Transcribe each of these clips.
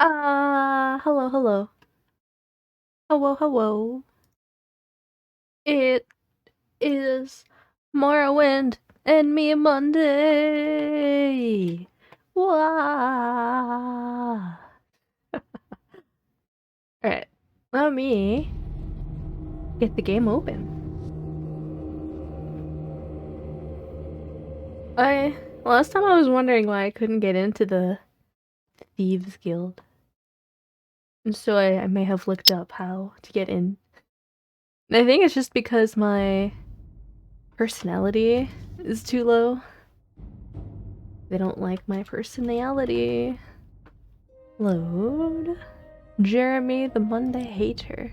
Hello, hello. Hello, hello. It is Morrowind and me Monday. Wow. Alright, let me get the game open. Last time I was wondering why I couldn't get into the Thieves Guild. And so I may have looked up how to get in. And I think it's just because my personality is too low. They don't like my personality. Load. Jeremy the Monday Hater.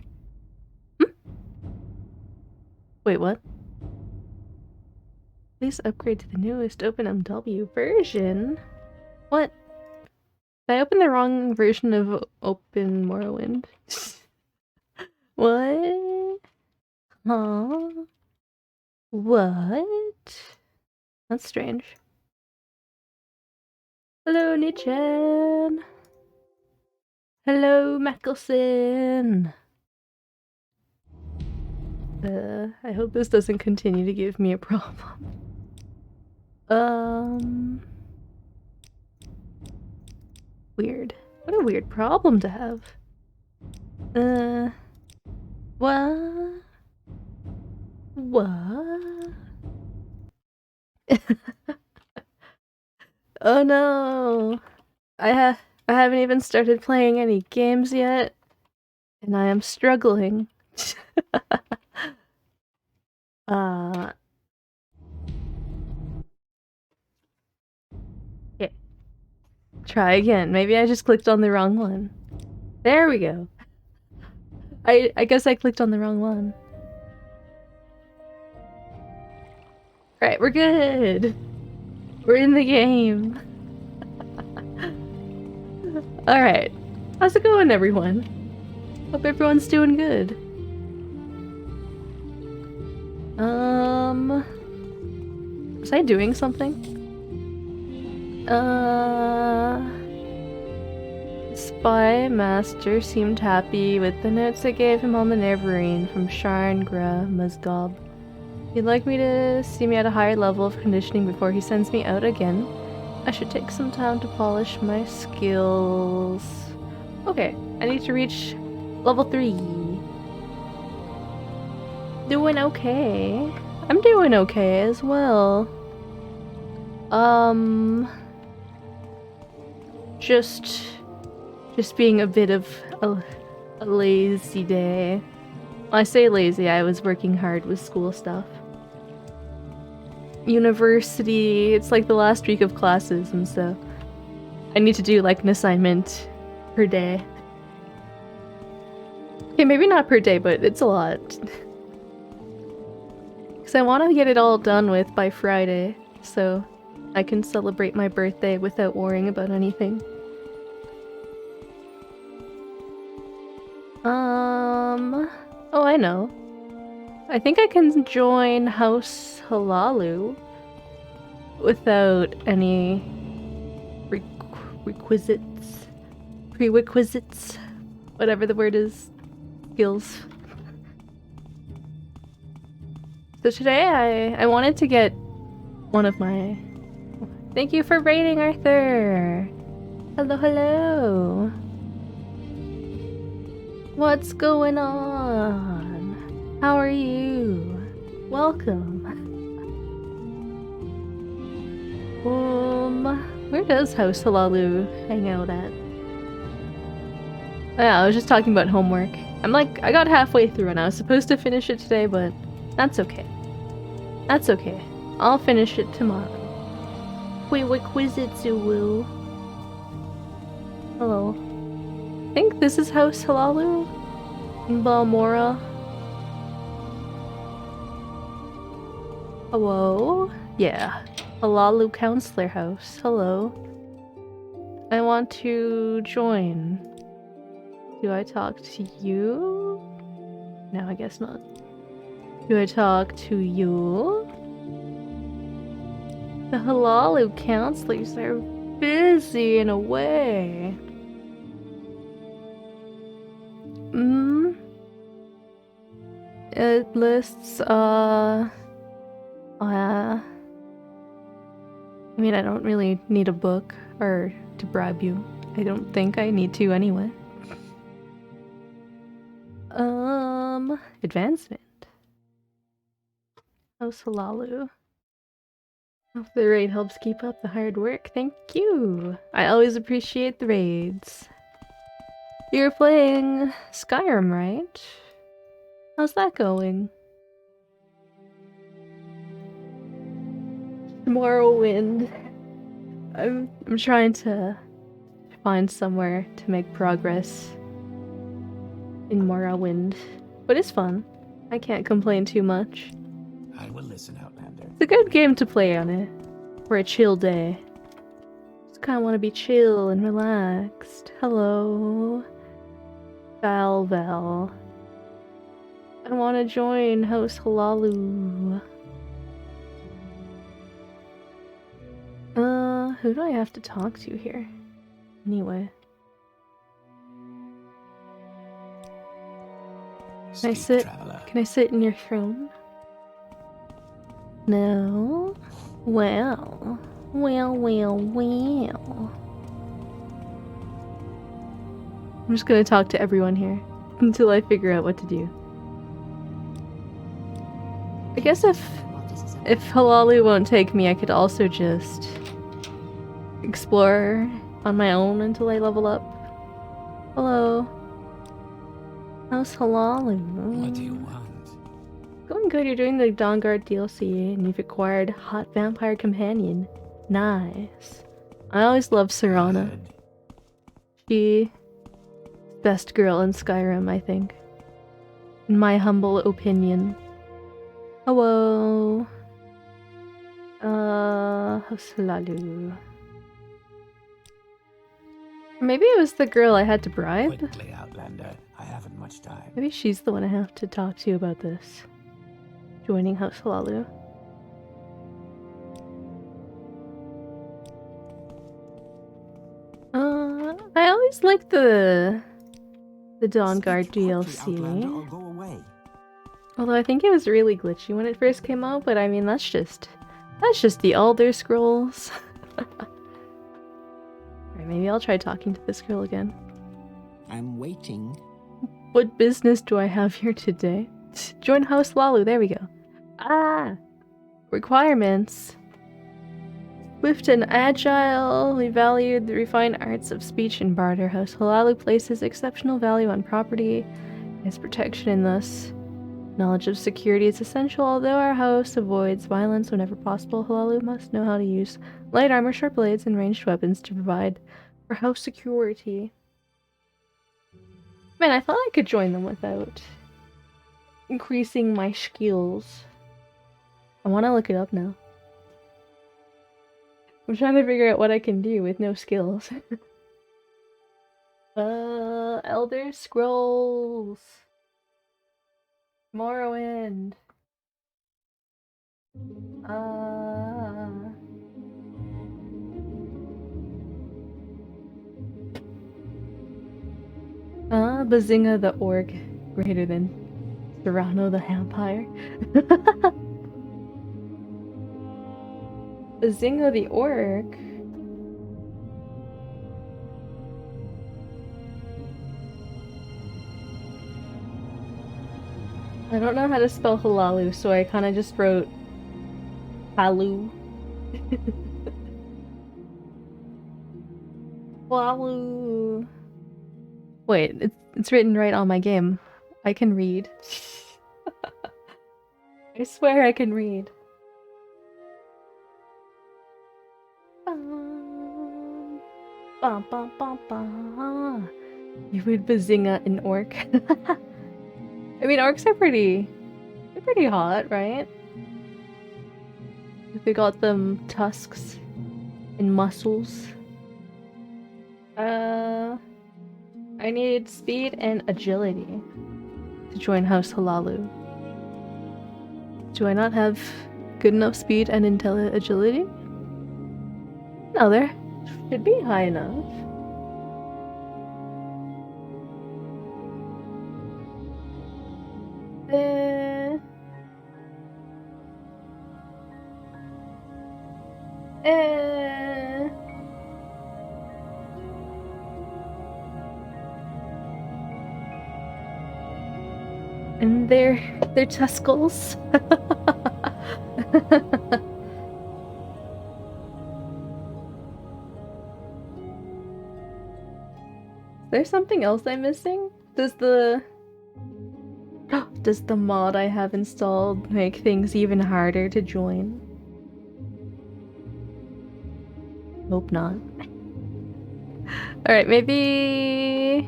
Wait, what? Please upgrade to the newest OpenMW version? What? Did I open the wrong version of Open Morrowind? What? Huh? What? That's strange. Hello, Nichan! Hello, Mackelson! I hope this doesn't continue to give me a problem. Weird. What a weird problem to have. What? What? Oh no! I haven't even started playing any games yet, and I am struggling. Okay. Try again. Maybe I just clicked on the wrong one. There we go. I guess I clicked on the wrong one. Alright, we're good! We're in the game! Alright. How's it going, everyone? Hope everyone's doing good. Was I doing something? Spy Master seemed happy with the notes I gave him on the Neverine from Sharn Gra Mazgob. He'd like me to see me at a higher level of conditioning before he sends me out again. I should take some time to polish my skills. Okay, I need to reach level 3. Doing okay. I'm doing okay as well. Just being a bit of a lazy day. When I say lazy, I was working hard with school stuff. University, it's like the last week of classes, and so I need to do like an assignment per day. Okay, maybe not per day, but it's a lot. Because I want to get it all done with by Friday, so I can celebrate my birthday without worrying about anything. Oh, I know. I think I can join House Halalu without any prerequisites, whatever the word is, skills. So today I wanted to get one of my... Thank you for raiding, Arthur! Hello, hello! What's going on? How are you? Welcome. Where does House Halalu hang out at? Oh, yeah, I was just talking about homework. I got halfway through and I was supposed to finish it today, but that's okay. That's okay. I'll finish it tomorrow. Prerequisitsu. Hello. I think this is House Halalu in Balmora. Hello? Yeah. Halalu Counselor House. Hello. I want to join. Do I talk to you? No, I guess not. Do I talk to you? The Halalu counselors are busy in a way. It lists, I mean, I don't really need a book or to bribe you. I don't think I need to anyway. Advancement. House Halalu. Hope the raid helps keep up the hard work. Thank you. I always appreciate the raids. You're playing Skyrim, right? How's that going? Morrowind. I'm trying to find somewhere to make progress in Morrowind, but it's fun. I can't complain too much. I will listen, Outlander. It's a good game to play on it for a chill day. Just kind of want to be chill and relaxed. Hello, Val. I want to join House Halalu. Who do I have to talk to here? Anyway. Can I sit in your throne? No? Well. I'm just gonna talk to everyone here until I figure out what to do. I guess if Halalu won't take me, I could also just explore on my own until I level up. Hello. How's Halalu? What do you want? Going good, you're doing the Dawnguard DLC and you've acquired Hot Vampire Companion. Nice. I always loved Serana. Good. She best girl in Skyrim, I think. In my humble opinion. Hello. How's Halalu? Maybe it was the girl I had to bribe? Quickly, Outlander. I haven't much time. Maybe she's the one I have to talk to about this. Joining House Halalu. I always liked the Dawnguard DLC. Although I think it was really glitchy when it first came out, but I mean that's just the Elder Scrolls. Alright, maybe I'll try talking to this girl again. I'm waiting. What business do I have here today? Join House Halalu, there we go. Requirements. Swift and agile, we value the refined arts of speech and barter. House Halalu places exceptional value on property, its protection, and thus knowledge of security is essential. Although our house avoids violence whenever possible, Halalu must know how to use light armor, sharp blades, and ranged weapons to provide for house security. Man, I thought I could join them without increasing my skills. I want to look it up now. I'm trying to figure out what I can do with no skills. Elder Scrolls. Morrowind. Bazinga the Orc greater than Serrano the Vampire. Bazinga the Orc? I don't know how to spell Halalu, so I kind of just wrote Halu. Halalu. Wait, it's written right on my game. I can read. I swear I can read. Bum, bum, bum, bum. You would Bazinga an orc. I mean, orcs are pretty hot, right? They got them tusks and muscles. I need speed and agility to join House Halalu. Do I not have good enough speed and agility? No, there should be high enough. And their testicles. There's something else I'm missing? Does the mod I have installed make things even harder to join? Hope not. Alright, maybe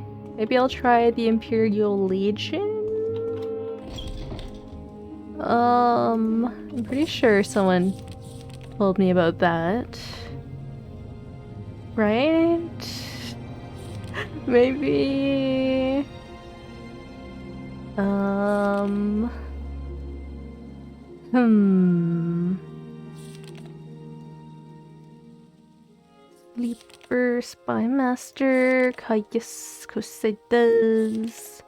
I'll try the Imperial Legion? I'm pretty sure someone told me about that. Right? Maybe... Sleeper, Spy Master, Caius, Crusaders.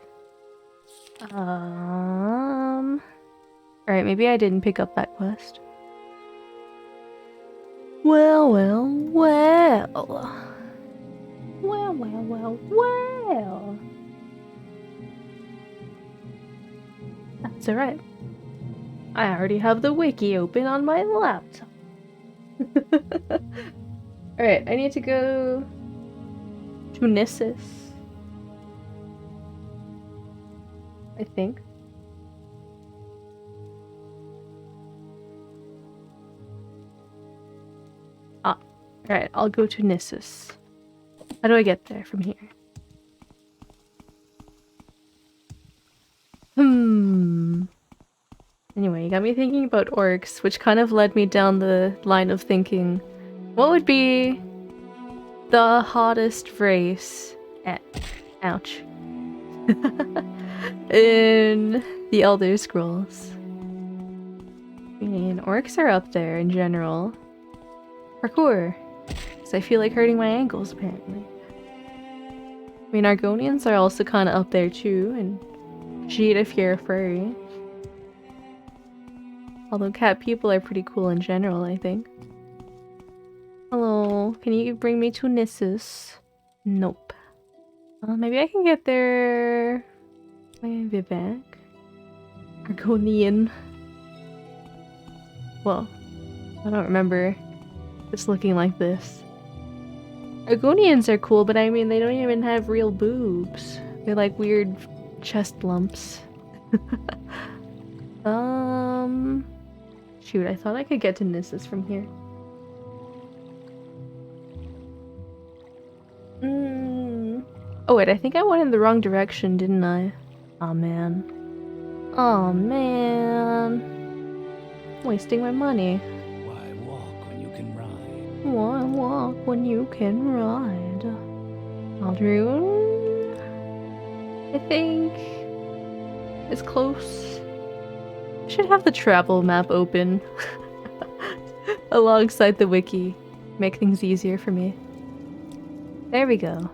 Alright, maybe I didn't pick up that quest. Well. That's alright. I already have the wiki open on my laptop. Alright, I need to go to Nissus. I think. Alright, I'll go to Nissus. How do I get there from here? Anyway, you got me thinking about orcs, which kind of led me down the line of thinking, what would be the hottest race ouch. In the Elder Scrolls? I mean, orcs are up there in general. Parkour. So I feel like hurting my ankles, apparently. I mean, Argonians are also kind of up there too, and Jeet if you're a furry. Although cat people are pretty cool in general, I think. Hello, can you bring me to Nissus? Nope. Maybe I can get there... by Vivek? Argonian. Well, I don't remember this looking like this. Argonians are cool, but I mean, they don't even have real boobs. They're like weird chest lumps. Shoot, I thought I could get to Nissus from here. Oh wait, I think I went in the wrong direction, didn't I? Aw, man. Aw, man. Wasting my money. Why walk when you can ride? Why walk when you can ride? Aldrune? I think... it's close. I should have the travel map open alongside the wiki. Make things easier for me. There we go.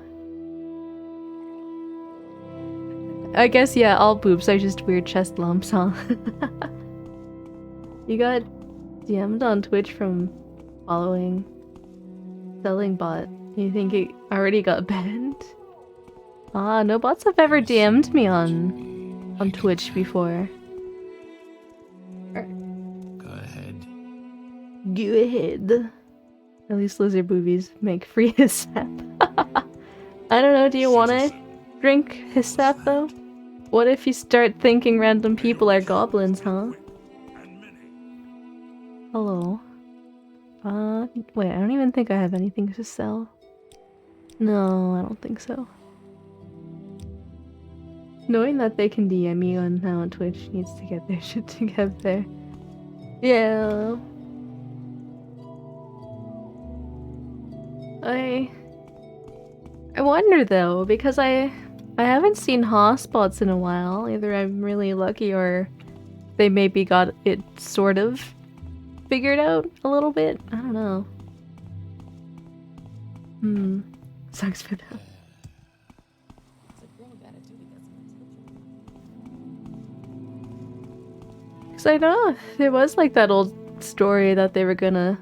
I guess, yeah, all boobs are just weird chest lumps, huh? You got DM'd on Twitch from following Selling Bot. You think it already got banned? Ah, no bots have ever DM'd me on Twitch before. Go ahead. Go ahead. At least lizard boobies make free his sap. I don't know, do you wanna drink his sap though? What if you start thinking random people are goblins, huh? Hello. Wait, I don't even think I have anything to sell. No, I don't think so. Knowing that they can DM me on Twitch needs to get their shit together. Yeah. I wonder though, because I haven't seen hotspots in a while. Either I'm really lucky or they maybe got it sort of figured out a little bit. I don't know. Sucks for them. Because I know there was like that old story that they were gonna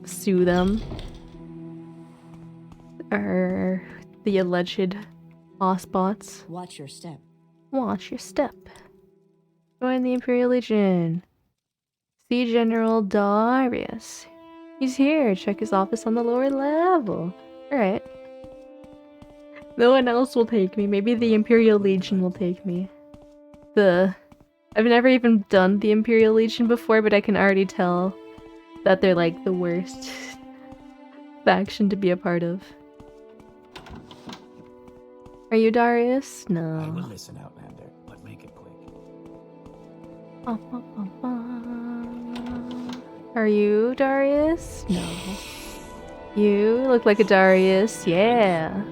sue them. Or the alleged hotspots. Watch your step. Watch your step. Join the Imperial Legion. See General Darius. He's here. Check his office on the lower level. Alright. No one else will take me. Maybe the Imperial Legion will take me. I've never even done the Imperial Legion before, but I can already tell that they're like the worst faction to be a part of. Are you Darius? No. I will listen, Outlander, but make it quick. Are you Darius? No. You look like a Darius, yeah.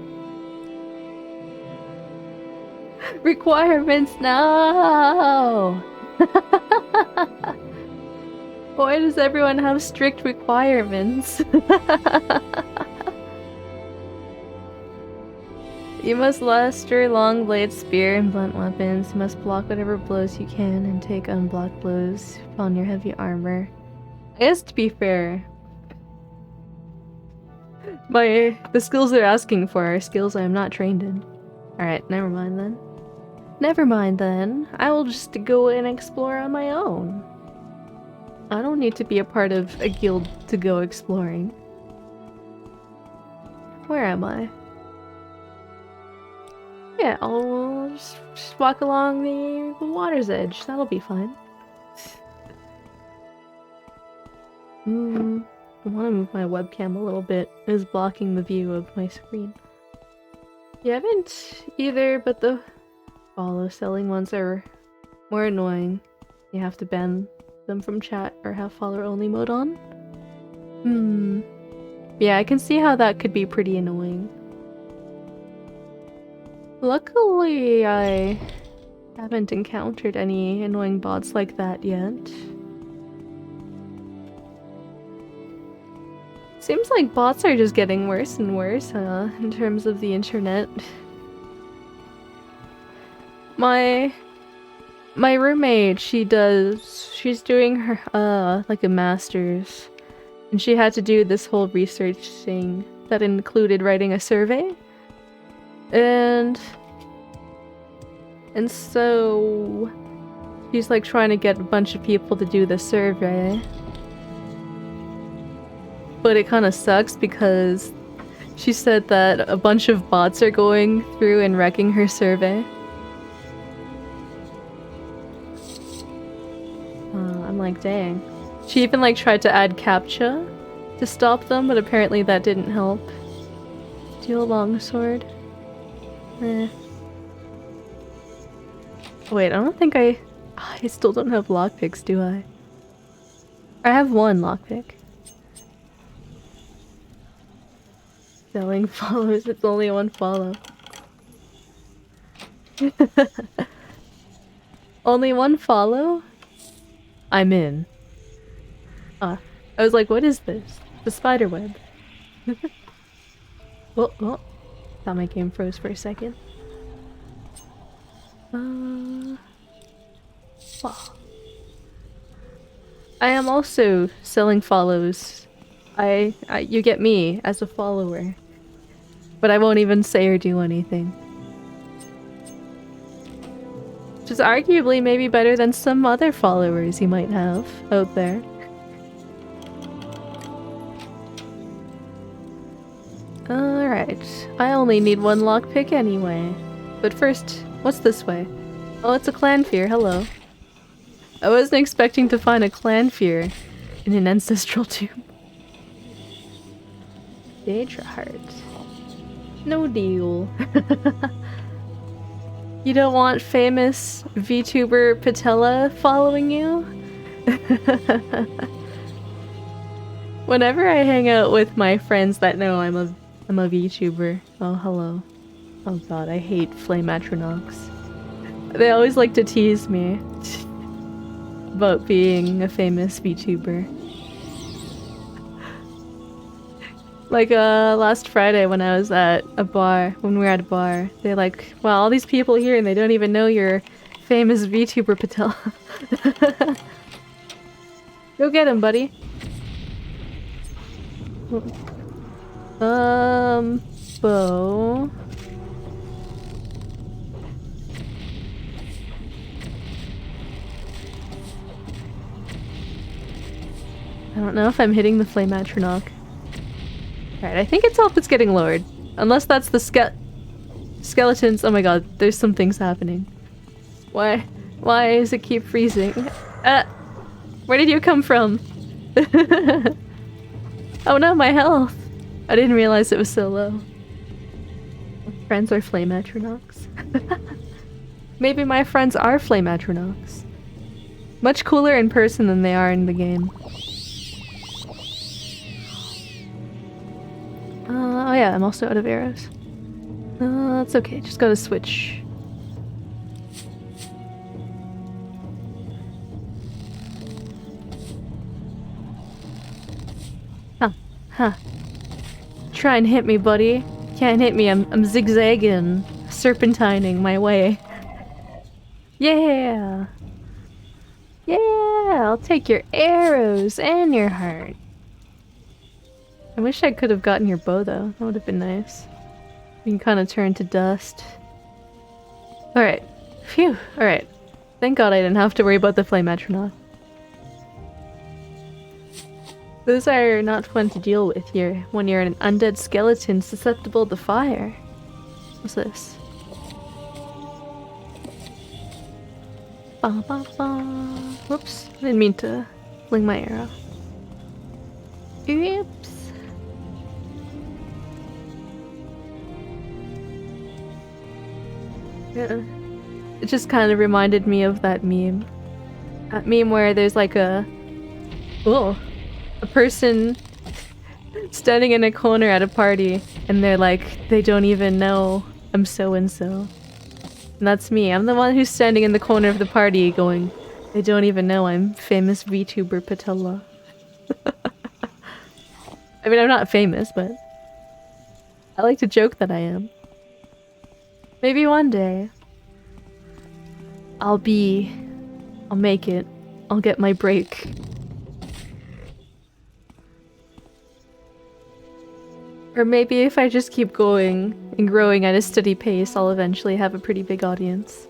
Requirements now! Why does everyone have strict requirements? You must luster long blade spear and blunt weapons. You must block whatever blows you can and take unblocked blows on your heavy armor. I guess to be fair, the skills they're asking for are skills I am not trained in. Alright, never mind then. Never mind then. I will just go and explore on my own. I don't need to be a part of a guild to go exploring. Where am I? Yeah, I'll just walk along the water's edge. That'll be fine. I want to move my webcam a little bit. It is blocking the view of my screen. You haven't either, but the follow selling ones are more annoying. You have to ban them from chat or have follower only mode on. Yeah, I can see how that could be pretty annoying. Luckily, I haven't encountered any annoying bots like that yet. Seems like bots are just getting worse and worse, in terms of the internet. My roommate, she's doing her, like a master's, and she had to do this whole research thing that included writing a survey. And so she's like trying to get a bunch of people to do the survey. But it kind of sucks because she said that a bunch of bots are going through and wrecking her survey. I'm like, dang. She even like tried to add CAPTCHA to stop them, but apparently that didn't help. Steel longsword. Wait, I don't think I still don't have lockpicks, do I? I have one lockpick. Selling follows, it's only one follow. Only one follow? I'm in. I was like, what is this? The spider web. Oh. Thought my game froze for a second. Wow. I am also selling follows. You get me as a follower. But I won't even say or do anything. Which is arguably maybe better than some other followers you might have out there. Alright. I only need one lockpick anyway. But first, what's this way? Oh, it's a Clanfear, hello. I wasn't expecting to find a Clanfear in an ancestral tomb. Daedra heart. No deal. You don't want famous VTuber Patella following you? Whenever I hang out with my friends that know I'm a VTuber. Oh, hello. Oh god, I hate Flameatronox. They always like to tease me about being a famous VTuber. Like, last Friday when I was at a bar, when we were at a bar, they're like, wow, all these people here and they don't even know you're famous VTuber Patel. Go get him, buddy. Bow. don't know if I'm hitting the flame atronach. Alright, I think it's health that's getting lowered. Unless that's the skeletons. Oh my god, there's some things happening. Why does it keep freezing? Where did you come from? Oh no, my health! I didn't realize it was so low. Friends are flame atronachs. Maybe my friends are flame atronachs. Much cooler in person than they are in the game. Oh yeah, I'm also out of arrows. That's okay, just gotta switch. Huh. Try and hit me, buddy. Can't hit me, I'm zigzagging, serpentining my way. Yeah! Yeah! I'll take your arrows and your heart. I wish I could have gotten your bow though, that would have been nice. You can kind of turn to dust. Alright. Phew, alright. Thank god I didn't have to worry about the flame atronach. Those are not fun to deal with here when you're an undead skeleton susceptible to fire. What's this? Ba ba ba. Whoops, didn't mean to fling my arrow. Oops. Yeah. It just kind of reminded me of that meme. That meme where there's like a person standing in a corner at a party and they're like, they don't even know I'm so-and-so. And that's me. I'm the one who's standing in the corner of the party going, they don't even know I'm famous VTuber Patella. I mean, I'm not famous, but I like to joke that I am. Maybe one day I'll make it. I'll get my break. Or maybe if I just keep going and growing at a steady pace, I'll eventually have a pretty big audience.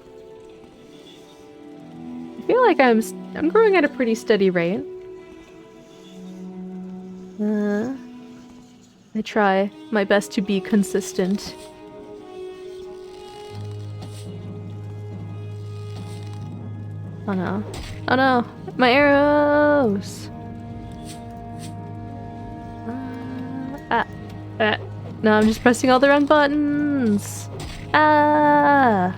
I feel like I'm growing at a pretty steady rate. I try my best to be consistent. Oh no. Oh no! My arrows! No, I'm just pressing all the wrong buttons! Ah!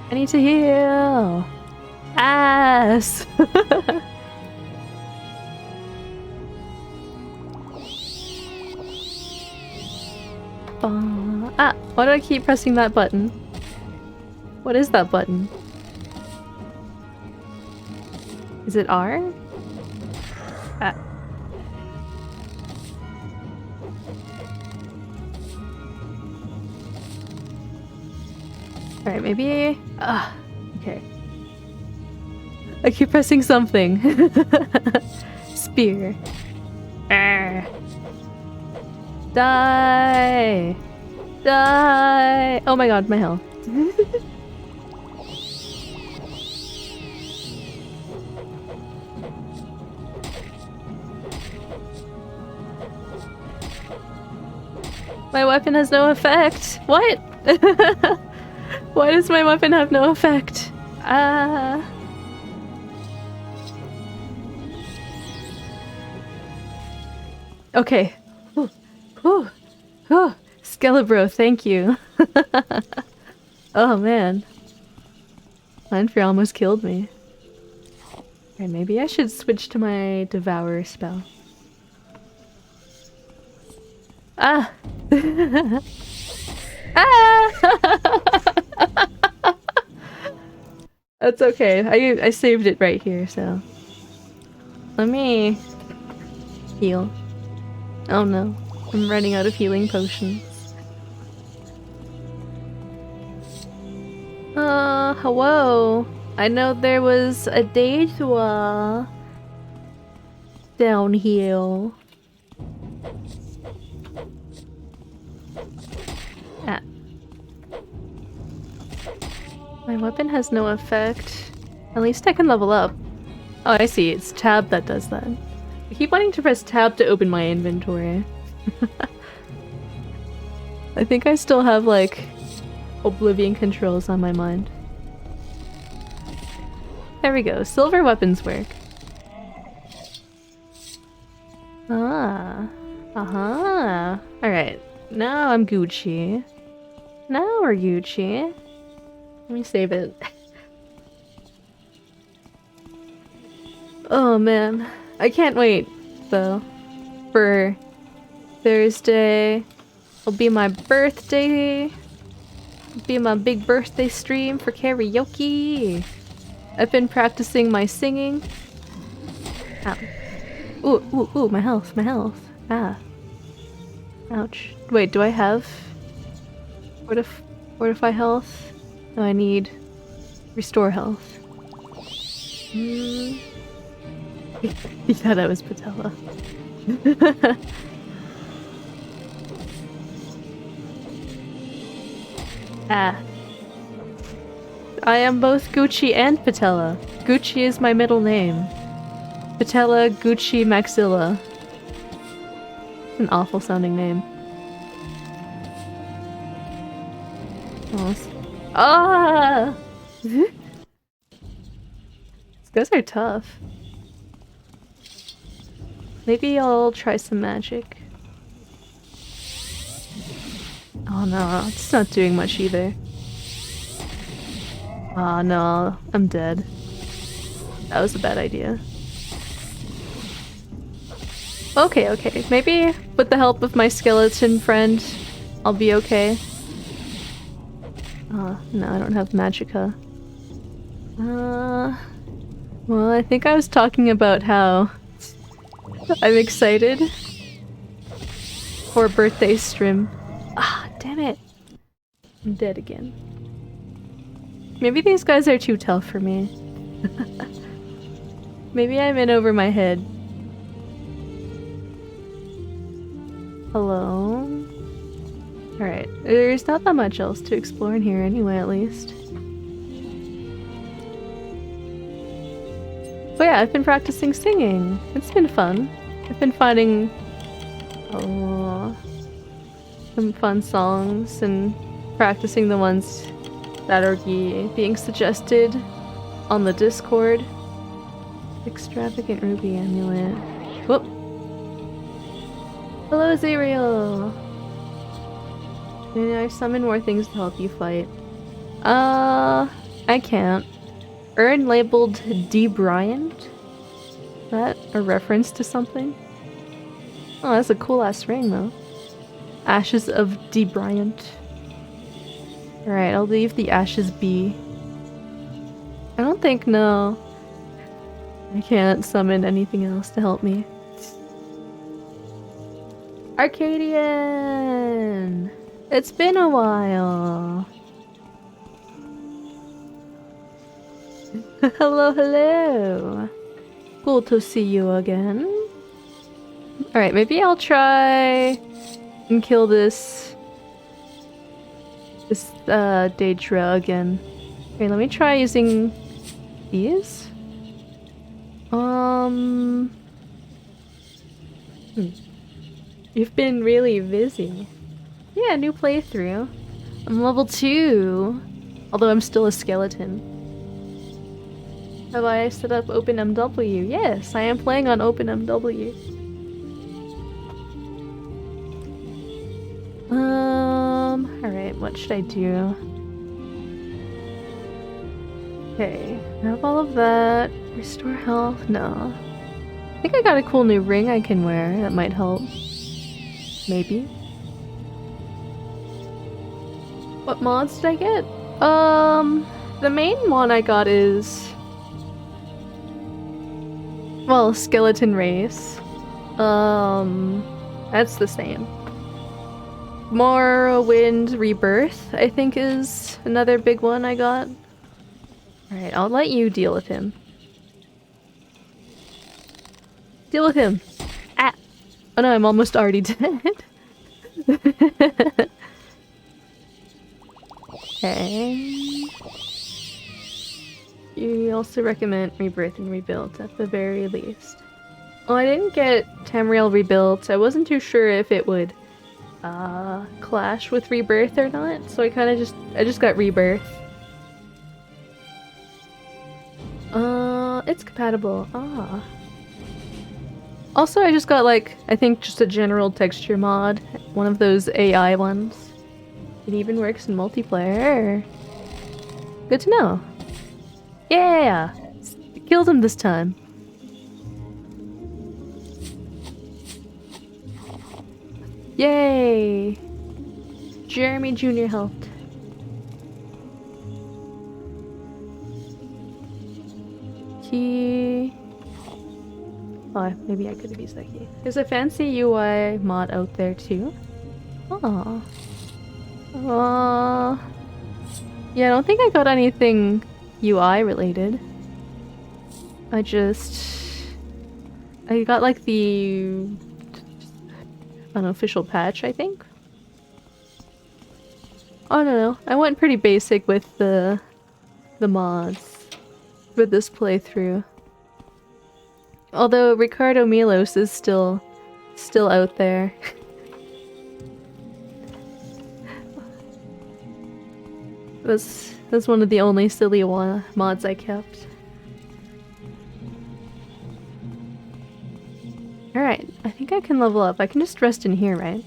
I need to heal! Ass! Why do I keep pressing that button? What is that button? Is it R? Alright, maybe... okay. I keep pressing something. Spear. Arr. Die! Die! Oh my god, my health. My weapon has no effect! What? Why does my weapon have no effect? Okay. Skelebro, thank you. Oh man. Lanfear almost killed me. Alright, maybe I should switch to my Devour spell. That's okay. I saved it right here, so let me heal. Oh no, I'm running out of healing potions. Hello. I know there was a Deithwa down here. My weapon has no effect. At least I can level up. Oh, I see. It's tab that does that. I keep wanting to press tab to open my inventory. I think I still have, like, Oblivion controls on my mind. There we go. Silver weapons work. Ah. Aha. Alright. Now I'm Gucci. Now we're Gucci. Let me save it. Oh man. I can't wait, though. For Thursday. It'll be my birthday. It'll be my big birthday stream for karaoke. I've been practicing my singing. Ow. Ooh, ooh, ooh, my health, my health. Ah. Ouch. Wait, do I have fortify health? No, I need restore health. He thought I was Patella. Ah. I am both Gucci and Patella. Gucci is my middle name. Patella Gucci Maxilla. An awful sounding name. Ah! These guys are tough. Maybe I'll try some magic. Oh no, it's not doing much either. Oh no, I'm dead. That was a bad idea. Okay, okay. Maybe with the help of my skeleton friend, I'll be okay. No, I don't have magicka. Well, I think I was talking about how I'm excited for birthday stream. Ah, damn it. I'm dead again. Maybe these guys are too tough for me. Maybe I'm in over my head. Hello? Alright, there's not that much else to explore in here anyway, at least. But yeah, I've been practicing singing. It's been fun. I've been finding some fun songs and practicing the ones that are being suggested on the Discord. Extravagant Ruby Amulet. Whoop! Hello, Zerial! May I summon more things to help you fight? I can't. Urn labeled D. Bryant? Is that a reference to something? Oh, that's a cool ass ring though. Ashes of D. Bryant. Alright, I'll leave the ashes be. I don't think, no. I can't summon anything else to help me. Arcadian! It's been a while. Hello, hello. Cool to see you again. Alright, maybe I'll try and kill this Daedra again. Okay, let me try using these. You've been really busy. Yeah, new playthrough. I'm level 2, although I'm still a skeleton. Have I set up OpenMW? Yes, I am playing on OpenMW. Alright, what should I do? Okay, I have all of that. Restore health? No. I think I got a cool new ring I can wear that might help. Maybe. What mods did I get? The main one I got is... well, Skeleton Race. That's the same. Morrowind Rebirth, I think, is another big one I got. Alright, I'll let you deal with him. Deal with him! Ah! Oh no, I'm almost already dead. Okay. You also recommend Rebirth and Rebuild at the very least. Oh, I didn't get Tamriel rebuilt. I wasn't too sure if it would clash with Rebirth or not, so I just got Rebirth. It's compatible. Ah. Also, I just got like, I think just a general texture mod, one of those AI ones. It even works in multiplayer. Good to know. Yeah! Killed him this time. Yay! Jeremy Jr. helped. Key. Oh, maybe I could have used that key. There's a fancy UI mod out there too. Oh. Yeah, I don't think I got anything UI related. I got like the unofficial patch, I think. I don't know. I went pretty basic with the mods for this playthrough. Although Ricardo Milos is still out there. That's one of the only silly mods I kept. Alright, I think I can level up. I can just rest in here, right?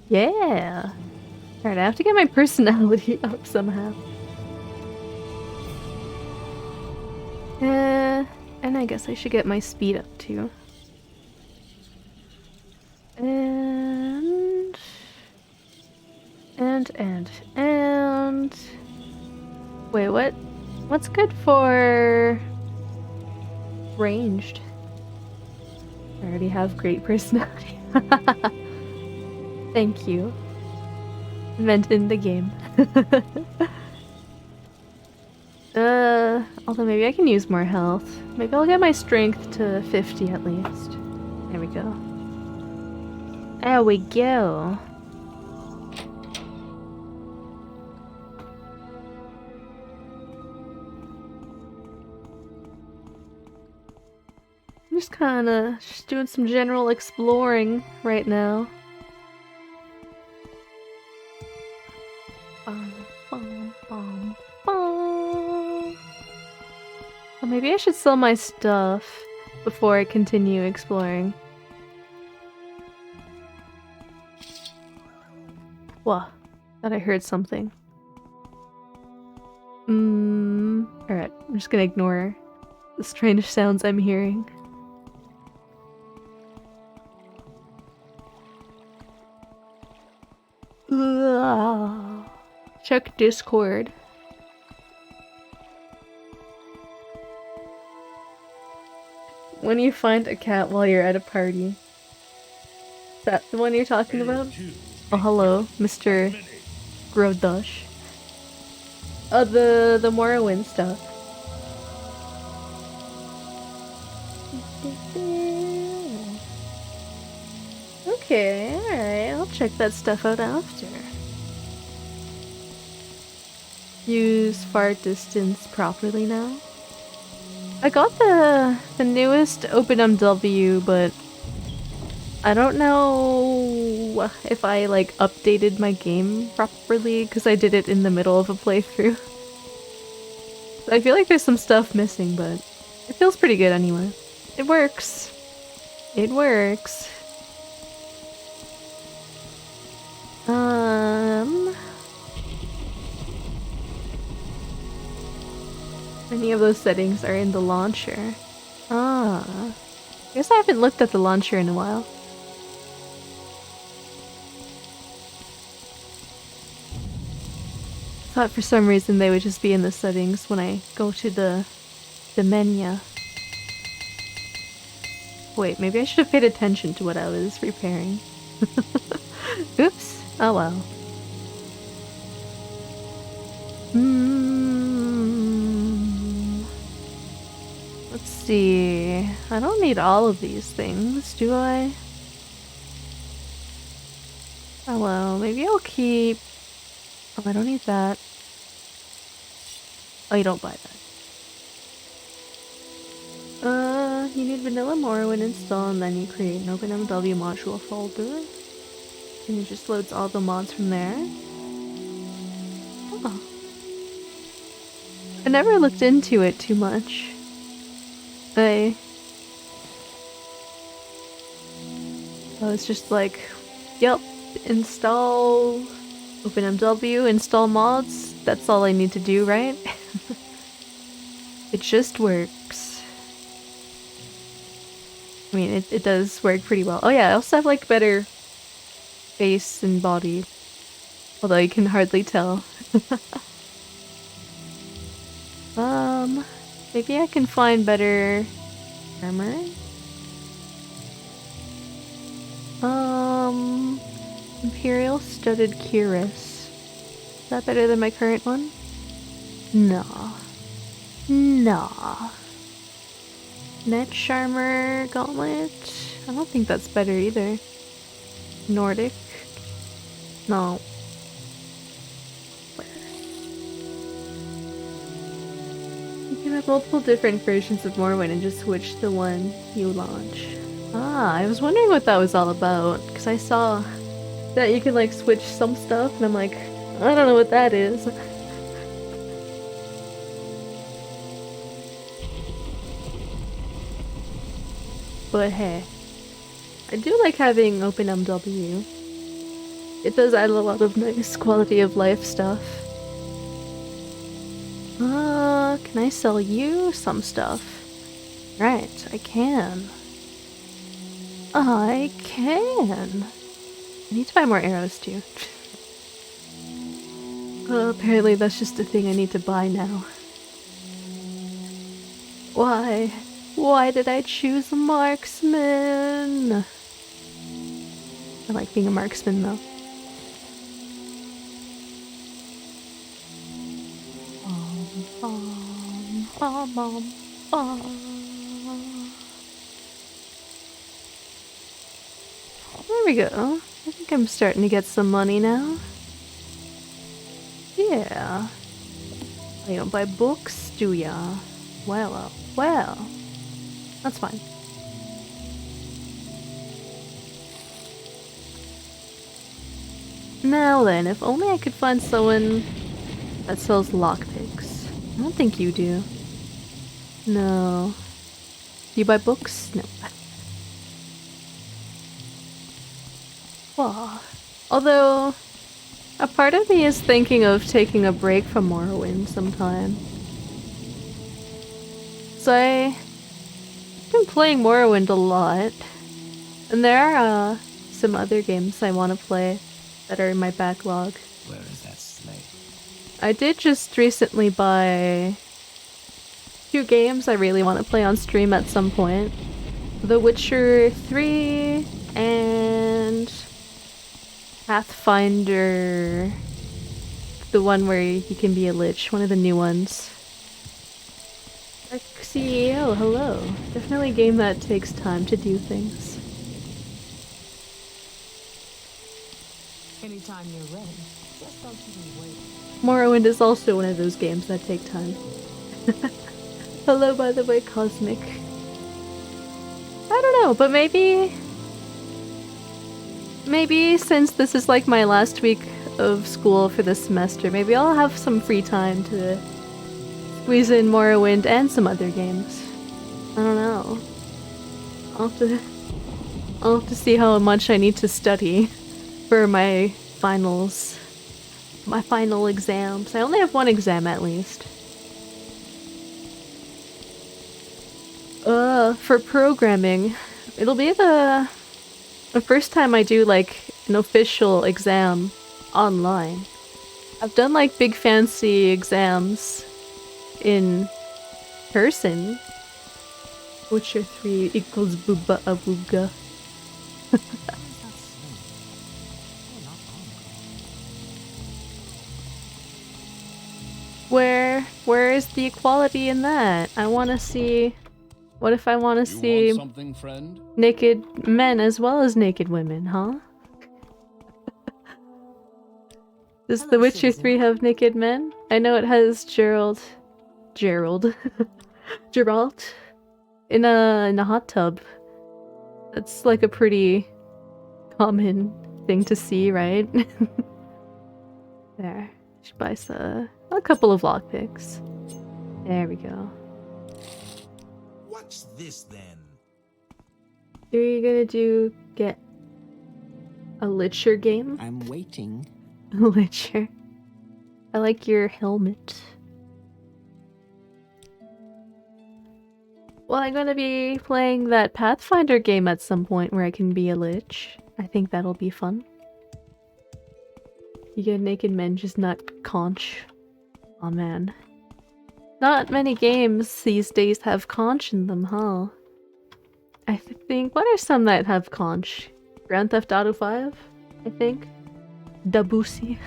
Yeah! Alright, I have to get my personality up somehow. And I guess I should get my speed up too. And... Wait, what? What's good for... ranged? I already have great personality. Thank you. Meant in the game. Although maybe I can use more health. Maybe I'll get my strength to 50 at least. There we go. There we go. I'm just kinda doing some general exploring right now. Bum, bum, bum, bum. Well, maybe I should sell my stuff before I continue exploring. Whoa, thought I heard something. Alright, I'm just gonna ignore the strange sounds I'm hearing. Ugh. Check Discord. When you find a cat while you're at a party. Is that the one you're talking about? Oh, hello, Mr. Grodush. Oh, the Morrowind stuff. Okay, alright, I'll check that stuff out after. Use far distance properly now. I got the newest OpenMW, but I don't know if I like updated my game properly because I did it in the middle of a playthrough. I feel like there's some stuff missing, but it feels pretty good anyway. It works. It works. Many of those settings are in the launcher. Ah. I guess I haven't looked at the launcher in a while. Thought for some reason they would just be in the settings when I go to the menu. Wait, maybe I should have paid attention to what I was repairing. Oops. Oh well. Let's see. I don't need all of these things, do I? Oh well, maybe I'll keep... Oh, I don't need that. Oh, you don't buy that. You need vanilla Morrowind installed, and then you create an OpenMW module folder. And it just loads all the mods from there. Oh. I never looked into it too much. I was just like, yep, install OpenMW, install mods. That's all I need to do, right? It just works. I mean, it does work pretty well. Oh yeah, I also have like better face and body. Although you can hardly tell. Maybe I can find better armor? Imperial Studded Cuirass. Is that better than my current one? Nah. Nah. Net Charmer Gauntlet? I don't think that's better either. Nordic? No. You can have multiple different versions of Morrowind and just switch the one you launch. Ah, I was wondering what that was all about, because I saw that you can like switch some stuff, and I'm like, I don't know what that is. But hey, I do like having OpenMW. It does add a lot of nice quality of life stuff. Can I sell you some stuff? Right, I can. I can. I need to buy more arrows too. Apparently that's just a thing I need to buy now. Why? Why did I choose a marksman? I like being a marksman though. There we go. I think I'm starting to get some money now. Yeah. You don't buy books, do ya? Well. That's fine. Now then, if only I could find someone that sells lockpicks. I don't think you do. No. Do you buy books? No. Well, although, a part of me is thinking of taking a break from Morrowind sometime. So I've been playing Morrowind a lot, and there are some other games I want to play that are in my backlog. Where is that slave? I did just recently buy 2 games I really want to play on stream at some point. The Witcher 3 and Pathfinder, the one where you can be a lich, one of the new ones. CEO, hello. Definitely a game that takes time to do things. Anytime you're ready, just don't keep me waiting. Morrowind is also one of those games that take time. Hello, by the way, Cosmic. I don't know, but maybe since this is like my last week of school for the semester, maybe I'll have some free time to squeeze in Morrowind and some other games. I don't know. I'll have to see how much I need to study for my finals. My final exams. I only have 1 exam at least. For programming, it'll be the first time I do like an official exam online. I've done like big fancy exams in person. Witcher 3 equals booba abooga. Where is the equality in that? I want to see. What if I want to see something, friend? naked men as well as naked women, huh? Does The Witcher 3 have naked men? I know it has Geralt. Geralt. in a hot tub. That's like a pretty common thing to see, right? There. Should buy a couple of lockpicks. There we go. What's this then? Are you gonna get a Licher game? I'm waiting. Licher. I like your helmet. Well, I'm gonna be playing that Pathfinder game at some point where I can be a lich. I think that'll be fun. You get naked men, just not conch. Aw, man. Not many games these days have conch in them, huh? I think... What are some that have conch? Grand Theft Auto 5, I think? Debussy.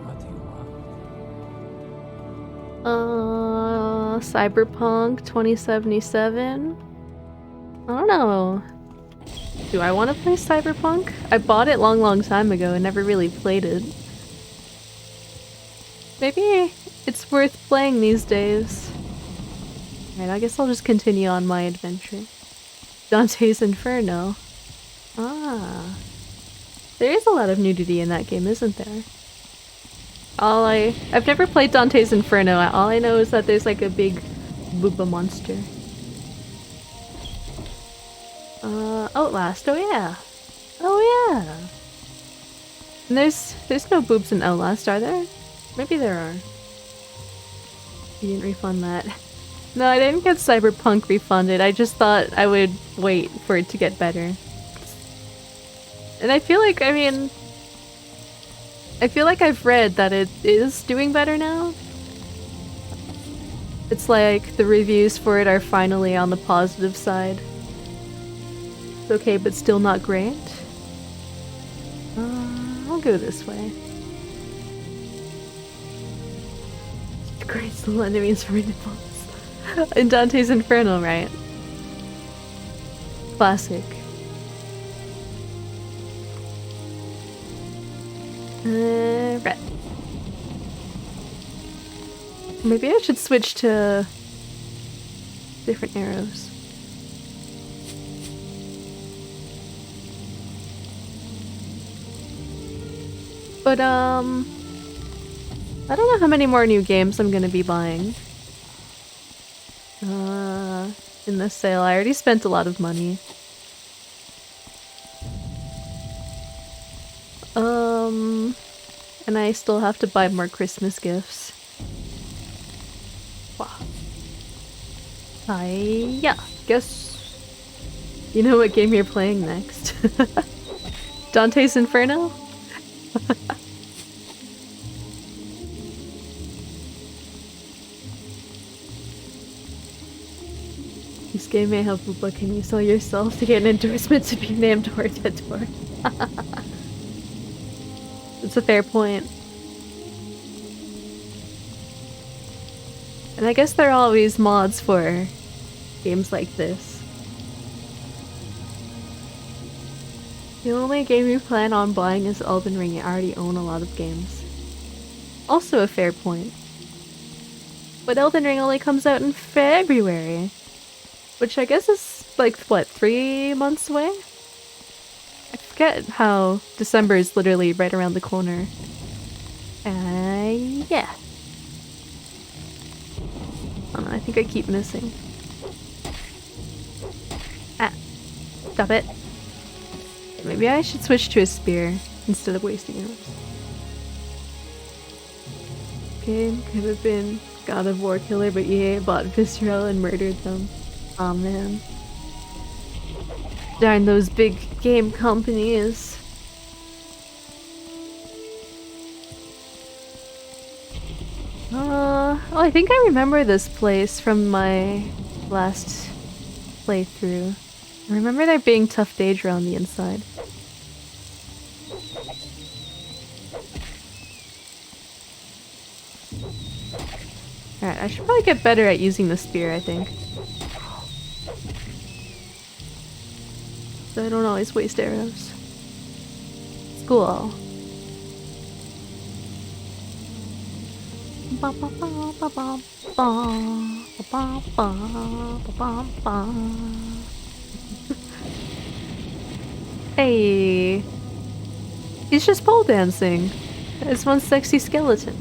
What do you want? Cyberpunk 2077? I don't know. Do I want to play Cyberpunk? I bought it long time ago and never really played it. Maybe it's worth playing these days. Alright, I guess I'll just continue on my adventure. Dante's Inferno. Ah. There is a lot of nudity in that game, isn't there? I've never played Dante's Inferno. All I know is that there's like a big booba monster. Outlast. Oh yeah. Oh yeah. And there's no boobs in Outlast, are there? Maybe there are. You didn't refund that. No, I didn't get Cyberpunk refunded. I just thought I would wait for it to get better. And I feel like, I feel like I've read that it is doing better now. It's like the reviews for it are finally on the positive side. It's okay, but still not great. I'll go this way. Great little enemies from Nipples. In Dante's Inferno, right? Classic. Right. Maybe I should switch to different arrows. But, I don't know how many more new games I'm gonna be buying. In this sale, I already spent a lot of money. And I still have to buy more Christmas gifts. Wow. Yeah, guess you know what game you're playing next. Dante's Inferno? This game may have Booba. Can you sell yourself to get an endorsement to be named Hortator? It's a fair point. And I guess there are always mods for games like this. The only game you plan on buying is Elden Ring. You already own a lot of games. Also a fair point. But Elden Ring only comes out in February. Which I guess is like, what, 3 months away? I forget how December is literally right around the corner. Yeah. I don't know, I think I keep missing. Ah. Stop it. Maybe I should switch to a spear instead of wasting arrows. Game could have been God of War killer, but EA bought Visceral and murdered them. Aw, man. Darn those big game companies. Oh, I think I remember this place from my last playthrough. I remember there being tough Daedra on the inside. Alright, I should probably get better at using the spear, I think. So I don't always waste arrows. It's cool. Ba, ba, ba, ba, ba, ba, ba, ba, ba, ba, ba. Hey, he's just pole dancing. It's one sexy skeleton.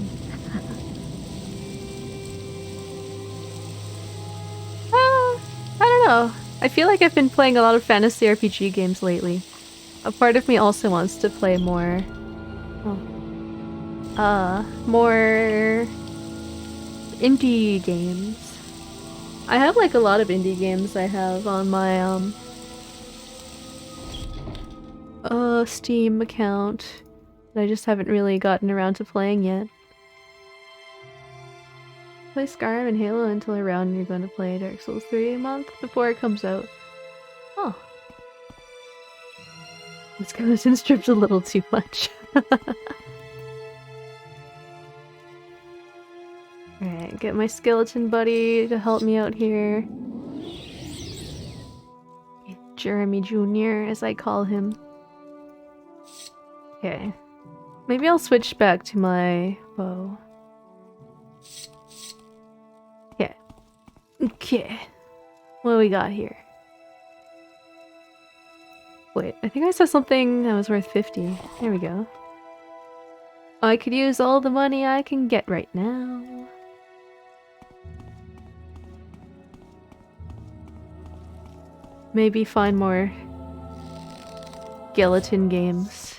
I don't know. I feel like I've been playing a lot of fantasy RPG games lately. A part of me also wants to play more. More indie games. I have like a lot of indie games I have on my Steam account that I just haven't really gotten around to playing yet. Play Skyrim and Halo until around you're going to play Dark Souls 3 a month before it comes out. Oh. This skeleton stripped a little too much. Alright, get my skeleton buddy to help me out here. Jeremy Jr., as I call him. Okay. Maybe I'll switch back to my bow. Okay. Okay. What do we got here? Wait, I think I saw something that was worth 50. There we go. I could use all the money I can get right now. Maybe find more skeleton games.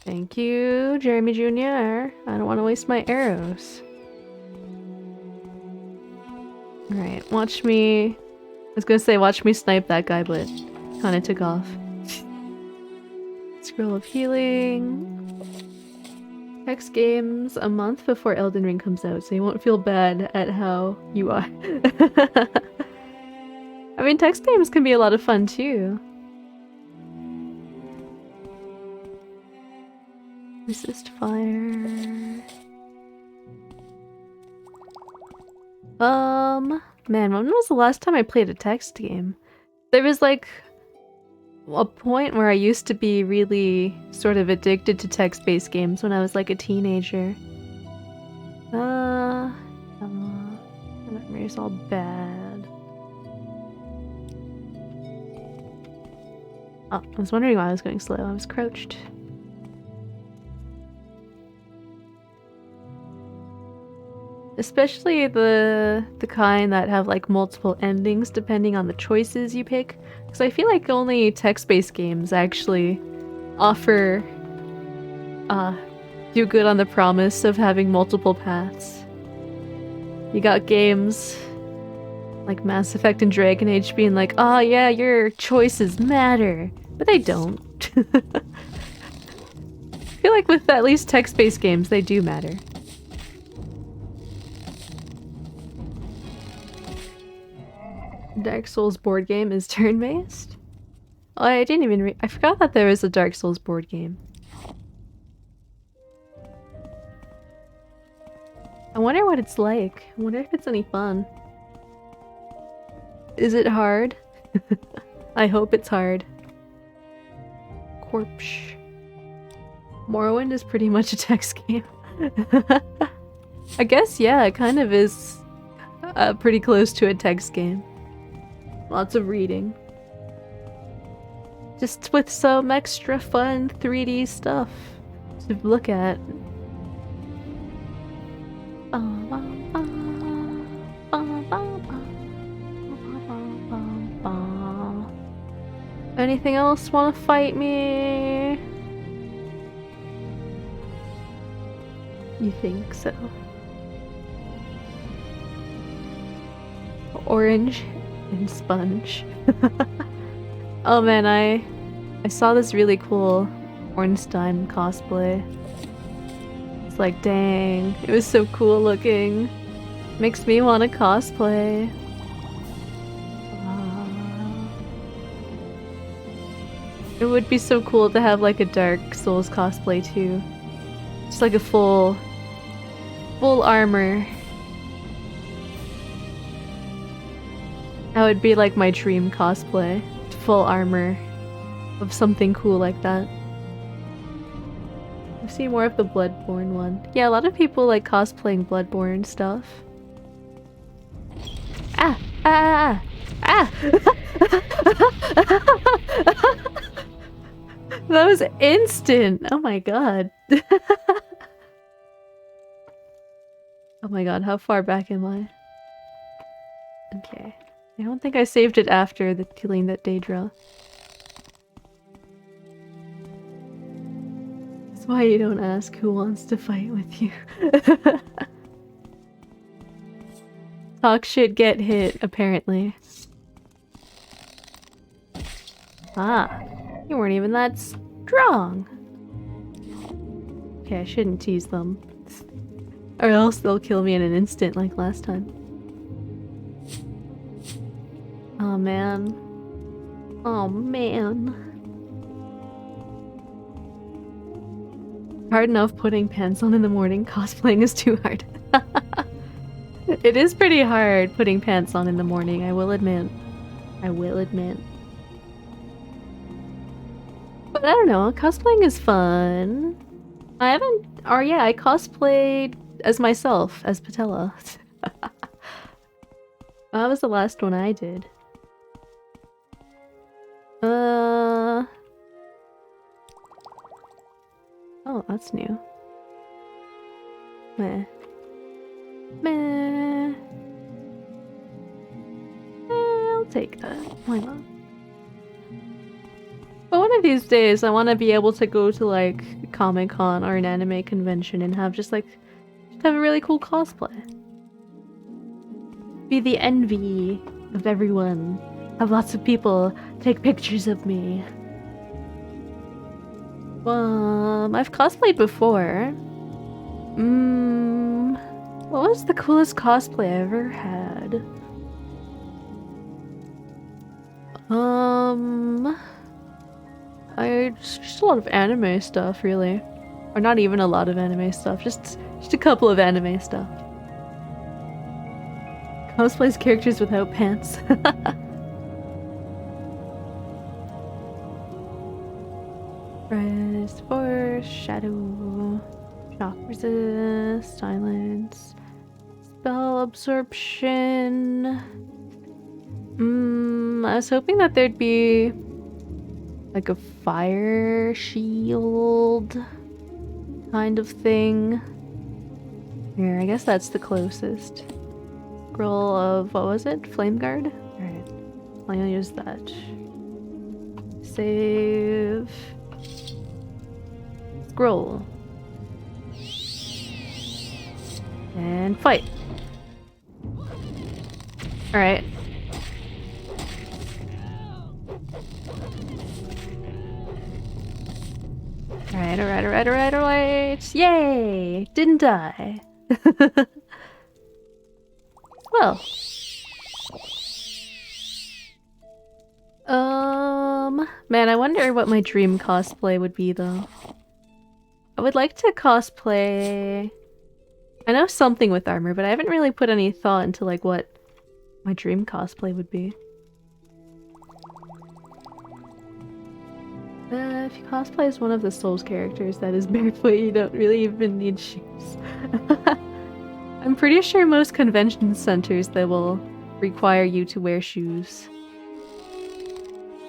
Thank you, Jeremy Jr. I don't want to waste my arrows. Alright, watch me... I was gonna say watch me snipe that guy, but kinda took off. Scroll of Healing... Text games a month before Elden Ring comes out, so you won't feel bad at how you are. I mean, text games can be a lot of fun too. Resist fire. Man, when was the last time I played a text game? There was like a point where I used to be really sort of addicted to text-based games when I was like a teenager. My memory's all bad. Oh, I was wondering why I was going slow. I was crouched. Especially the kind that have like multiple endings depending on the choices you pick. Because I feel like only text-based games actually offer do good on the promise of having multiple paths. You got games like Mass Effect and Dragon Age being like, oh yeah, your choices matter. But they don't. I feel like with at least text-based games, they do matter. Dark Souls board game is turn-based? Oh, I didn't even I forgot that there was a Dark Souls board game. I wonder what it's like. I wonder if it's any fun. Is it hard? I hope it's hard. Corpse. Morrowind is pretty much a text game. I guess, yeah, it kind of is pretty close to a text game. Lots of reading. Just with some extra fun 3D stuff to look at. Anything else want to fight me? You think so? Orange and sponge. Oh man, I saw this really cool Ornstein cosplay. It's like, dang, it was so cool looking. Makes me want to cosplay. It would be so cool to have like a Dark Souls cosplay too. Just like a full armor. That would be like my dream cosplay. Full armor of something cool like that. I've seen more of the Bloodborne one. Yeah, a lot of people like cosplaying Bloodborne stuff. Ah! Ah! Ah! That was instant! Oh my god. Oh my god, how far back am I? Okay. I don't think I saved it after the killing that Daedra. That's why you don't ask who wants to fight with you. Talk shit, get hit, apparently. Ah, you weren't even that strong. Okay, I shouldn't tease them. Or else they'll kill me in an instant like last time. Oh man. Oh man. Hard enough putting pants on in the morning, cosplaying is too hard. It is pretty hard putting pants on in the morning, I will admit. I will admit. But I don't know, cosplaying is fun. I haven't... Or yeah, I cosplayed as myself, as Patella. That was the last one I did. Oh, that's new. Meh. Meh. I'll take that. Why not? But one of these days, I want to be able to go to like Comic-Con or an anime convention and have just have a really cool cosplay. Be the envy of everyone. Have lots of people take pictures of me. I've cosplayed before. What was the coolest cosplay I ever had? Just a lot of anime stuff, really. Or not even a lot of anime stuff, just a couple of anime stuff. Cosplays characters without pants. Rest, force, shadow, shock resist, silence, spell absorption. I was hoping that there'd be like a fire shield kind of thing. Here, I guess that's the closest. Scroll of, what was it? Flame Guard? Alright, I'll use that. Save. Scroll. And fight. Alright. Alright. Yay! Didn't die. Well. Man, I wonder what my dream cosplay would be, though. I would like to cosplay... I know something with armor, but I haven't really put any thought into, like, what my dream cosplay would be. If you cosplay as one of the Souls characters that is barefoot, you don't really even need shoes. I'm pretty sure most convention centers that will require you to wear shoes.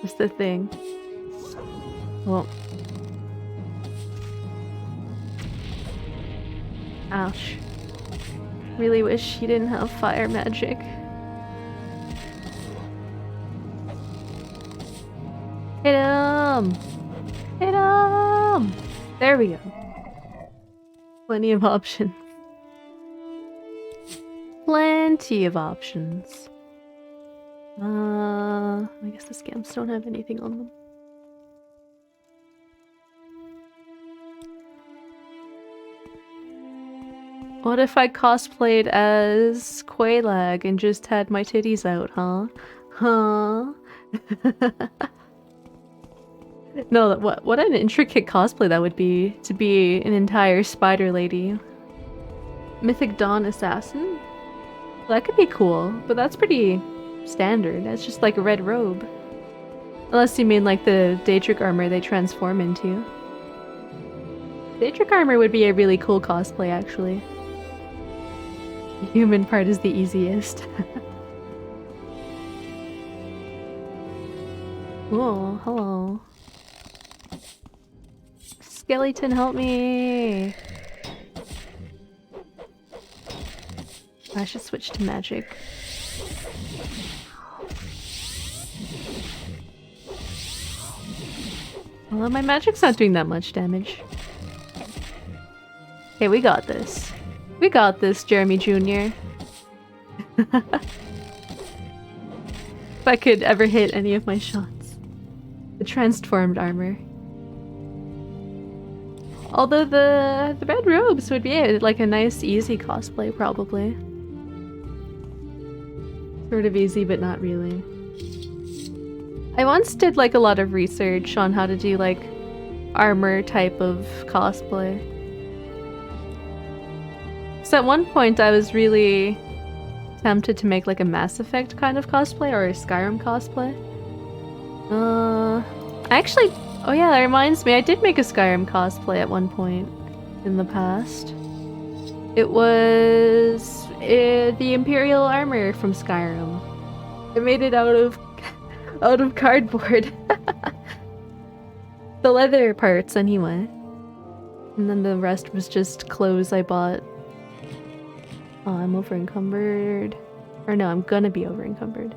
That's the thing. Well. Ouch. Really wish he didn't have fire magic. Hit him! Hit him! There we go. Plenty of options. Plenty of options. I guess the scamps don't have anything on them. What if I cosplayed as Quaylag and just had my titties out, huh? Huh? No, what an intricate cosplay that would be, to be an entire spider lady. Mythic Dawn Assassin? Well, that could be cool, but that's pretty standard. That's just like a red robe. Unless you mean like the Daedric armor they transform into. Daedric armor would be a really cool cosplay, actually. The human part is the easiest. Oh, hello. Skeleton, help me! I should switch to magic. Although my magic's not doing that much damage. Okay, we got this. We got this, Jeremy Jr. If I could ever hit any of my shots. The transformed armor. Although the red robes would be like a nice easy cosplay, probably. Sort of easy, but not really. I once did like a lot of research on how to do like armor type of cosplay. So at one point I was really tempted to make like a Mass Effect kind of cosplay or a Skyrim cosplay. Actually, oh yeah, that reminds me, I did make a Skyrim cosplay at one point in the past. It was the Imperial armor from Skyrim. I made it out of cardboard. The leather parts anyway. And then the rest was just clothes I bought. Oh, I'm over encumbered. Or no, I'm gonna be over encumbered.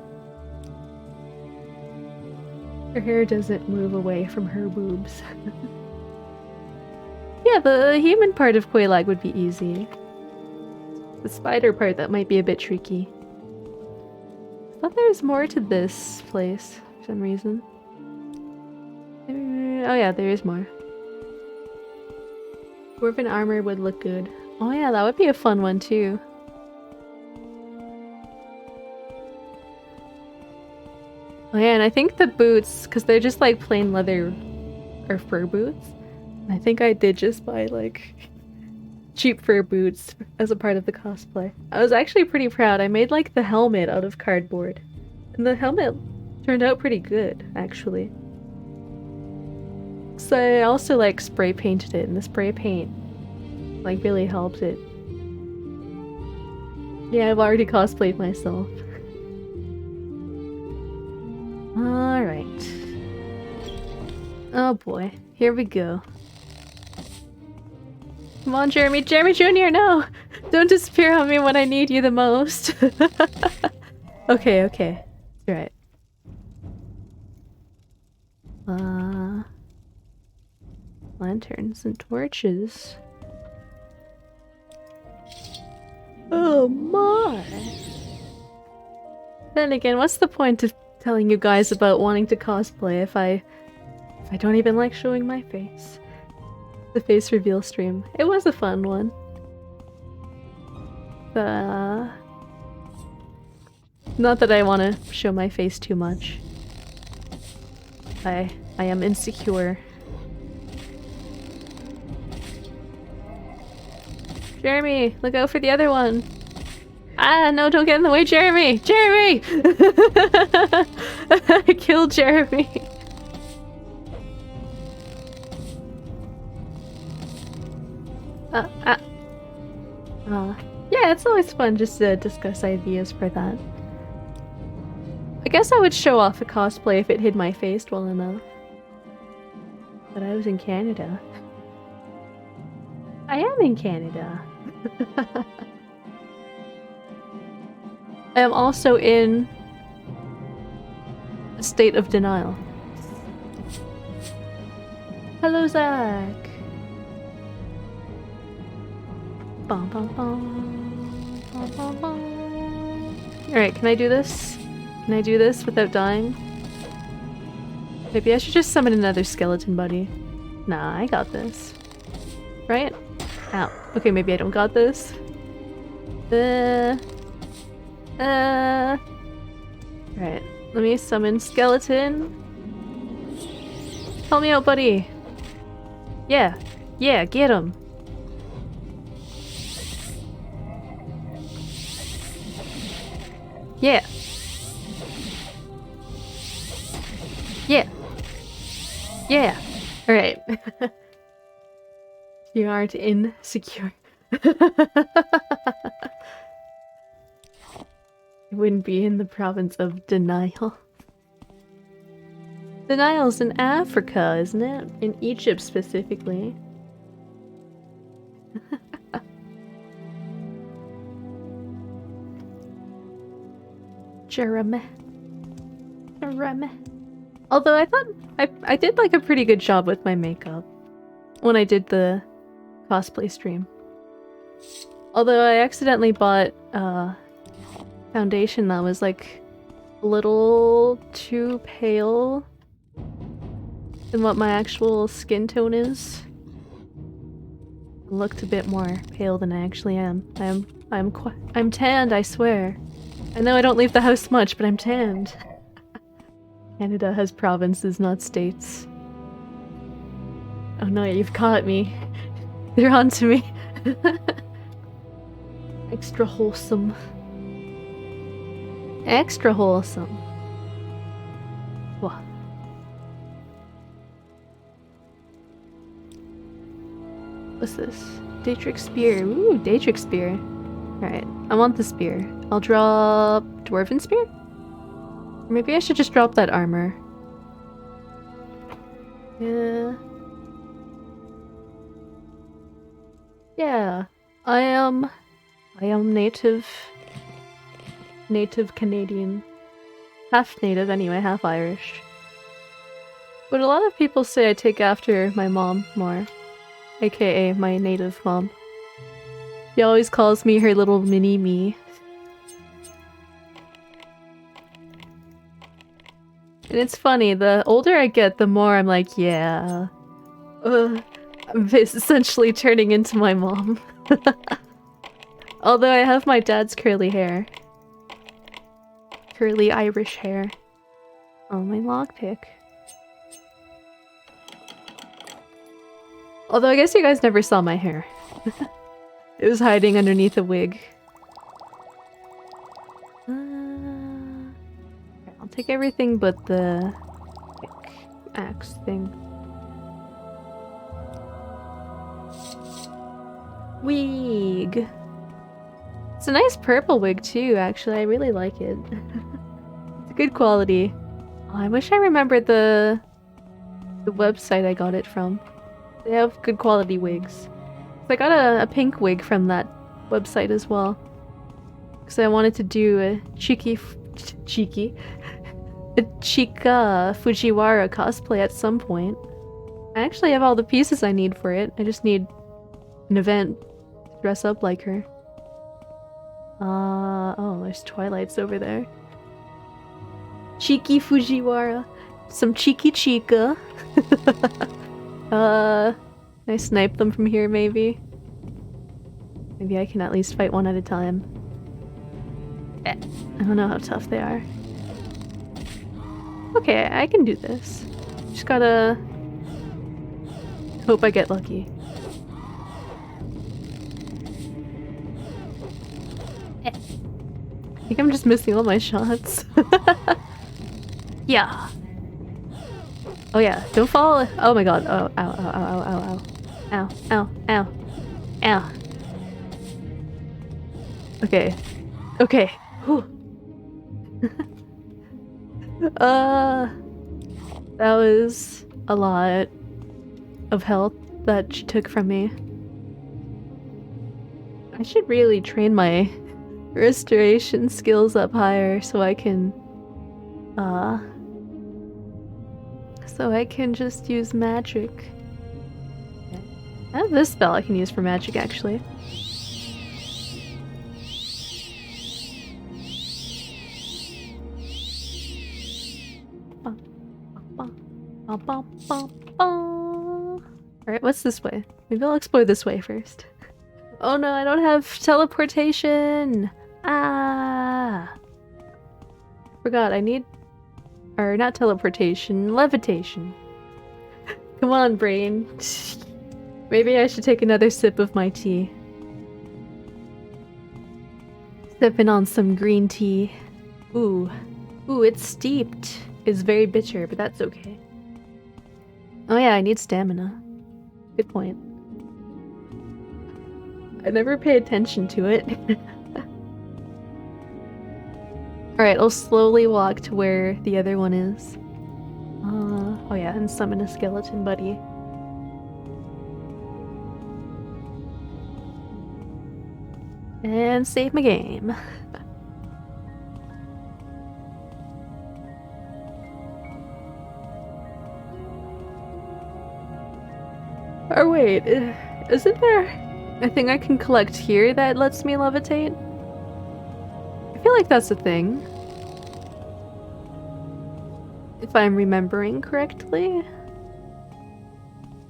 Her hair doesn't move away from her boobs. Yeah, the human part of Quelaag would be easy. The spider part, that might be a bit tricky. I thought there was more to this place for some reason. Oh yeah, there is more. Dwarven armor would look good. Oh yeah, that would be a fun one too. Oh yeah, and I think the boots, because they're just like plain leather or fur boots. I think I did just buy like cheap fur boots as a part of the cosplay. I was actually pretty proud. I made like the helmet out of cardboard. And the helmet turned out pretty good, actually. So I also like spray painted it, and the spray paint like really helped it. Yeah, I've already cosplayed myself. Alright. Oh boy, here we go. Come on, Jeremy. Jeremy Jr., no! Don't disappear on me when I need you the most. Okay, okay. Alright. Lanterns and torches. Oh my! Then again, what's the point of telling you guys about wanting to cosplay if I don't even like showing my face? The face reveal stream. It was a fun one. Not that I want to show my face too much. I am insecure. Jeremy, look out for the other one. Ah, no, don't get in the way, Jeremy! Jeremy! I killed Jeremy. Yeah, it's always fun just to discuss ideas for that. I guess I would show off a cosplay if it hid my face well enough. But I was in Canada. I am in Canada. I am also in a state of denial. Hello, Zach. Bum, bum, bum. Bum, bum, bum. Alright, can I do this? Can I do this without dying? Maybe I should just summon another skeleton buddy. Nah, I got this. Right? Ow. Okay, maybe I don't got this. Right. Let me summon skeleton. Help me out, buddy. Yeah. Yeah, get him. Yeah. Yeah. Yeah. Alright. You aren't insecure. You wouldn't be in the province of denial. Denial's in Africa, isn't it? In Egypt specifically. Jeremy. Although I thought I did like a pretty good job with my makeup when I did the cosplay stream. Although I accidentally bought foundation that was like a little too pale than what my actual skin tone is. I looked a bit more pale than I actually am. I'm tanned, I swear. I know I don't leave the house much, but I'm tanned. Canada has provinces, not states. Oh no, you've caught me. They're onto me. Extra wholesome. Extra wholesome. What? What's this? Daedric Spear. Ooh, Daedric Spear. Alright, I want the spear. I'll drop Dwarven Spear? Or maybe I should just drop that armor. Yeah. Yeah. I am native Canadian. Half native anyway, half Irish. But a lot of people say I take after my mom more. AKA my native mom. She always calls me her little mini-me. And it's funny, the older I get, the more I'm like, yeah. I'm essentially turning into my mom. Although I have my dad's curly hair. Curly Irish hair. Oh, my lockpick. Although I guess you guys never saw my hair. It was hiding underneath a wig. I'll take everything but the axe thing. Wig. It's a nice purple wig too, actually. I really like it. It's a good quality. Oh, I wish I remembered the website I got it from. They have good quality wigs. I got a pink wig from that website as well. Because I wanted to do a Chika Fujiwara cosplay at some point. I actually have all the pieces I need for it. I just need an event to dress up like her. Oh, there's Twilights over there. Chiki Fujiwara. Some Chiki Chika. Can I snipe them from here, maybe? Maybe I can at least fight one at a time. I don't know how tough they are. Okay, I can do this. Just gotta hope I get lucky. I think I'm just missing all my shots. Yeah. Oh yeah, don't fall. Oh my god. Oh, ow, ow, ow, ow, ow, ow. Ow, ow, ow. Ow. Okay. Okay. Whew. That was a lot of health that she took from me. I should really train my restoration skills up higher so I can just use magic. I have this spell I can use for magic, actually. Alright, what's this way? Maybe I'll explore this way first. Oh no, I don't have teleportation! Ah! Forgot, I need... Or not teleportation, levitation. Come on, brain. Maybe I should take another sip of my tea. Sipping on some green tea. Ooh. Ooh, it's steeped. It's very bitter, but that's okay. Oh yeah, I need stamina. Good point. I never pay attention to it. Alright, I'll slowly walk to where the other one is. Oh yeah, and summon a skeleton buddy. And save my game. Or wait, isn't there a thing I can collect here that lets me levitate? I feel like that's a thing. If I'm remembering correctly.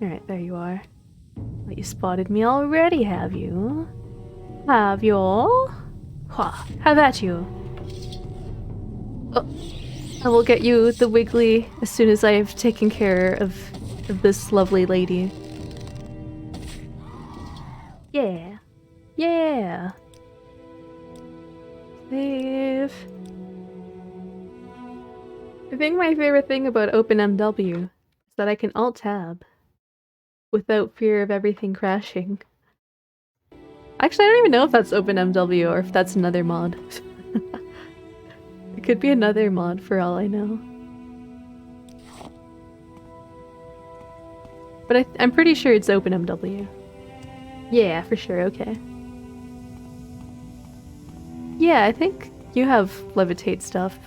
Alright, there you are. Well, you spotted me already, have you? Have you all? Ha, have at you. Oh, I will get you the wiggly as soon as I have taken care of this lovely lady. Yeah. Yeah. Save. I think my favorite thing about OpenMW is that I can Alt-Tab without fear of everything crashing. Actually, I don't even know if that's OpenMW or if that's another mod. It could be another mod for all I know. But I'm pretty sure it's OpenMW. Yeah, for sure, okay. Yeah, I think you have levitate stuff.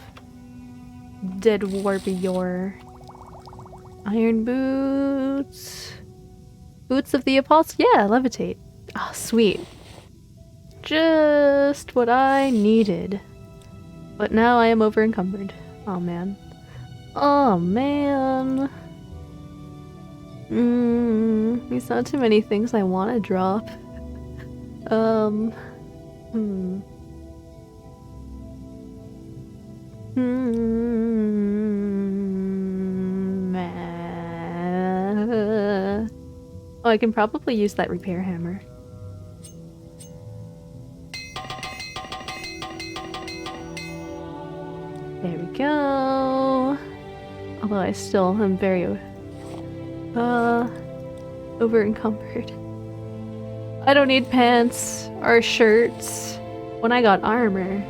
Dead Warrior. Iron boots. Boots of the Apostle. Yeah, levitate. Oh, sweet. Just what I needed. But now I am over encumbered. Oh man. Oh man. There's not too many things I want to drop. Oh, I can probably use that repair hammer. There we go. Although I still am very over encumbered. I don't need pants or shirts when I got armor.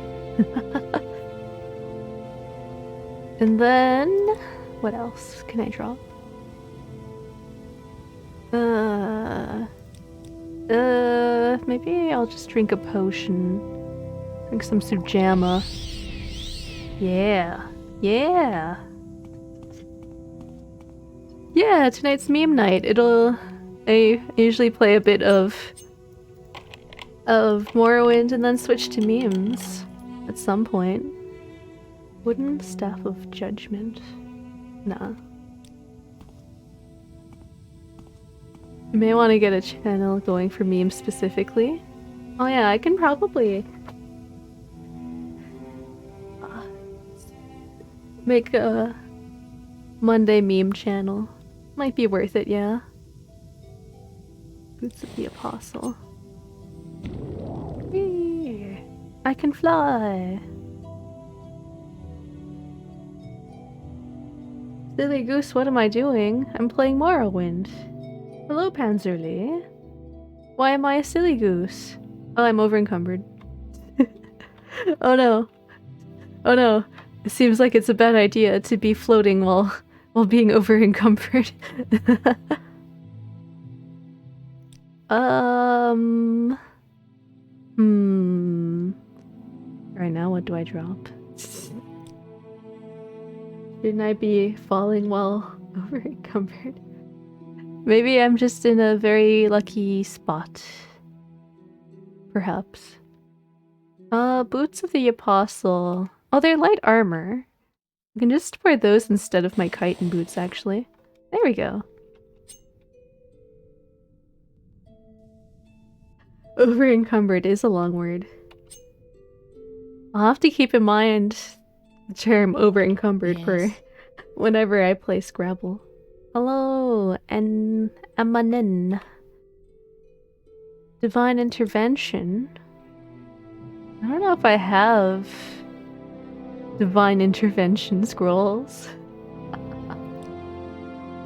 And then what else can I drop? Maybe I'll just drink a potion. Drink some Sujamma. Yeah. Yeah. Yeah, tonight's meme night. I usually play a bit of Morrowind and then switch to memes at some point. Wooden Staff of Judgment. Nah. You may want to get a channel going for memes specifically. Oh yeah, I can probably make a Monday meme channel. Might be worth it, yeah. Boots of the Apostle. Whee! I can fly! Silly goose, what am I doing? I'm playing Morrowind. Hello, Panzerly. Why am I a silly goose? Oh, I'm over encumbered. Oh no. Oh no. It seems like it's a bad idea to be floating while being over encumbered. Right now, what do I drop? Shouldn't I be falling while over encumbered? Maybe I'm just in a very lucky spot. Perhaps. Boots of the Apostle. Oh, they're light armor. I can just wear those instead of my kite and boots, actually. There we go. Over encumbered is a long word. I'll have to keep in mind the term over encumbered for whenever I play Scrabble. Hello, and Amanin. Divine Intervention. I don't know if I have Divine Intervention scrolls.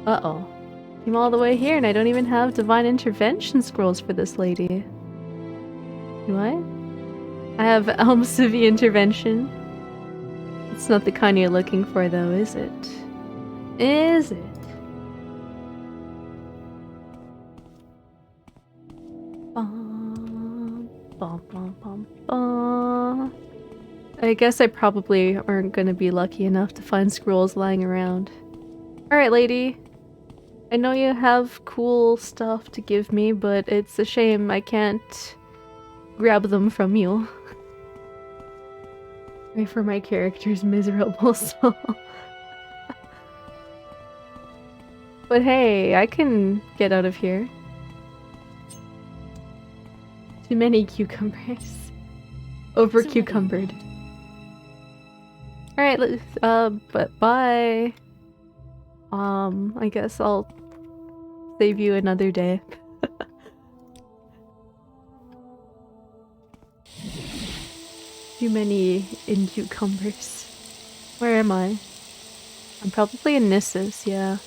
Uh-oh. Came all the way here and I don't even have Divine Intervention scrolls for this lady. Do I? I have Almcivi intervention. It's not the kind you're looking for though, is it? Is it? Bum, bum, bum, bum, bum. I guess I probably aren't gonna be lucky enough to find scrolls lying around. Alright, lady. I know you have cool stuff to give me, but it's a shame I can't grab them from you. Pray for my character's miserable soul. But hey, I can get out of here. Too many cucumbers. Over cucumbered. Alright, but bye. I guess I'll save you another day. Too many in cucumbers. Where am I? I'm probably in Nissus, yeah.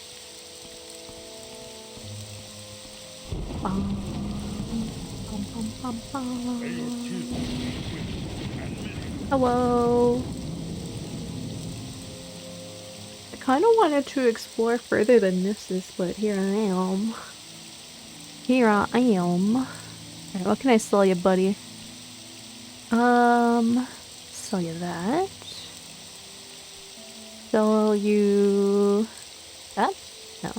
Hello. I kind of wanted to explore further than Nissus, but here I am. Here I am. Alright, what can I sell you, buddy? Sell you that. Sell you that? No.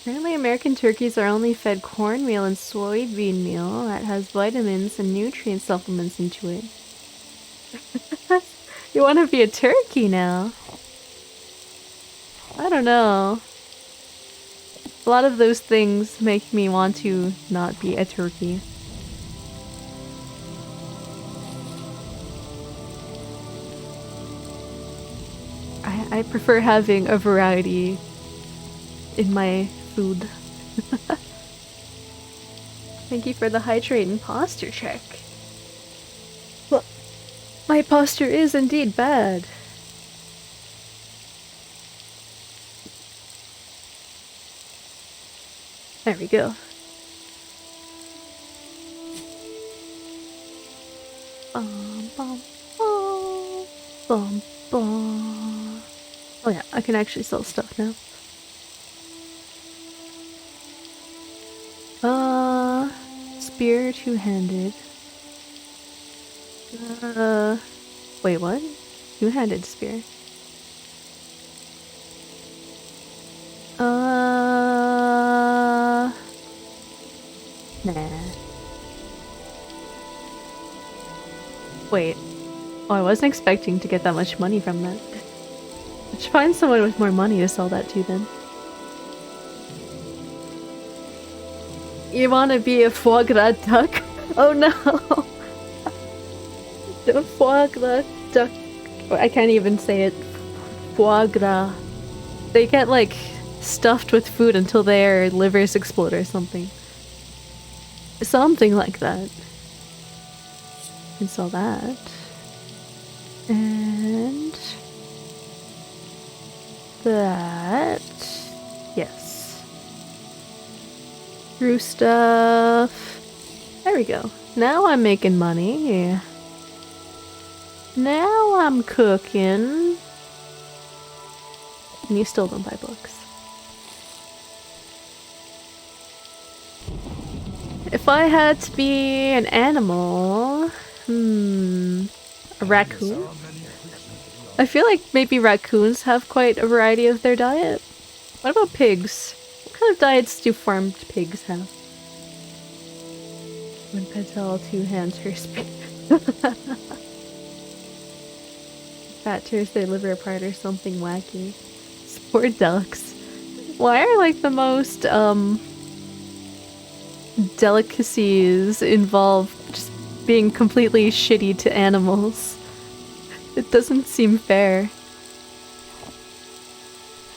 Apparently American turkeys are only fed cornmeal and soybean meal that has vitamins and nutrient supplements into it. You want to be a turkey now? I don't know. A lot of those things make me want to not be a turkey. I prefer having a variety in my food. Thank you for the hydrate and posture check. Well, my posture is indeed bad. There we go. Bum, bum, bum, bum, bum. Oh yeah, I can actually sell stuff now. Spear two-handed. Wait, what? Two-handed spear. Nah. Wait. Oh, I wasn't expecting to get that much money from that. I should find someone with more money to sell that to then. You wanna be a foie gras duck? Oh no! The foie gras duck. I can't even say it. Foie gras. They get like stuffed with food until their livers explode or something. Something like that. You can sell that. And that. Yes. Brew stuff. There we go. Now I'm making money. Now I'm cooking. And you still don't buy books. If I had to be an animal, a raccoon? I feel like maybe raccoons have quite a variety of their diet. What about pigs? What kind of diets do farmed pigs have? One petal, two hands, her spear. Fat tears their liver apart or something wacky. Poor ducks. Why are like the most delicacies involve just being completely shitty to animals? It doesn't seem fair.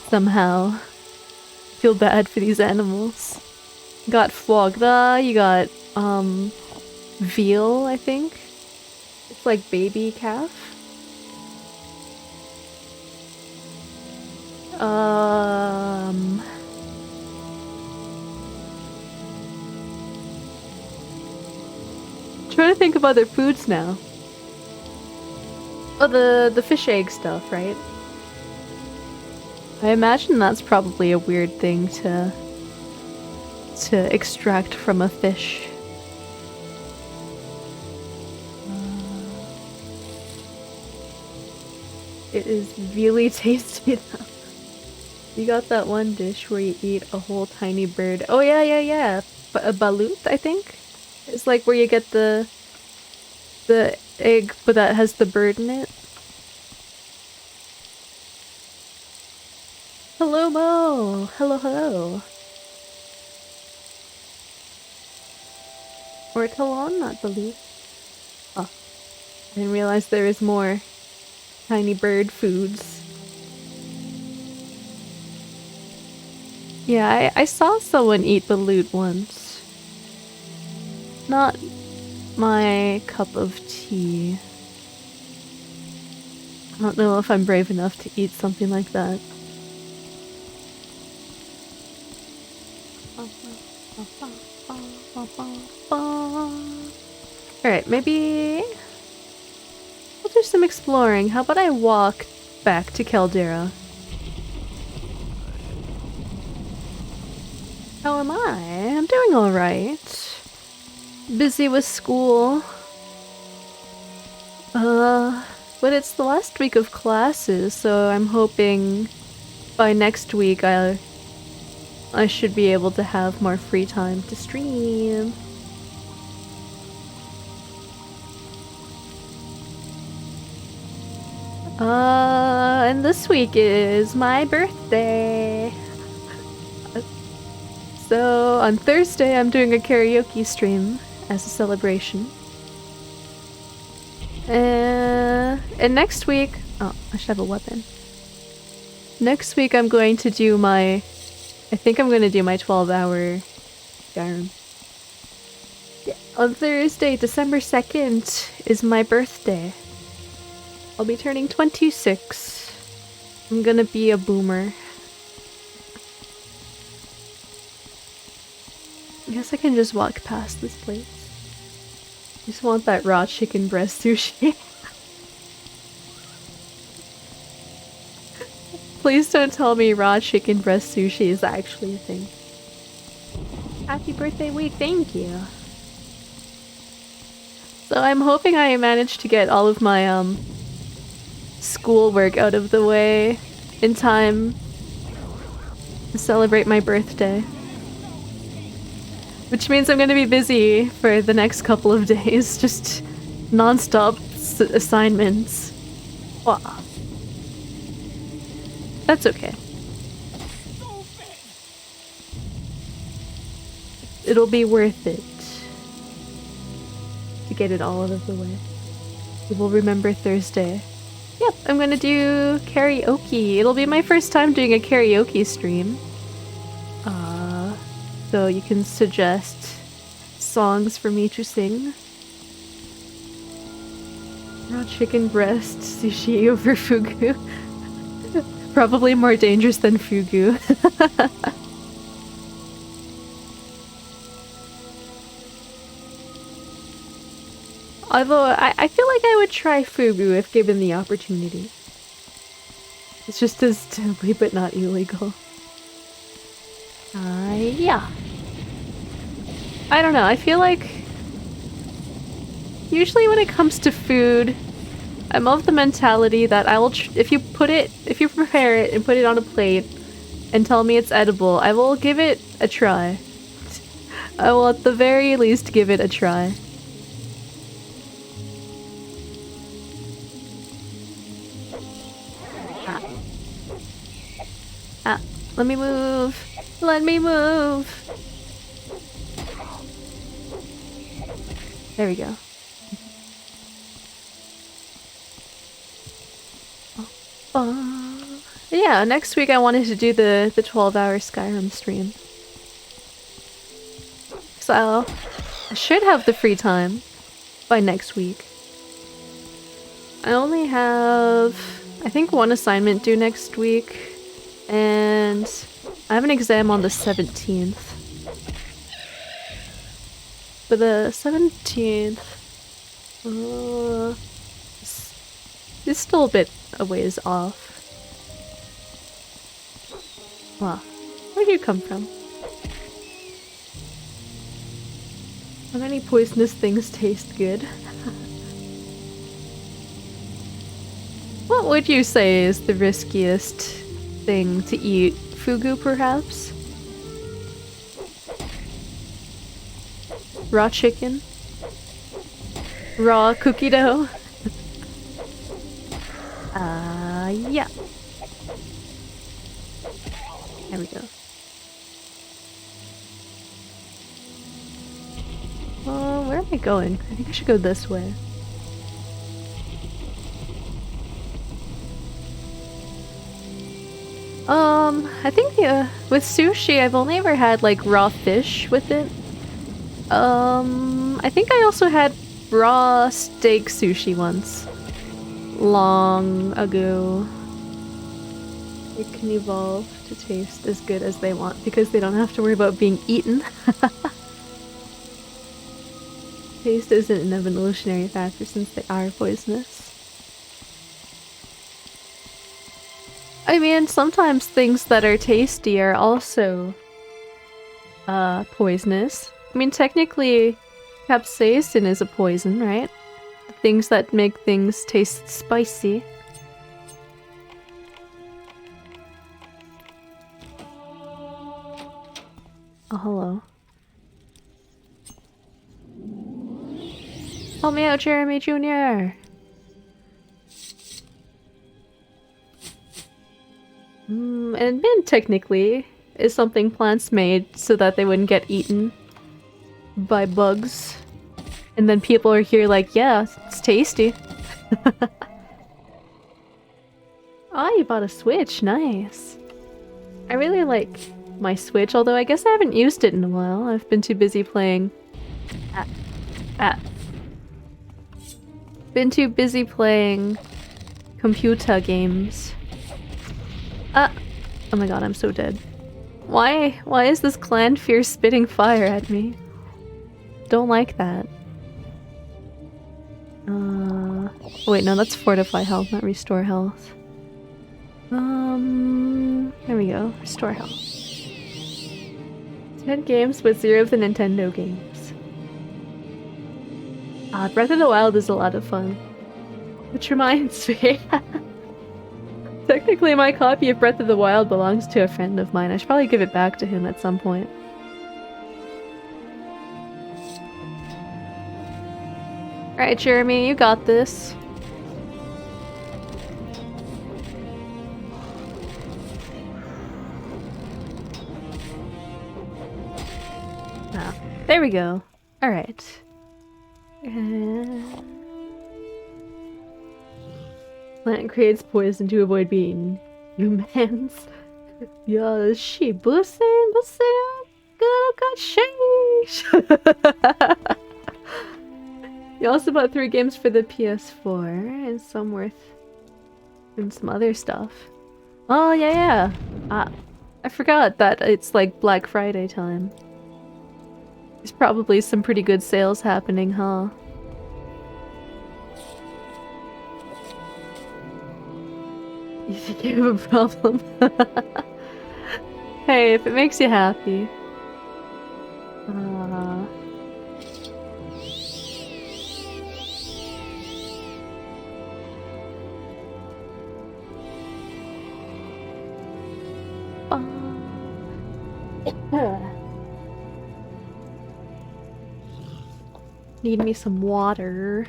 Somehow. Feel bad for these animals. You got foie gras, you got veal, I think. It's like baby calf. trying to think of other foods now. Oh, the fish egg stuff, right? I imagine that's probably a weird thing to extract from a fish. It is really tasty though. You got that one dish where you eat a whole tiny bird. Oh yeah, yeah, yeah. A balut, I think? It's like where you get the egg, but that has the bird in it. Hello, Mo! Hello, hello. Ortolan, not balut. Oh, I didn't realize there is more tiny bird foods. Yeah, I saw someone eat balut once. Not my cup of tea. I don't know if I'm brave enough to eat something like that. Alright, maybe we'll do some exploring. How about I walk back to Caldera? How am I? I'm doing alright. Busy with school. But it's the last week of classes, so I'm hoping by next week I should be able to have more free time to stream. And this week is my birthday. So on Thursday I'm doing a karaoke stream as a celebration. And next week, oh, I should have a weapon. Next week I'm going to do I think I'm going to do my 12-hour Skyrim. Yeah. On Thursday, December 2nd is my birthday. I'll be turning 26. I'm gonna be a boomer. I guess I can just walk past this place. Just want that raw chicken breast sushi. Please don't tell me raw chicken breast sushi is actually a thing. Happy birthday week, thank you. So I'm hoping I managed to get all of my schoolwork out of the way in time to celebrate my birthday. Which means I'm gonna be busy for the next couple of days, just non-stop assignments. Wow. That's okay. It'll be worth it to get it all out of the way. We will remember Thursday. Yep, I'm gonna do karaoke. It'll be my first time doing a karaoke stream. So you can suggest songs for me to sing. Raw chicken breast sushi over fugu. Probably more dangerous than fugu. Although, I feel like I would try fugu if given the opportunity. It's just as deadly but not illegal. Yeah. I don't know, I feel like usually when it comes to food, I'm of the mentality that I will if you prepare it and put it on a plate and tell me it's edible, I will give it a try. I will at the very least give it a try. Let me move. Let me move. There we go. Yeah, next week I wanted to do the 12-hour Skyrim stream. So I should have the free time by next week. I only have, I think, one assignment due next week. And I have an exam on the 17th. But the 17th, It's still a bit a ways off. Wow. Where do you come from? How many poisonous things taste good? What would you say is the riskiest thing to eat? Fugu, perhaps? Raw chicken? Raw cookie dough? Yeah. There we go. Where am I going? I think I should go this way. I think with sushi, I've only ever had like raw fish with it. I think I also had raw steak sushi once. Long ago. It can evolve to taste as good as they want because they don't have to worry about being eaten. Taste isn't an evolutionary factor since they are poisonous. I mean, sometimes things that are tasty are also poisonous. I mean, technically, capsaicin is a poison, right? The things that make things taste spicy. Oh, hello. Help me out, Jeremy Jr. And mint, technically, is something plants made so that they wouldn't get eaten by bugs. And then people are here like, yeah, it's tasty. Oh, you bought a Switch. Nice. I really like my Switch, although I guess I haven't used it in a while. I've been too busy playing... Been too busy playing computer games. Oh my god, I'm so dead. Why is this clan fierce spitting fire at me? Don't like that. Wait, no, that's fortify health, not restore health. There we go. Restore health. 10 games, but 0 of the Nintendo games. Breath of the Wild is a lot of fun. Which reminds me... Technically, my copy of Breath of the Wild belongs to a friend of mine. I should probably give it back to him at some point. Alright, Jeremy, you got this. Ah, there we go. Alright. Plant creates poison to avoid being humans. Yeah, she bussin', good got sheesh. You also bought 3 games for the PS4 and some and some other stuff. Oh yeah. I forgot that it's like Black Friday time. There's probably some pretty good sales happening, huh? You think you have a problem? Hey, if it makes you happy. Need me some water.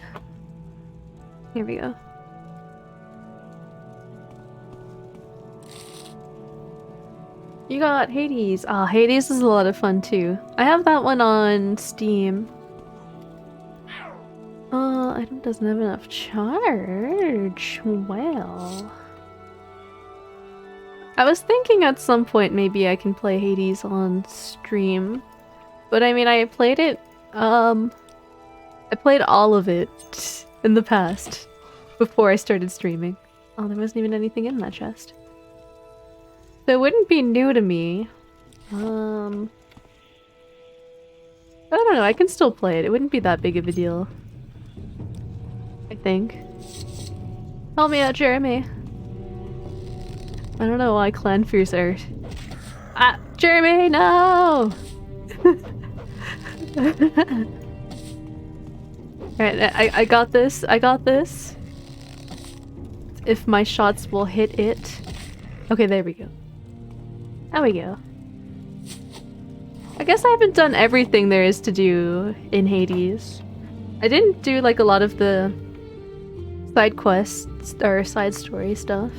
Here we go. You got Hades. Hades is a lot of fun too. I have that one on Steam. Item doesn't have enough charge. Well. I was thinking at some point maybe I can play Hades on stream. But I mean, I played it, I played all of it in the past before I started streaming. Oh, there wasn't even anything in that chest. So it wouldn't be new to me. I don't know, I can still play it. It wouldn't be that big of a deal. think. Help me out, Jeremy. I don't know why clan fears are... Ah! Jeremy, no! Alright, I got this. I got this. If my shots will hit it. Okay, there we go. There we go. I guess I haven't done everything there is to do in Hades. I didn't do like a lot of the side quests or side story stuff.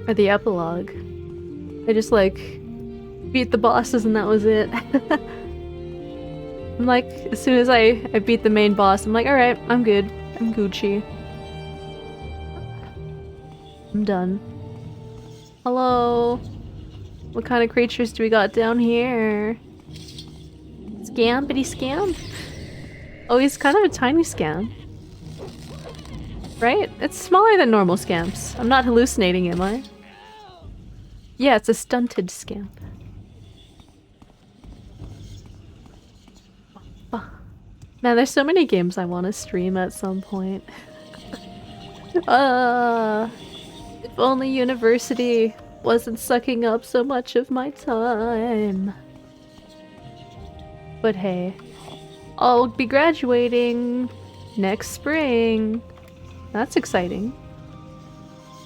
Or the epilogue. I just like beat the bosses and that was it. I'm like, as soon as I beat the main boss, I'm like, alright, I'm good. I'm Gucci. I'm done. Hello? What kind of creatures do we got down here? Scampity scamp? Oh, he's kind of a tiny scamp. Right? It's smaller than normal scamps. I'm not hallucinating, am I? Yeah, it's a stunted scamp. Man, there's so many games I want to stream at some point. If only university wasn't sucking up so much of my time. But hey, I'll be graduating next spring. That's exciting.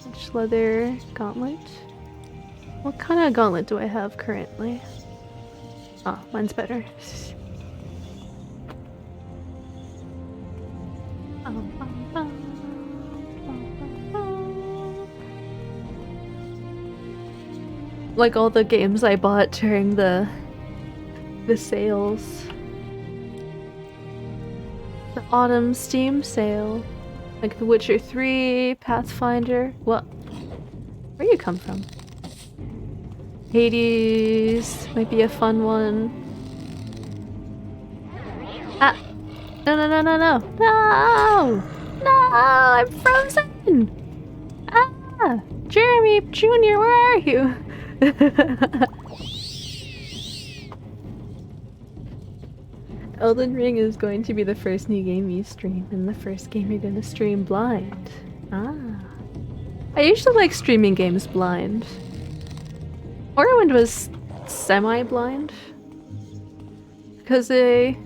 Edge leather gauntlet. What kind of gauntlet do I have currently? Ah, mine's better. Like all the games I bought during the sales. The autumn Steam sale. Like The Witcher 3, Pathfinder. What? Where you come from? Hades might be a fun one. Ah! No, no, no, no, no! No! No! I'm frozen! Ah! Jeremy Jr., where are you? Elden Ring is going to be the first new game you stream, and the first game you're gonna stream blind. Ah. I usually like streaming games blind. Morrowind was semi-blind. Because I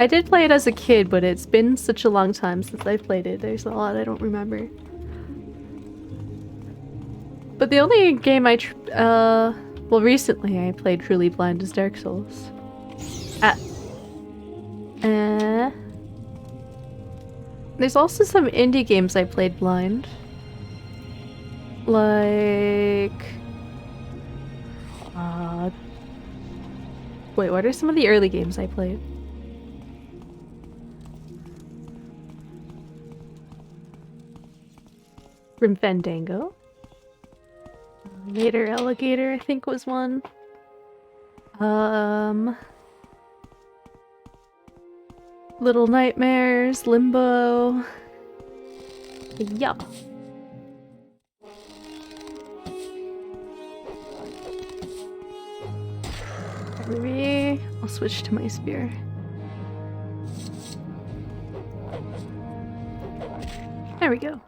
did play it as a kid, but it's been such a long time since I've played it. There's a lot I don't remember. But the only game well, recently I played truly blind is Dark Souls. There's also some indie games I played blind. Like... wait, what are some of the early games I played? Grim Fandango. Later Alligator, I think, was one. Little Nightmares, Limbo. Yeah. Maybe I'll switch to my spear. There we go.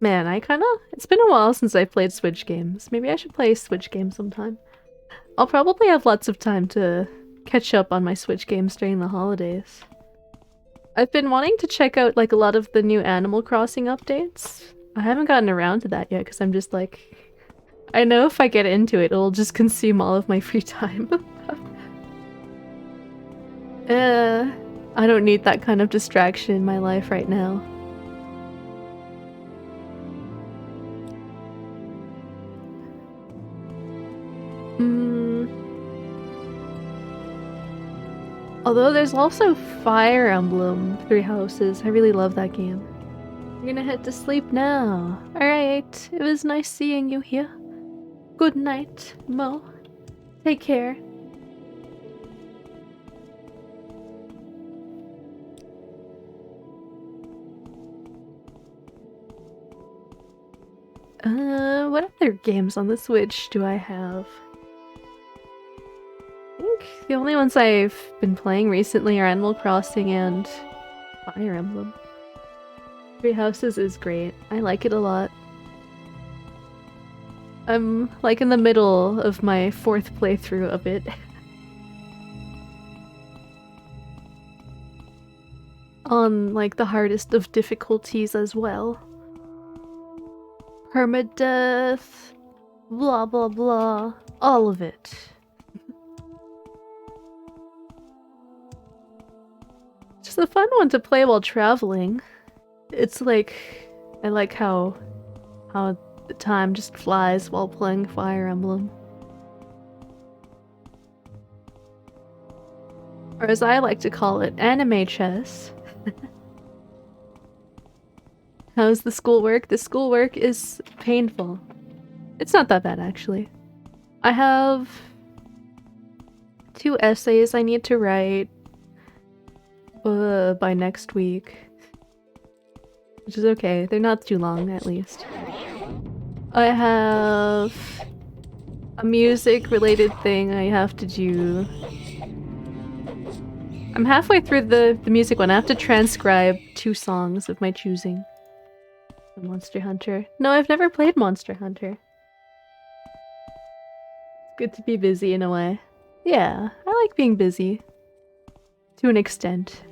Man, it's been a while since I played Switch games. Maybe I should play Switch games sometime. I'll probably have lots of time to catch up on my Switch games during the holidays. I've been wanting to check out like a lot of the new Animal Crossing updates. I haven't gotten around to that yet because I'm just like... I know if I get into it, it'll just consume all of my free time. I don't need that kind of distraction in my life right now. Although there's also Fire Emblem Three Houses. I really love that game. I'm gonna head to sleep now. Alright, it was nice seeing you here. Good night, Mo. Take care. What other games on the Switch do I have? I think The only ones I've been playing recently are Animal Crossing and Fire Emblem. Three Houses is great. I like it a lot. I'm like in the middle of my 4th playthrough of it. On like the hardest of difficulties as well. Permadeath, blah blah blah, all of it. Just a fun one to play while traveling. It's like, I like how the time just flies while playing Fire Emblem. Or as I like to call it, anime chess. How's the schoolwork? The schoolwork is painful. It's not that bad, actually. I have 2 essays I need to write by next week. Which is okay. They're not too long, at least. I have a music-related thing I have to do. I'm halfway through the music one. I have to transcribe 2 songs of my choosing. Monster Hunter. No, I've never played Monster Hunter. It's good to be busy in a way. Yeah, I like being busy. To an extent.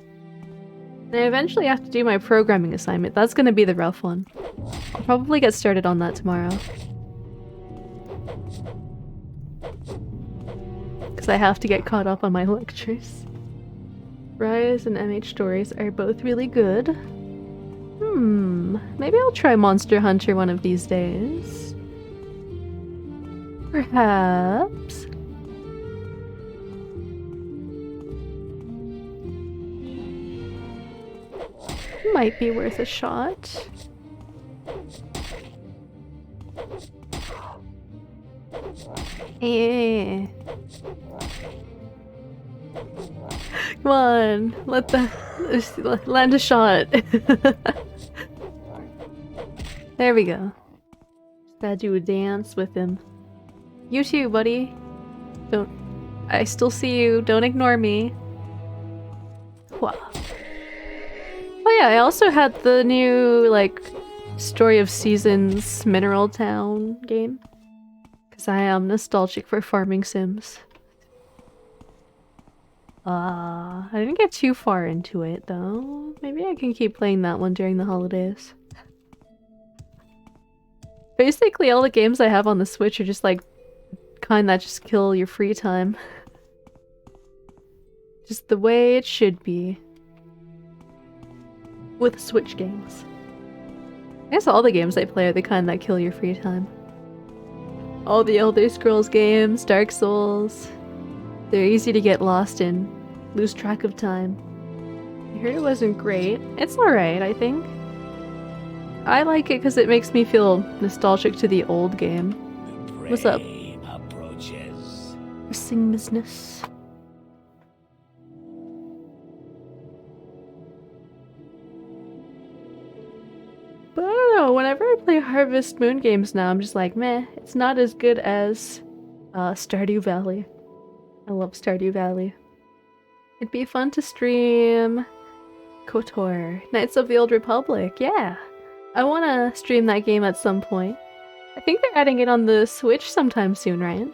And I eventually have to do my programming assignment. That's gonna be the rough one. I'll probably get started on that tomorrow. Because I have to get caught up on my lectures. Rise and MH Stories are both really good. Maybe I'll try Monster Hunter one of these days. Perhaps. Might be worth a shot. Eh. Come on, land a shot. There we go. Just gotta do a dance with him. You too, buddy. I still see you. Don't ignore me. Wow. Oh yeah, I also had the new, like, Story of Seasons Mineral Town game. Because I am nostalgic for farming sims. I didn't get too far into it, though. Maybe I can keep playing that one during the holidays. Basically, all the games I have on the Switch are just, like, kind that just kill your free time. Just the way it should be. With Switch games. I guess all the games I play are the kind that kill your free time. All the Elder Scrolls games, Dark Souls. They're easy to get lost in. Lose track of time. I heard it wasn't great. It's alright, I think. I like it because it makes me feel nostalgic to the old game. What's up? Pressing business. But I don't know, whenever I play Harvest Moon games now, I'm just like, meh, it's not as good as Stardew Valley. I love Stardew Valley. It'd be fun to stream KOTOR, Knights of the Old Republic, yeah! I wanna stream that game at some point. I think they're adding it on the Switch sometime soon, right?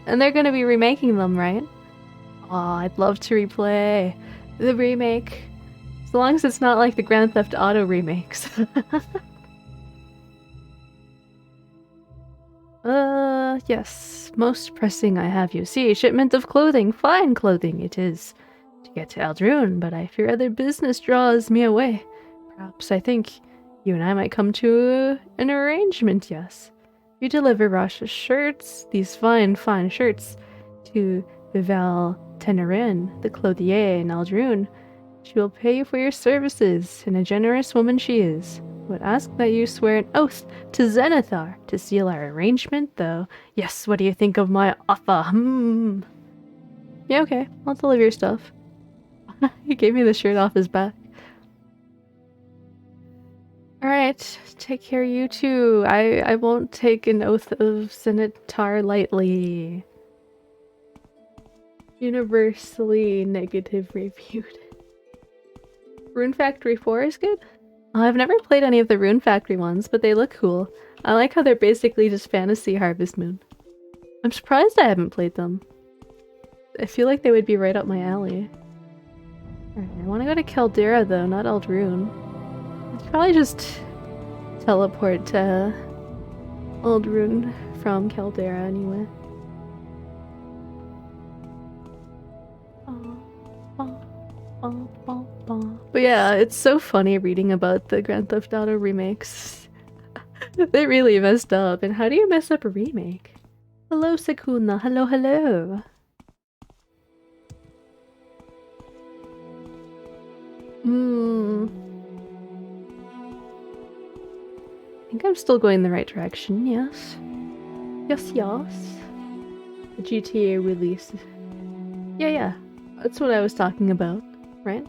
And they're gonna be remaking them, right? I'd love to replay the remake. As long as it's not like the Grand Theft Auto remakes. Yes. Most pressing I have you see. Shipment of clothing. Fine clothing it is. To get to Aldrune, but I fear other business draws me away. Perhaps I think you and I might come to an arrangement, yes. You deliver Rasha's shirts, these fine shirts, to Vival Tenerin, the clothier in Aldrune. She will pay you for your services, and a generous woman she is. Would ask that you swear an oath to Zenithar to seal our arrangement, though. Yes, what do you think of my offer? Yeah, okay. I'll deliver your stuff. He gave me the shirt off his back. Alright, take care you too. I won't take an oath of Zenithar lightly. Universally negative reviewed. Rune Factory 4 is good? I've never played any of the Rune Factory ones, but they look cool. I like how they're basically just fantasy Harvest Moon. I'm surprised I haven't played them. I feel like they would be right up my alley. Alright, I want to go to Caldera though, not Eldrune. I should probably just teleport to Eldrune from Caldera anyway. But yeah, it's so funny reading about the Grand Theft Auto remakes. They really messed up, and how do you mess up a remake? Hello, Sakuna. Hello, hello. I think I'm still going the right direction, yes. Yes, yes. The GTA release. Yeah. That's what I was talking about, right?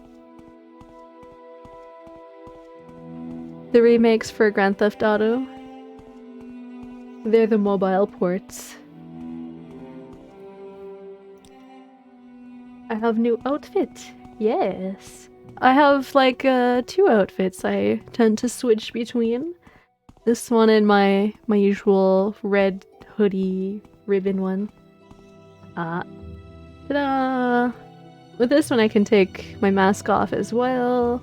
The remakes for Grand Theft Auto. They're the mobile ports. I have new outfit. Yes. I have like 2 outfits I tend to switch between. This one and my usual red hoodie ribbon one. Ta-da! With this one I can take my mask off as well.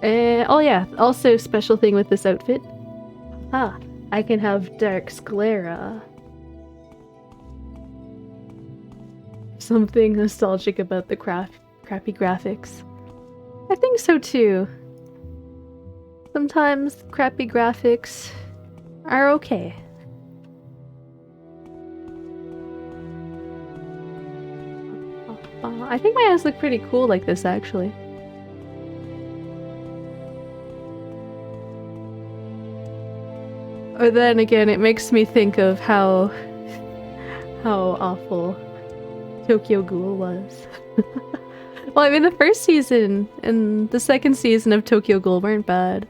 Oh yeah, also special thing with this outfit. I can have dark sclera. Something nostalgic about the crappy graphics. I think so too. Sometimes crappy graphics are okay. I think my eyes look pretty cool like this actually. Or then again, it makes me think of how awful Tokyo Ghoul was. Well, I mean, the first season and the second season of Tokyo Ghoul weren't bad.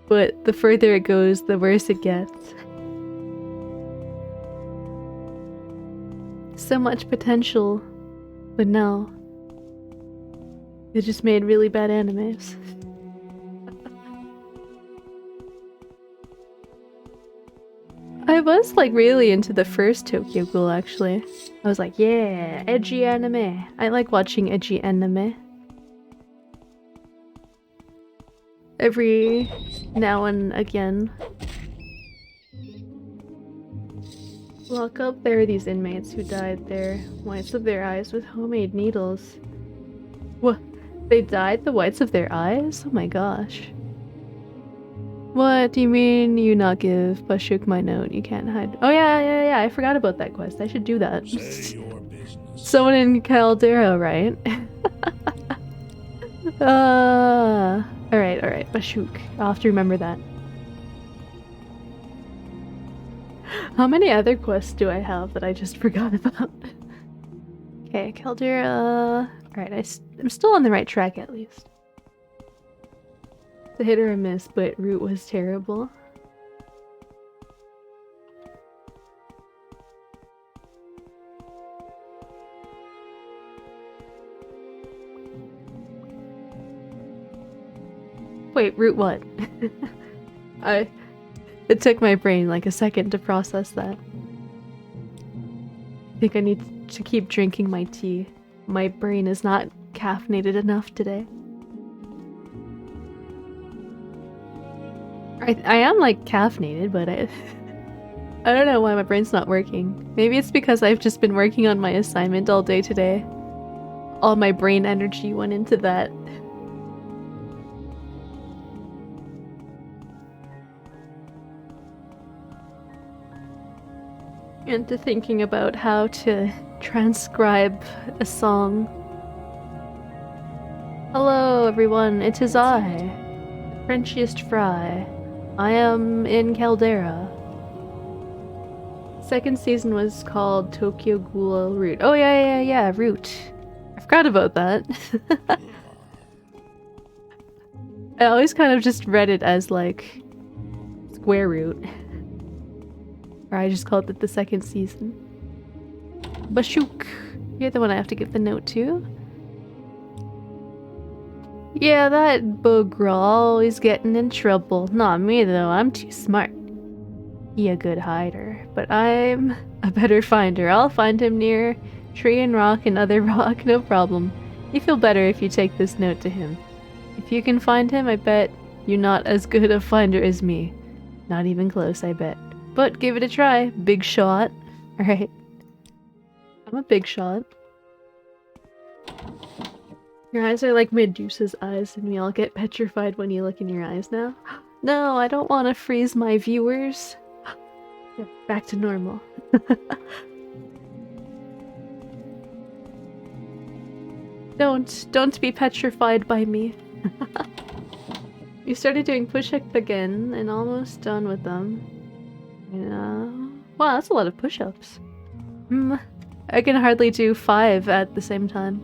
But the further it goes, the worse it gets. So much potential, but no. It just made really bad animes. I was like really into the first Tokyo Ghoul actually. I was like, yeah, edgy anime. I like watching edgy anime. Every now and again. Lock up, there are these inmates who dyed their whites of their eyes with homemade needles. What? They dyed the whites of their eyes? Oh my gosh. What do you mean you not give Bashuk my note? You can't hide. Oh yeah, I forgot about that quest. I should do that. Say your business. Someone in Caldera, right? Alright, Bashuk. I'll have to remember that. How many other quests do I have that I just forgot about? Okay, Caldera. Alright, I'm still on the right track at least. It's a hit or a miss, but Root was terrible. Wait, Root what? It took my brain like a second to process that. I think I need to keep drinking my tea. My brain is not caffeinated enough today. I am like caffeinated, but I don't know why my brain's not working. Maybe it's because I've just been working on my assignment all day today. All my brain energy went into that. Into thinking about how to transcribe a song. Hello everyone, it is I, Frenchiest Fry. I am in Caldera. Second season was called Tokyo Ghoul Root. Oh yeah, Root. I forgot about that. I always kind of just read it as like square root. Or I just called it the second season. Bashook. You're the one I have to give the note to. Yeah, that booger always getting in trouble. Not me though, I'm too smart. He a good hider, but I'm a better finder. I'll find him near tree and rock and other rock, no problem. You feel better if you take this note to him. If you can find him, I bet you're not as good a finder as me. Not even close, I bet. But give it a try. Big shot. Alright. I'm a big shot. Your eyes are like Medusa's eyes, and we all get petrified when you look in your eyes now. No, I don't want to freeze my viewers. Yeah, back to normal. Don't be petrified by me. We started doing push-ups again, and almost done with them. Yeah. Wow, that's a lot of push-ups. I can hardly do 5 at the same time.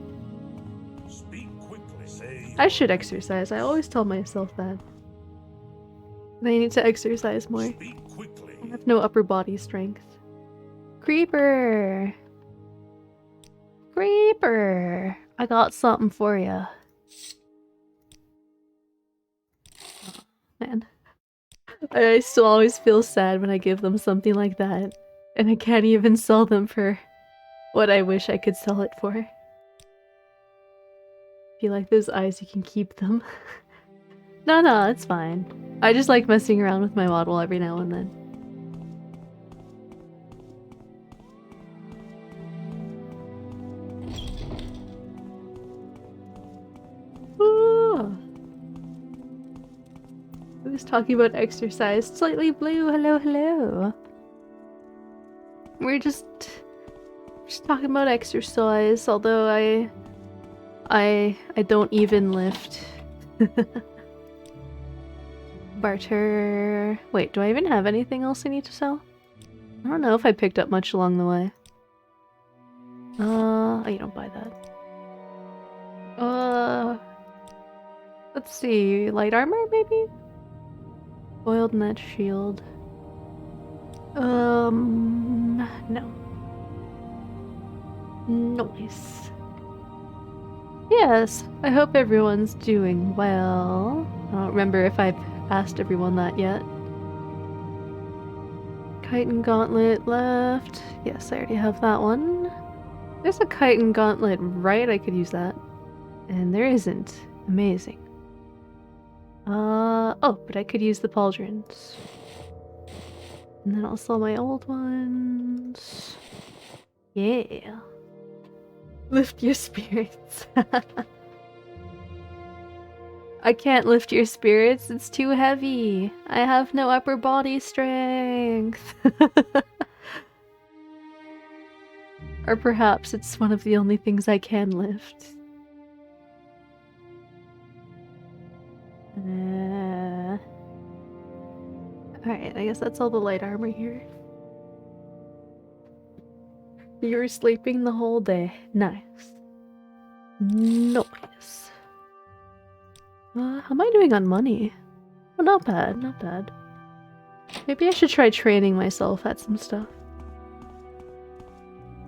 Speak quickly, say. I should exercise. I always tell myself that. I need to exercise more. Speak quickly. I have no upper body strength. Creeper! Creeper! I got something for ya. Oh, man. I still always feel sad when I give them something like that. And I can't even sell them for what I wish I could sell it for. If you like those eyes, you can keep them. No, it's fine. I just like messing around with my model every now and then. Ooh. Who's talking about exercise? Slightly blue, hello. We're just talking about exercise, although I don't even lift. Barter. Wait, do I even have anything else I need to sell? I don't know if I picked up much along the way. Oh, you don't buy that. Let's see, light armor maybe? Boiled net shield. No. Nice. Yes, I hope everyone's doing well. I don't remember if I've asked everyone that yet. Kite and gauntlet left. Yes, I already have that one. There's a kite and gauntlet right, I could use that. And there isn't. Amazing. Oh, but I could use the pauldrons. And then I'll sell my old ones. Yeah. Lift your spirits. I can't lift your spirits, it's too heavy. I have no upper body strength. Or perhaps it's one of the only things I can lift. Alright, I guess that's all the light armor here. You were sleeping the whole day. Nice. Nice. How am I doing on money? Oh, not bad, not bad. Maybe I should try training myself at some stuff.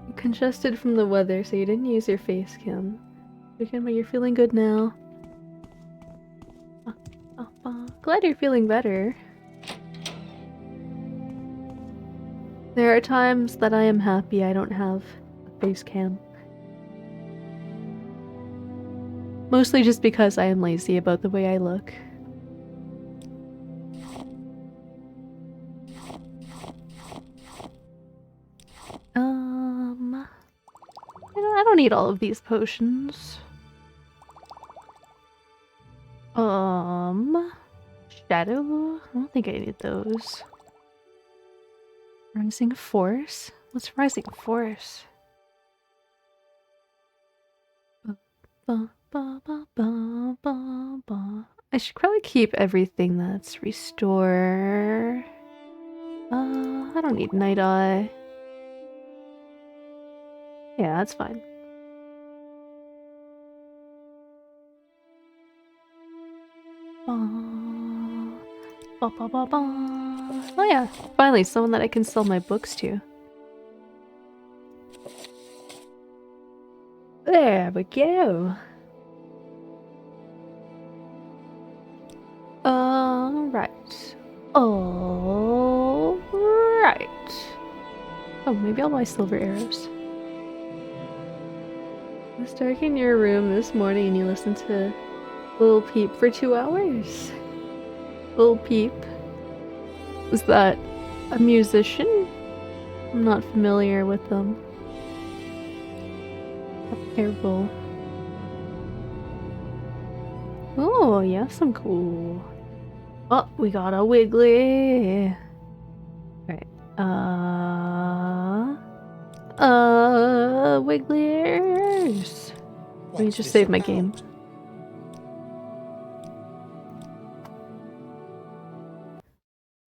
I'm congested from the weather, so you didn't use your face cam. But you're feeling good now. Glad you're feeling better. There are times that I am happy I don't have a face cam. Mostly just because I am lazy about the way I look. I don't need all of these potions. Shadow? I don't think I need those. Rising Force? What's Rising Force? I should probably keep everything that's restore. I don't need Night Eye. Yeah, that's fine. Oh yeah, finally someone that I can sell my books to. There we go. Alright. Alright. Oh, maybe I'll buy silver arrows. It was dark in your room this morning and you listened to Lil Peep for 2 hours. Lil Peep. Was that a musician? I'm not familiar with them. Terrible. Oh, yeah, some cool. Oh, we got a Wiggly. Alright. Wiggliers. Let me just save my game.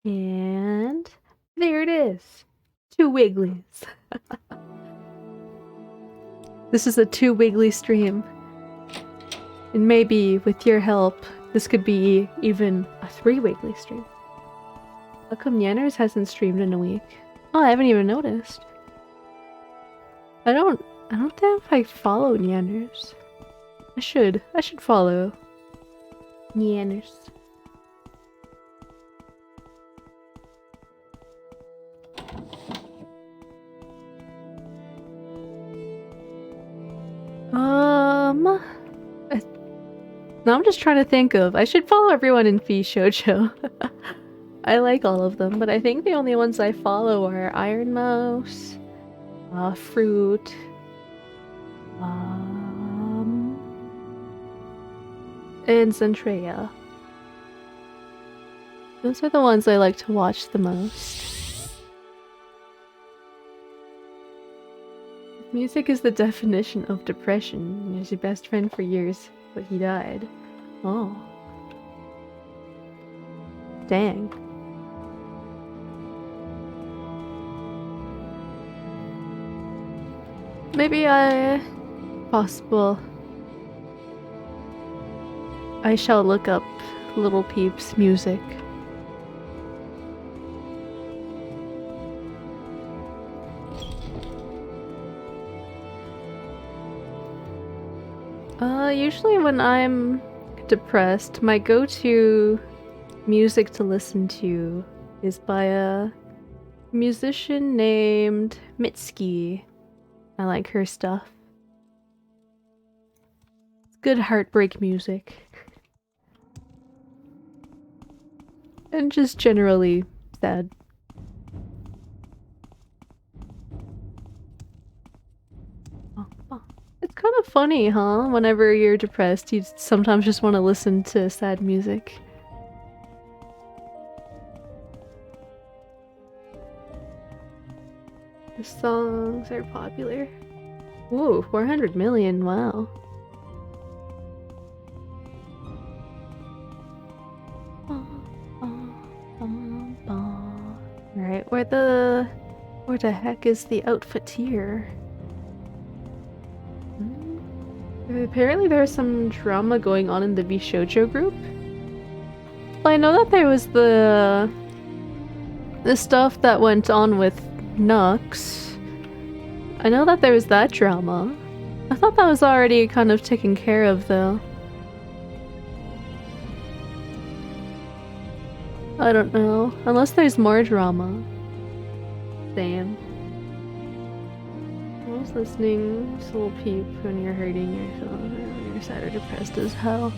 And there it is. 2 Wigglies. This is a 2 Wiggly stream. And maybe with your help, this could be even a 3 Wiggly stream. How come Yanners hasn't streamed in a week? Oh, I haven't even noticed. I don't know if I follow Yanners. I should follow Yanners. Now I'm just trying to think of. I should follow everyone in V Shoujo. I like all of them, but I think the only ones I follow are Iron Mouse, Fruit, and Zentreya. Those are the ones I like to watch the most. Music is the definition of depression. He was your best friend for years, but he died. Oh. Dang. Maybe possible. I shall look up Little Peep's music. Usually when I'm depressed, my go-to music to listen to is by a musician named Mitski. I like her stuff. It's good heartbreak music. And just generally sad. It's kind of funny, huh? Whenever you're depressed, you sometimes just want to listen to sad music. The songs are popular. Ooh, 400 million, wow. Alright, where the heck is the outfit here? Apparently there's some drama going on in the Bishoujo group. Well, I know that there was the stuff that went on with Nux. I know that there was that drama. I thought that was already kind of taken care of, though. I don't know. Unless there's more drama. Damn. I was listening to Lil Peep when you're hurting yourself, when you're sad or depressed as hell.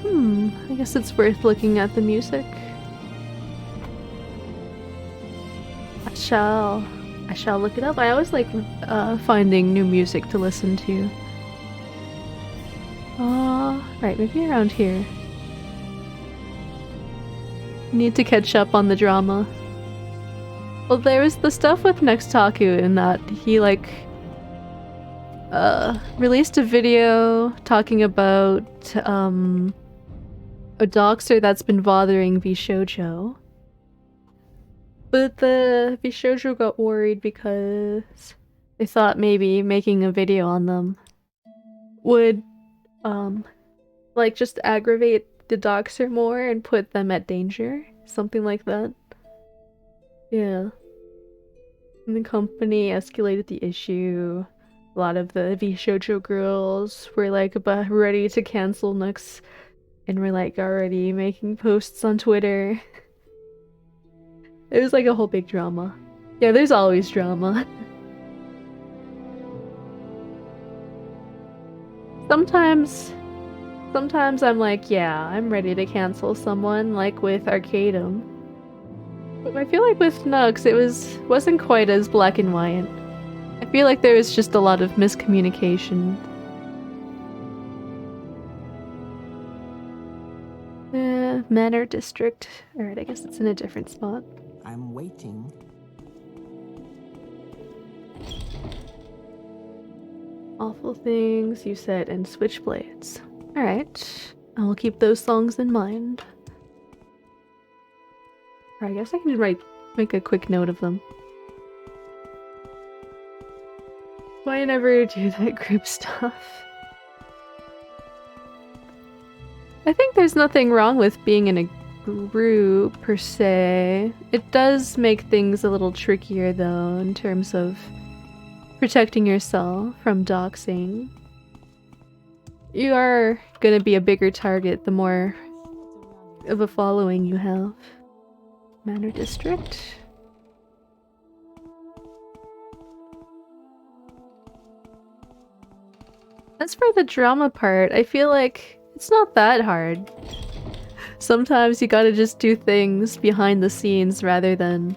I guess it's worth looking at the music. I shall look it up. I always like finding new music to listen to. Right, maybe around here. Need to catch up on the drama. Well, there was the stuff with Nextaku in that he, like, released a video talking about, a doxer that's been bothering Bishoujo. But the Bishoujo got worried because they thought maybe making a video on them would, like, just aggravate the doxer more and put them at danger. Something like that. Yeah. And the company escalated the issue. A lot of the VShojo girls were like ready to cancel Nux and were like already making posts on Twitter. It was like a whole big drama. Yeah, there's always drama. Sometimes I'm like, yeah, I'm ready to cancel someone, like with Arcadum. But I feel like with Nux, wasn't quite as black and white. I feel like there was just a lot of miscommunication. Manor District. Alright, I guess it's in a different spot. I'm waiting. Awful Things, you said, and Switchblades. Alright, I will keep those songs in mind. Or I guess I can make a quick note of them. Why never do that group stuff? I think there's nothing wrong with being in a group, per se. It does make things a little trickier, though, in terms of protecting yourself from doxing. You are gonna be a bigger target the more of a following you have. Manor District? As for the drama part, I feel like it's not that hard. Sometimes you gotta just do things behind the scenes rather than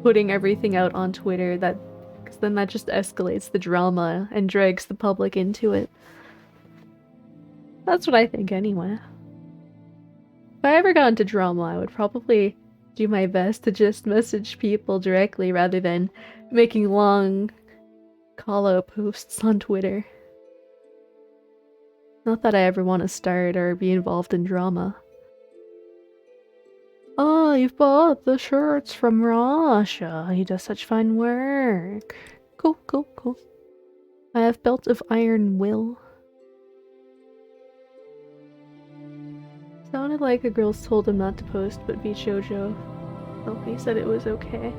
putting everything out on Twitter, because then that just escalates the drama and drags the public into it. That's what I think anyway. If I ever got into drama, I would probably do my best to just message people directly rather than making long call-out posts on Twitter. Not that I ever want to start or be involved in drama. Oh, you've bought the shirts from Russia. He does such fine work. Cool, cool, cool. I have Belt of Iron Will. Sounded like a girl told him not to post, but VShojo. Oh, he said it was okay.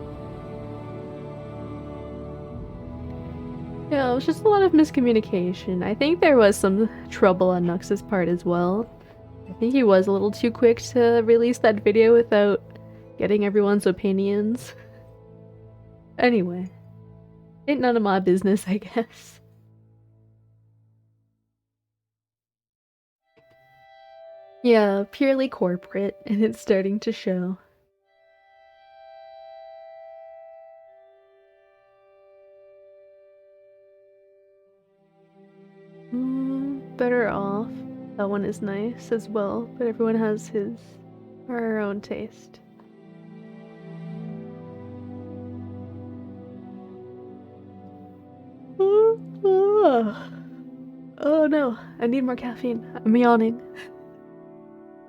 Yeah, it was just a lot of miscommunication. I think there was some trouble on Nux's part as well. I think he was a little too quick to release that video without getting everyone's opinions. Anyway, ain't none of my business, I guess. Yeah, purely corporate, and it's starting to show. Better Off. That one is nice as well, but everyone has his or her own taste. Oh no, I need more caffeine. I'm yawning.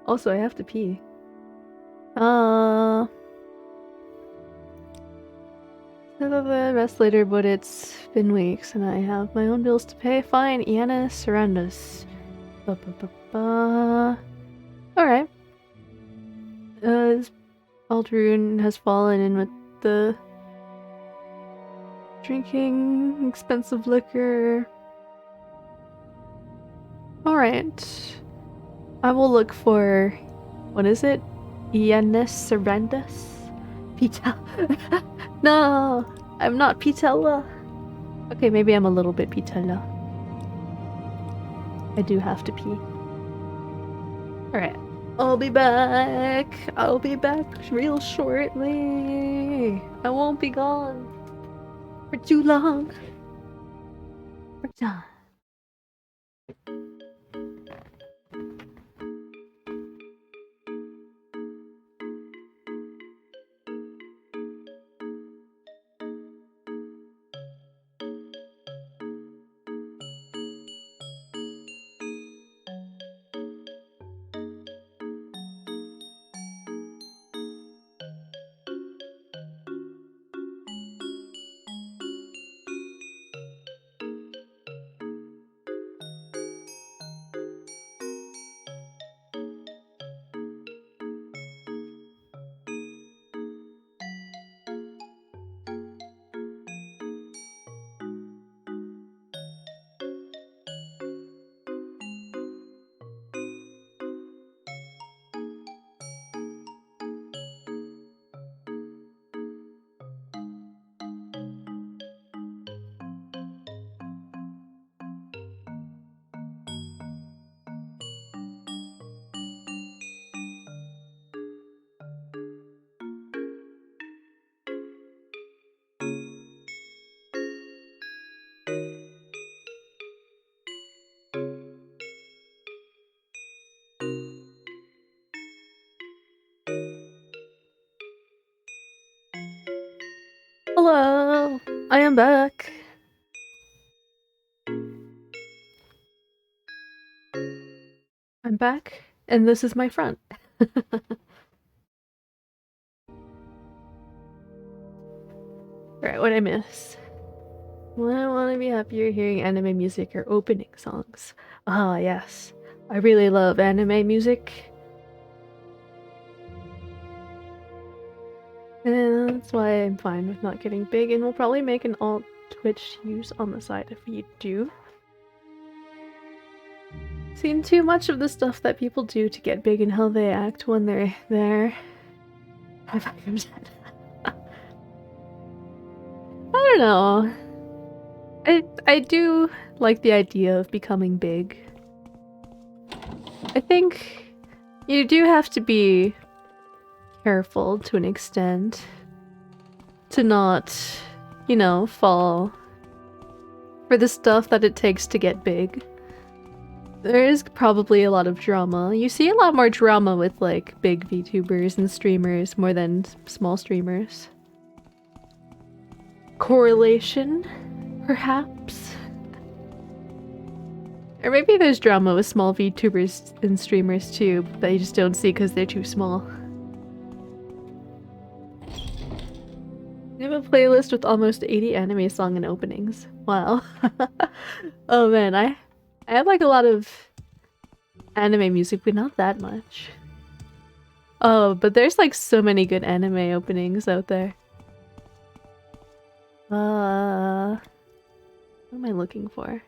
Also, I have to pee. The rest later, but it's been weeks and I have my own bills to pay. Fine, Iana Surrendus. Alright. Aldrune has fallen in with the drinking expensive liquor. Alright. I will look for... what is it? Ianis Surrendus? Pita. No! I'm not Pitella. Okay, maybe I'm a little bit Pitella. I do have to pee. Alright. I'll be back. I'll be back real shortly. I won't be gone for too long. We're done. Hello! I am back. I'm back, and this is my front. Right, what'd I miss? Well, I want to be happier hearing anime music or opening songs. Ah, yes. I really love anime music. And that's why I'm fine with not getting big, and we'll probably make an alt Twitch use on the side if we do. Seen too much of the stuff that people do to get big and how they act when they're there. I don't know. I do like the idea of becoming big. I think you do have to be careful to an extent to not, you know, fall for the stuff that it takes to get big. There is probably a lot of drama. You see a lot more drama with like big VTubers and streamers more than small streamers. Correlation, perhaps? Or maybe there's drama with small VTubers and streamers too, that you just don't see because they're too small. We have a playlist with almost 80 anime song and openings. Wow. Oh man, I have like a lot of anime music, but not that much. Oh, but there's like so many good anime openings out there. What am I looking for?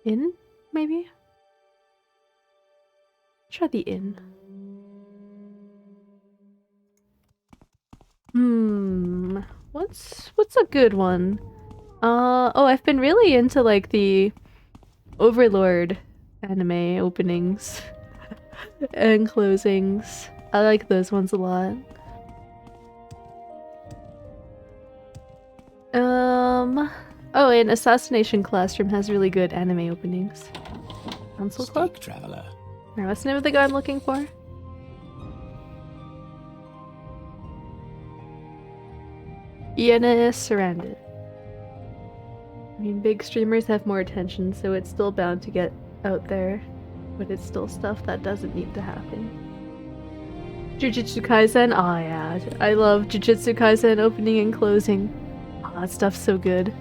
In? Maybe? Try the in. What's a good one? Oh, I've been really into like the Overlord anime openings and closings. I like those ones a lot. Oh, and Assassination Classroom has really good anime openings. Council Club? Steak Traveler. Alright, what's the name of the guy I'm looking for? ENS Surrounded. I mean, big streamers have more attention, so it's still bound to get out there, but it's still stuff that doesn't need to happen. Jujutsu Kaisen? Oh yeah, I love Jujutsu Kaisen opening and closing. Oh, that stuff's so good.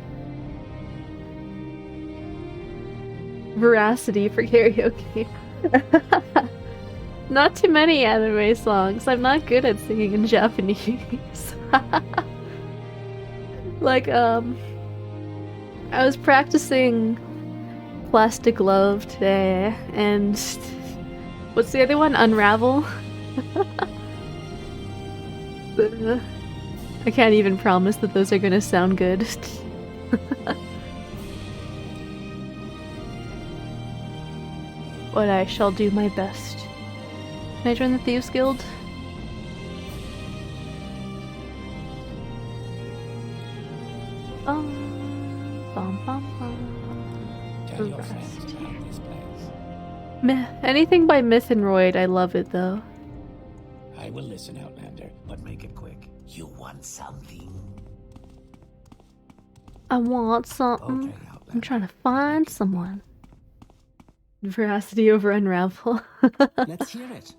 Veracity for karaoke. Not too many anime songs. I'm not good at singing in Japanese. Like, I was practicing Plastic Love today, and what's the other one? Unravel? I can't even promise that those are gonna sound good. But I shall do my best. Can I join the Thieves Guild? Bum, bum, bum. Tell your friends about this place. Meh. Anything by Myth and Royd, I love it though. I will listen, Outlander, but make it quick. You want something? I want something. Okay, Outlander. I'm trying to find someone. Veracity over Unravel. Let's hear it.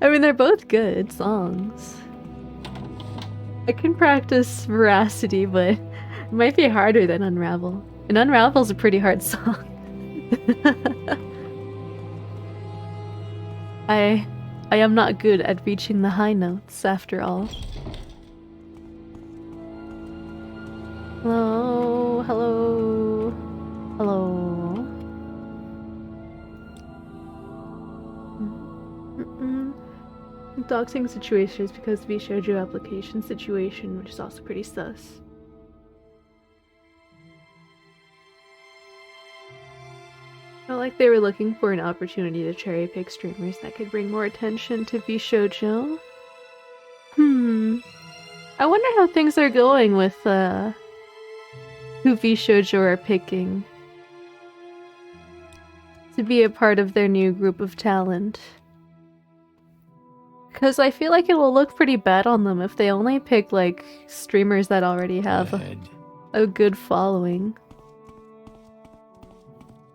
I mean, they're both good songs. I can practice Veracity, but it might be harder than Unravel. And Unravel's a pretty hard song. I am not good at reaching the high notes, after all. Hello, hello, hello. Doxing situation is because of the shoujo application situation, which is also pretty sus. Felt like they were looking for an opportunity to cherry pick streamers that could bring more attention to VShojo. I wonder how things are going with who VShojo are picking to be a part of their new group of talent. Because I feel like it will look pretty bad on them if they only pick, like, streamers that already have Ahead. a good following.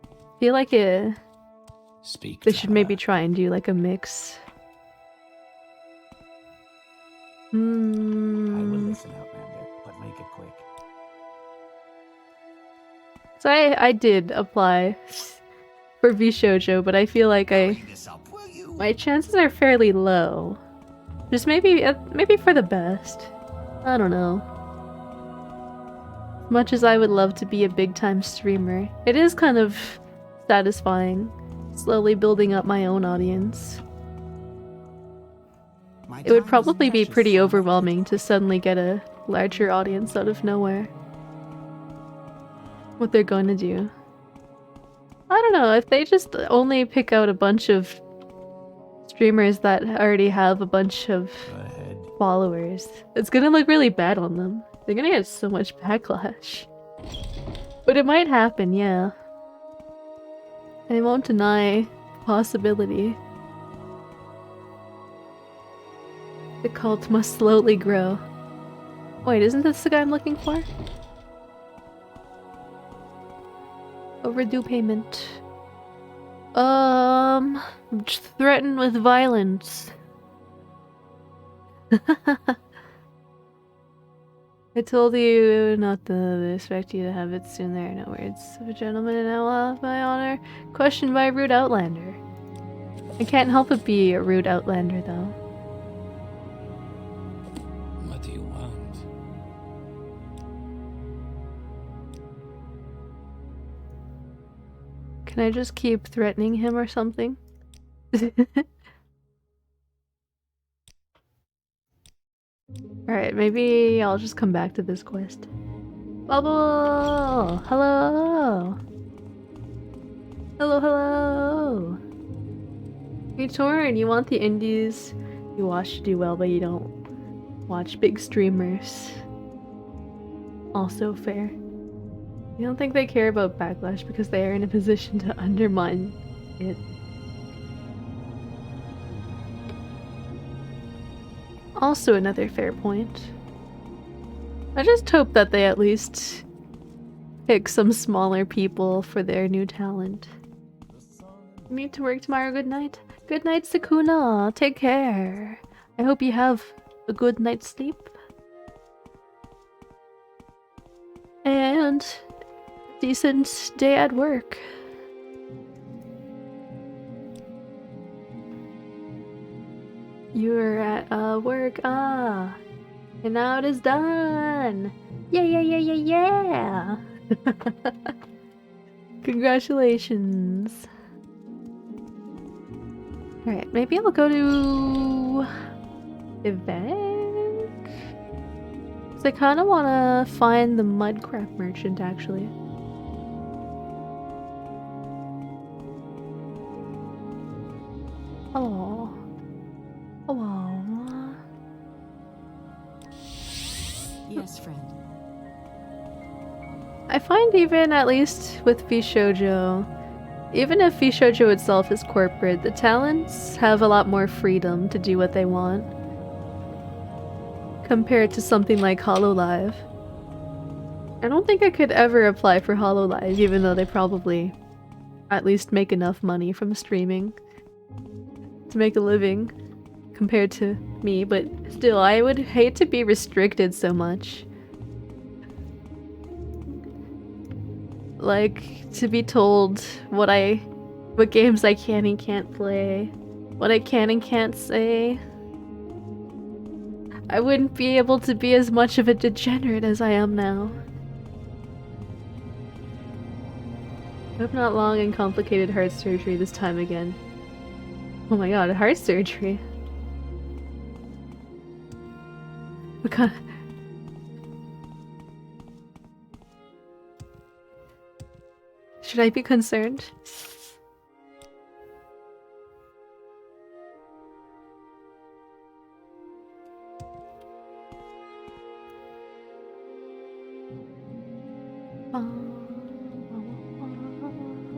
I feel like they should maybe try and do, like, a mix. I will listen, Outlander, but make it quick. So I did apply for Shoujo, but I feel like Hurry this up, will you? my chances are fairly low. Just maybe for the best. I don't know. Much as I would love to be a big-time streamer, it is kind of satisfying, slowly building up my own audience. My It would time is probably be precious, pretty so overwhelming to suddenly get a larger audience out of nowhere. What they're going to do. I don't know, if they just only pick out a bunch of streamers that already have a bunch of Ahead. followers, it's gonna look really bad on them. They're gonna get so much backlash. But it might happen, yeah. I won't deny the possibility. The cult must slowly grow. Wait, isn't this the guy I'm looking for? Overdue payment. Threatened with violence. I told you not to expect you to have it soon. There are no words of a gentleman and outlaw of my honor. Questioned by a rude outlander. I can't help but be a rude outlander, though. What do you want? Can I just keep threatening him or something? Alright, maybe I'll just come back to this quest. Bubble! Hello! Hello, hello! Hey Torn, you want the indies you watch to do well, but you don't watch big streamers. Also fair. You don't think they care about backlash because they are in a position to undermine it. Also another fair point. I just hope that they at least pick some smaller people for their new talent. You need to work tomorrow, good night. Good night, Sakuna. Take care. I hope you have a good night's sleep. And decent day at work. You're at work, and now it is done! Yeah, yeah, yeah, yeah, yeah! Congratulations! Alright, maybe I'll go to... event? Because I kind of want to find the mudcrab merchant, actually. Oh. Oh. Yes, friend. I find even, at least with Shoujo, even if Shoujo itself is corporate, the talents have a lot more freedom to do what they want. Compared to something like Hololive. I don't think I could ever apply for Hololive, even though they probably at least make enough money from streaming to make a living compared to me, but still, I would hate to be restricted so much. Like, to be told what games I can and can't play, what I can and can't say. I wouldn't be able to be as much of a degenerate as I am now. I hope not long and complicated heart surgery this time again. Oh my god, heart surgery? What kind of... Should I be concerned?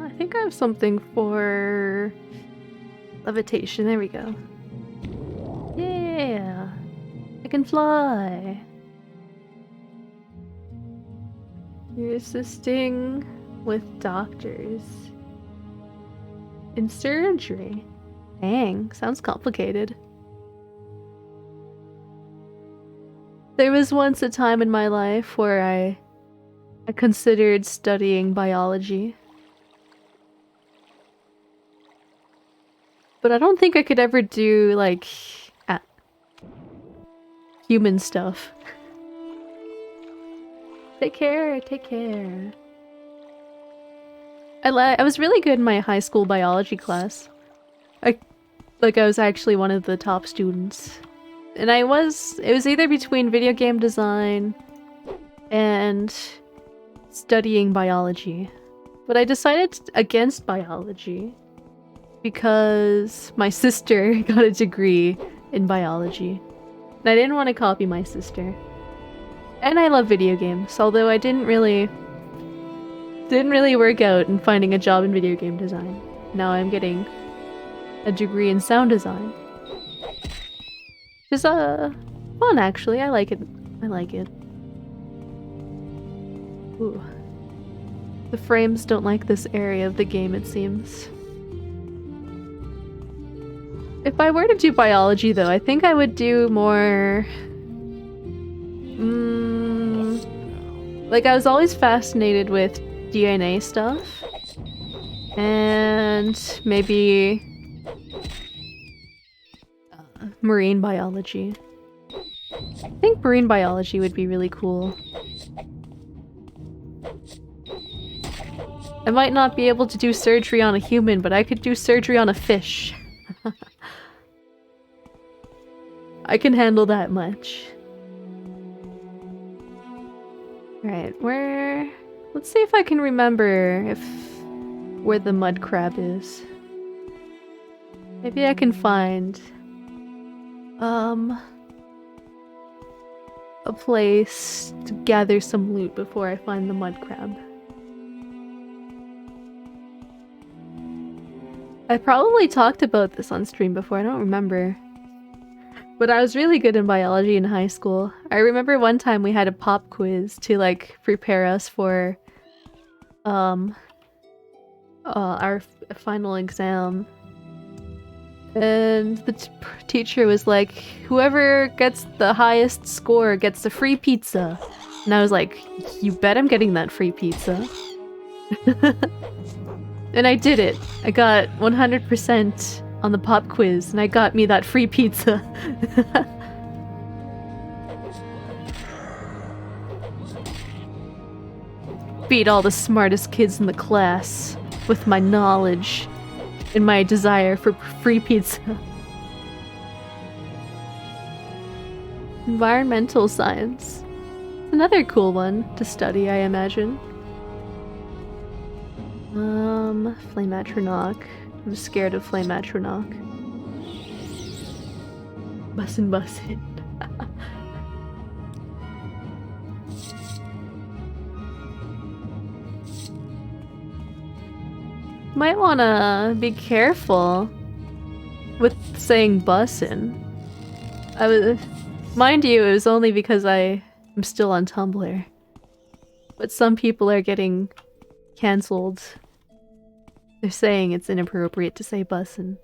I think I have something for levitation. There we go. I can fly. You're assisting with doctors in surgery. Dang, sounds complicated. There was once a time in my life where I considered studying biology. But I don't think I could ever do, like, human stuff. Take care, take care. I was really good in my high school biology class. I was actually one of the top students. And it was either between video game design and studying biology. But I decided against biology because my sister got a degree in biology. And I didn't want to copy my sister. And I love video games, although I didn't really work out in finding a job in video game design. Now I'm getting a degree in sound design. Which is fun actually. I like it. Ooh. The frames don't like this area of the game, it seems. If I were to do biology though, I think I would do more... like I was always fascinated with DNA stuff. And maybe... marine biology. I think marine biology would be really cool. I might not be able to do surgery on a human, but I could do surgery on a fish. I can handle that much. Right, where... Let's see if I can remember where the mud crab is. Maybe I can find... a place to gather some loot before I find the mud crab. I probably talked about this on stream before, I don't remember. But I was really good in biology in high school. I remember one time we had a pop quiz to like prepare us for our final exam. And the teacher was like, whoever gets the highest score gets the free pizza. And I was like, you bet I'm getting that free pizza. And I did it. I got 100% on the pop quiz, and I got me that free pizza. Beat all the smartest kids in the class with my knowledge and my desire for free pizza. Environmental science. Another cool one to study, I imagine. Flametronach. I'm scared of Flametronach. Bussin'. Might wanna be careful with saying bussin'. Mind you, it was only because I am still on Tumblr. But some people are getting cancelled. They're saying it's inappropriate to say bussin'.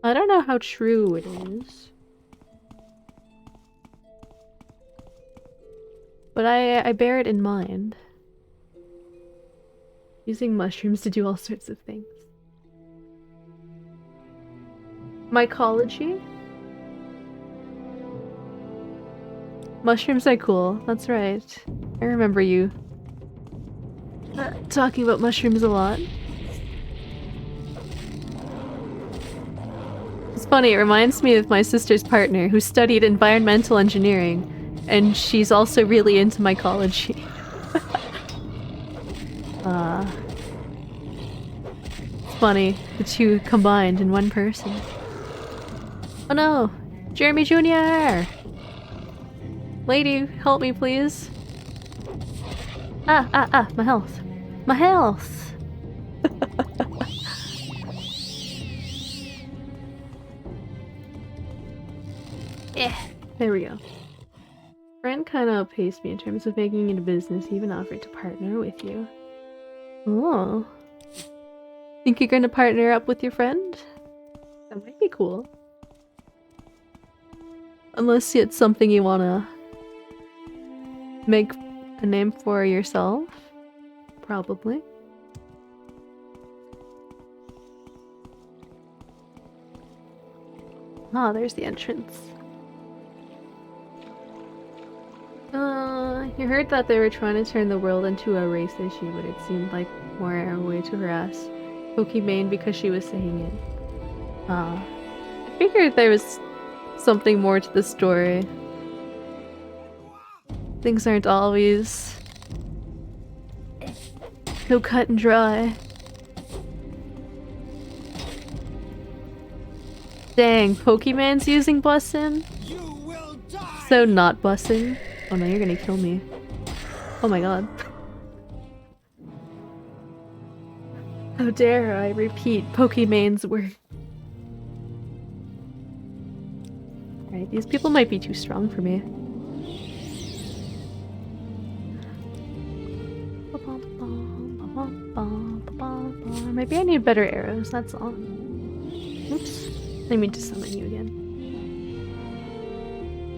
I don't know how true it is. But I bear it in mind. Using mushrooms to do all sorts of things. Mycology? Mushrooms are cool, that's right. I remember you talking about mushrooms a lot. It's funny, it reminds me of my sister's partner who studied environmental engineering, and she's also really into mycology. It's funny, the two combined in one person. Oh no! Jeremy Jr.! Lady, help me please. My health. My health! There we go. Friend kind of outpaced me in terms of making it a business. He even offered to partner with you. Oh. Think you're gonna partner up with your friend? That might be cool. Unless it's something you wanna make a name for yourself. Probably. Ah, there's the entrance. You heard that they were trying to turn the world into a race issue, but it seemed like more a way to harass Pokimane because she was saying it. I figured there was something more to the story. Things aren't always so cut and dry. Dang, Pokemon's using bussin'? So not bussin'. Oh no, you're gonna kill me. Oh my god. How dare I repeat Pokemon's word. Alright, these people might be too strong for me. Maybe I need better arrows, that's all. Oops. I mean to summon you again.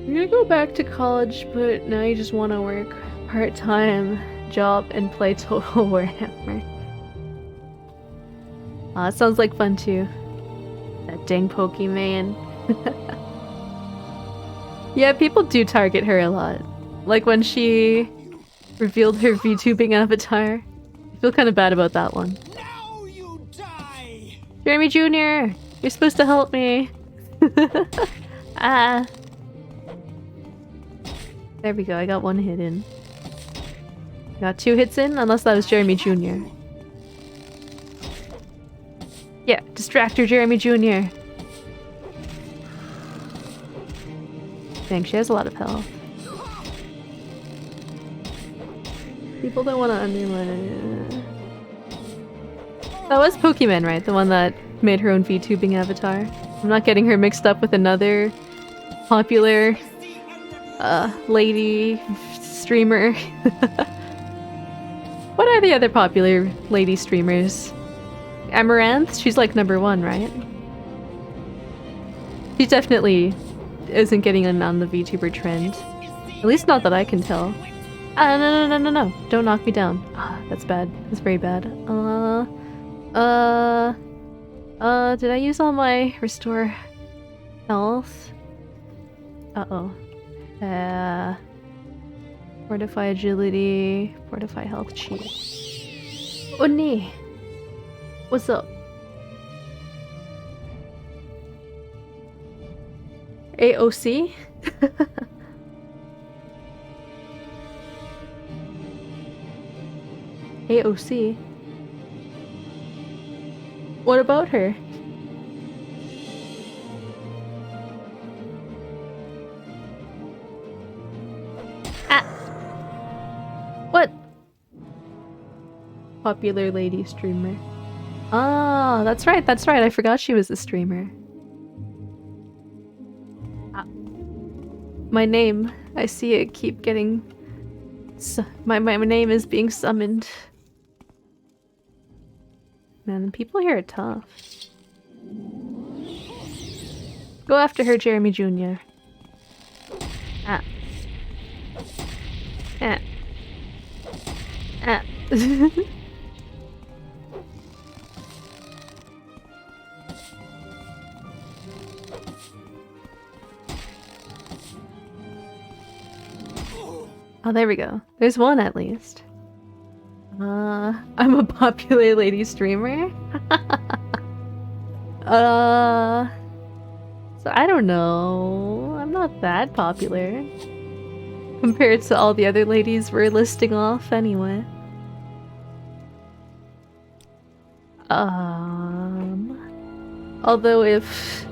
You're gonna go back to college, but now you just want to work part-time job and play Total Warhammer. Aw, it sounds like fun too. That dang Pokemon. Yeah, people do target her a lot. Like when she revealed her VTubing avatar. I feel kind of bad about that one. Now you die. Jeremy Jr., you're supposed to help me. Ah. There we go, I got one hit in. Got 2 hits in, unless that was Jeremy Jr. Yeah, Distractor Jeremy Jr. Dang, she has a lot of health. People don't want to undermine it. That was Pokemon, right? The one that made her own VTubing avatar. I'm not getting her mixed up with another popular lady streamer. What are the other popular lady streamers? Amaranth? She's like #1, right? She definitely isn't getting in on the VTuber trend. At least not that I can tell. No. Don't knock me down. Ah, that's bad. That's very bad. Did I use all my restore health? Uh-oh. Fortify agility, fortify health cheat. Oni! What's up? AOC? AOC? What about her? Ah! What? Popular lady streamer. Ah, that's right, I forgot she was a streamer. Ah. My name, I see it keep getting... My name is being summoned. Man, the people here are tough. Go after her, Jeremy Jr. Ah. Ah. Ah. Oh, there we go. There's one at least. I'm a popular lady streamer? So I don't know. I'm not that popular. Compared to all the other ladies we're listing off anyway. Although if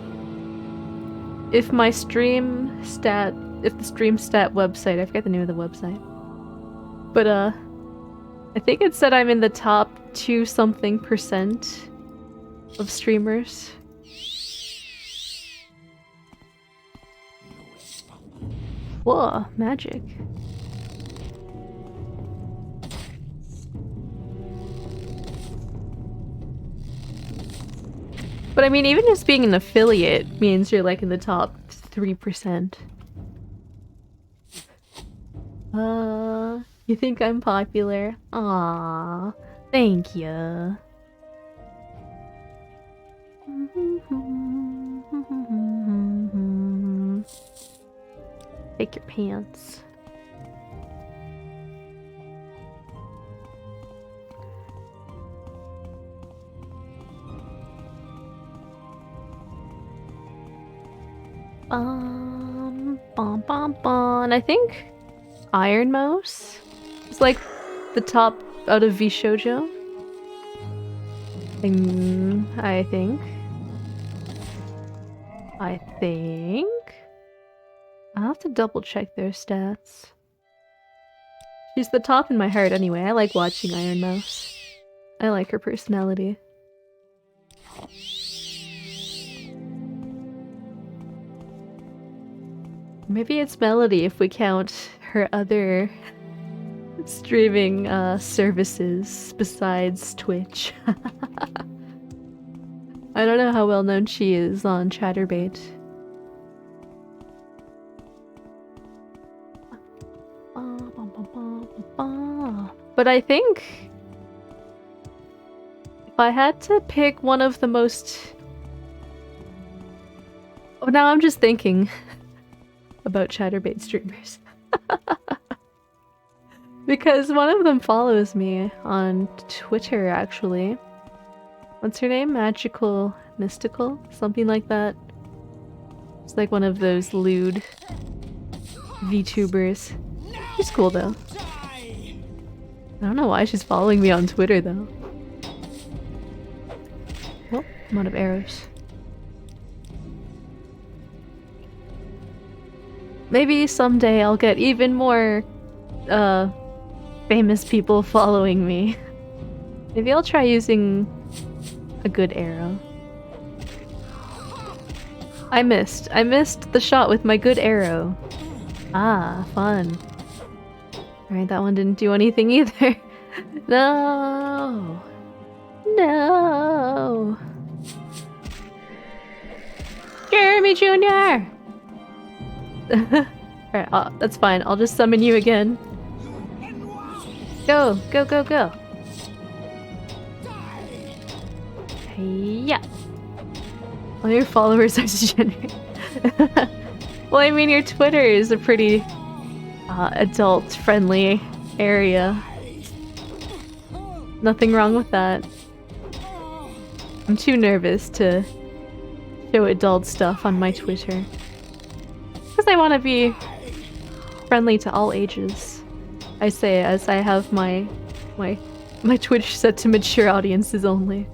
my stream stat, if the stream stat website, I forget the name of the website. But I think it said I'm in the top 2-something% of streamers. Whoa, magic. But I mean, even just being an affiliate means you're like in the top 3%. You think I'm popular? Aww, thank you. Take your pants. Bum bum bum. I think Iron Mouse is like the top out of V Shoujo. I think. I'll have to double check their stats. She's the top in my heart anyway. I like watching Iron Mouse. I like her personality. Maybe it's Melody if we count her other streaming services besides Twitch. I don't know how well known she is on Chatterbait. But I think if I had to pick one of the most... Oh, now I'm just thinking about Chatterbait streamers. Because one of them follows me on Twitter, actually. What's her name? Magical Mystical? Something like that. It's like one of those lewd VTubers. She's cool though. I don't know why she's following me on Twitter though. Oh, I'm out of arrows. Maybe someday I'll get even more famous people following me. Maybe I'll try using a good arrow. I missed the shot with my good arrow. Ah, fun. Alright, that one didn't do anything either. No! No! Jeremy Jr.! Alright, that's fine. I'll just summon you again. Go! Go, go, go! Yeah! All your followers are degenerate. Well, I mean, your Twitter is a pretty adult-friendly area. Nothing wrong with that. I'm too nervous to show adult stuff on my Twitter. Because I want to be friendly to all ages. I say as I have my Twitch set to mature audiences only.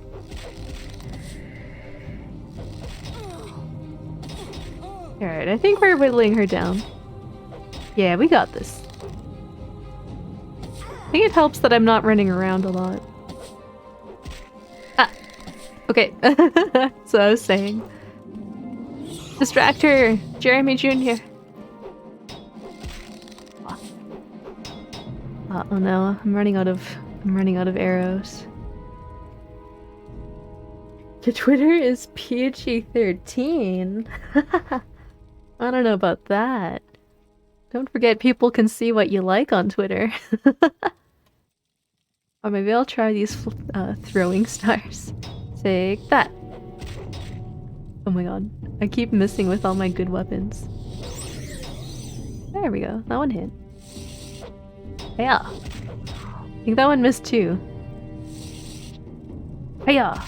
Alright, I think we're whittling her down. Yeah, we got this. I think it helps that I'm not running around a lot. Ah! Okay. So I was saying. Distract her! Jeremy Jr. Oh no, I'm running out of arrows. Your Twitter is PG-13. I don't know about that. Don't forget people can see what you like on Twitter. Or maybe I'll try these throwing stars. Take that. Oh my god. I keep missing with all my good weapons. There we go. That one hit. Yeah. I think that one missed too. Hiya!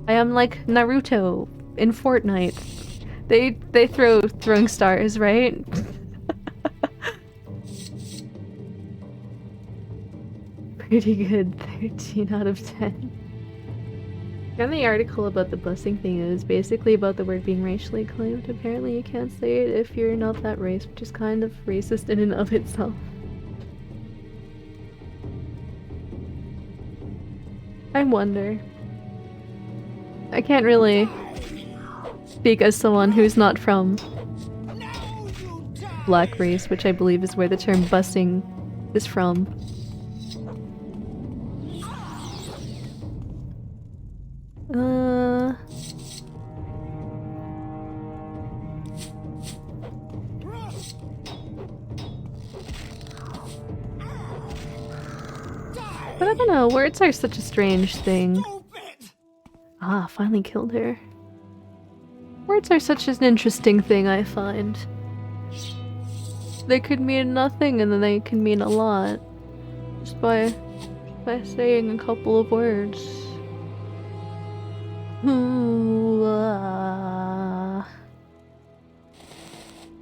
I am like Naruto in Fortnite. They throw throwing stars, right? Pretty good. 13 out of 10. And the article about the busing thing is basically about the word being racially claimed. Apparently you can't say it if you're not that race, which is kind of racist in and of itself. I wonder. I can't really speak as someone who's not from black race, which I believe is where the term bussing is from. But I don't know, words are such a strange thing. Ah, finally killed her. Words are such an interesting thing, I find. They could mean nothing and then they can mean a lot. Just by saying a couple of words. Ooh,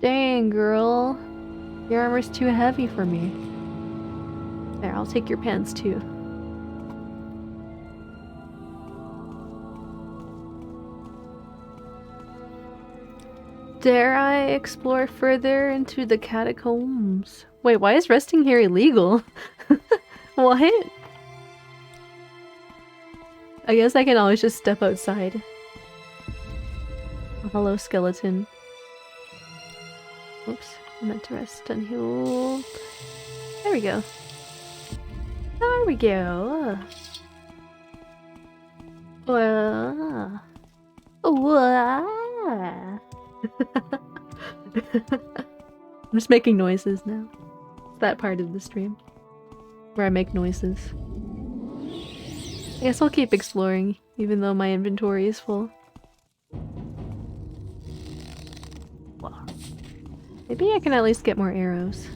dang, girl. Your armor's too heavy for me. There, I'll take your pants too. Dare I explore further into the catacombs? Wait, why is resting here illegal? What? I guess I can always just step outside. Oh, hello, skeleton. Oops, I meant to rest unhealed. There we go. There we go. I'm just making noises now. It's that part of the stream where I make noises. I guess I'll keep exploring, even though my inventory is full. Wow. Maybe I can at least get more arrows.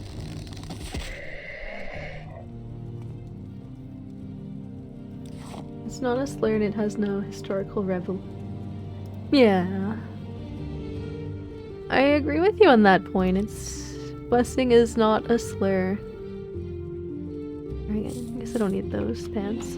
It's not a slur and it has no historical revel. Yeah. I agree with you on that point. Busing is not a slur. I guess I don't need those pants.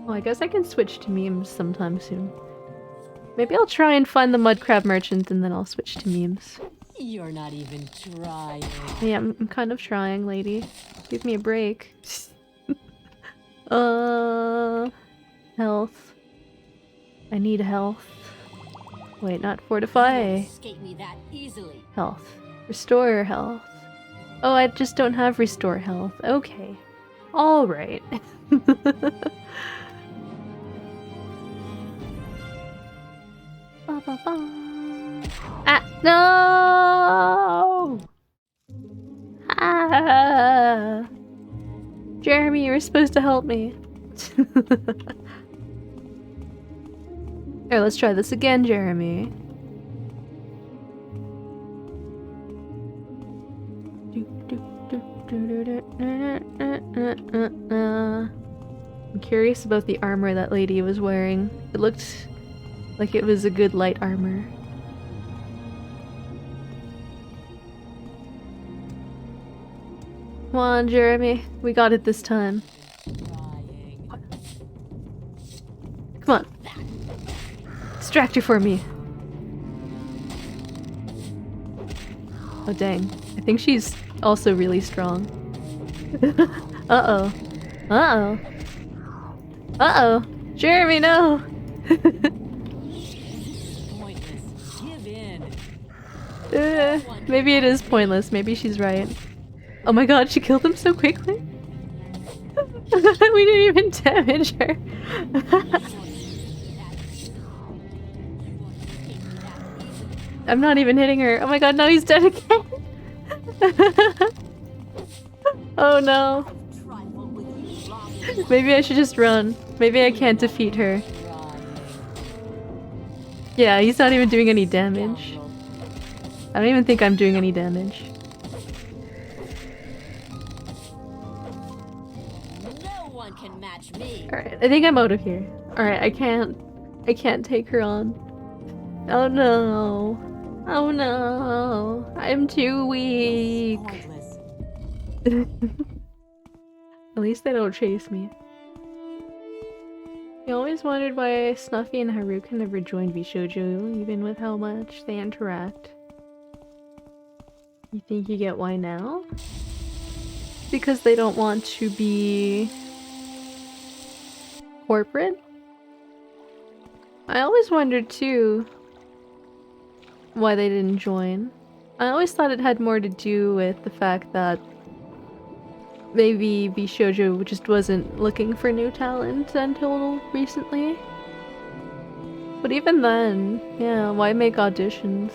Well, I guess I can switch to memes sometime soon. Maybe I'll try and find the mud crab merchant and then I'll switch to memes. You're not even trying. Yeah, I'm kind of trying, lady. Give me a break. Health. I need health. Wait, not fortify. Escape me that easily. Health. Restore health. Oh, I just don't have restore health. Okay. Alright. Ah, no! Ah! Jeremy, you were supposed to help me. Here, let's try this again, Jeremy. I'm curious about the armor that lady was wearing. It looked like it was a good light armor. Come on, Jeremy. We got it this time. Come on. Distract her for me. Oh, dang. I think she's also really strong. Uh-oh. Uh-oh. Uh-oh. Jeremy, no! Pointless. Give in. Maybe it is pointless. Maybe she's right. Oh my god, she killed him so quickly? We didn't even damage her. I'm not even hitting her. Oh my god, now he's dead again. Oh no. Maybe I should just run. Maybe I can't defeat her. Yeah, he's not even doing any damage. I don't even think I'm doing any damage. No one can match me. Alright, I think I'm out of here. Alright, I can't take her on. Oh no. Oh no, I'm too weak. Pointless. At least they don't chase me. I always wondered why Snuffy and Haruka never joined Bishoujo, even with how much they interact. You think you get why now? Because they don't want to be corporate? I always wondered too why they didn't join. I always thought it had more to do with the fact that maybe Bishoujo just wasn't looking for new talent until recently. But even then, yeah, why make auditions?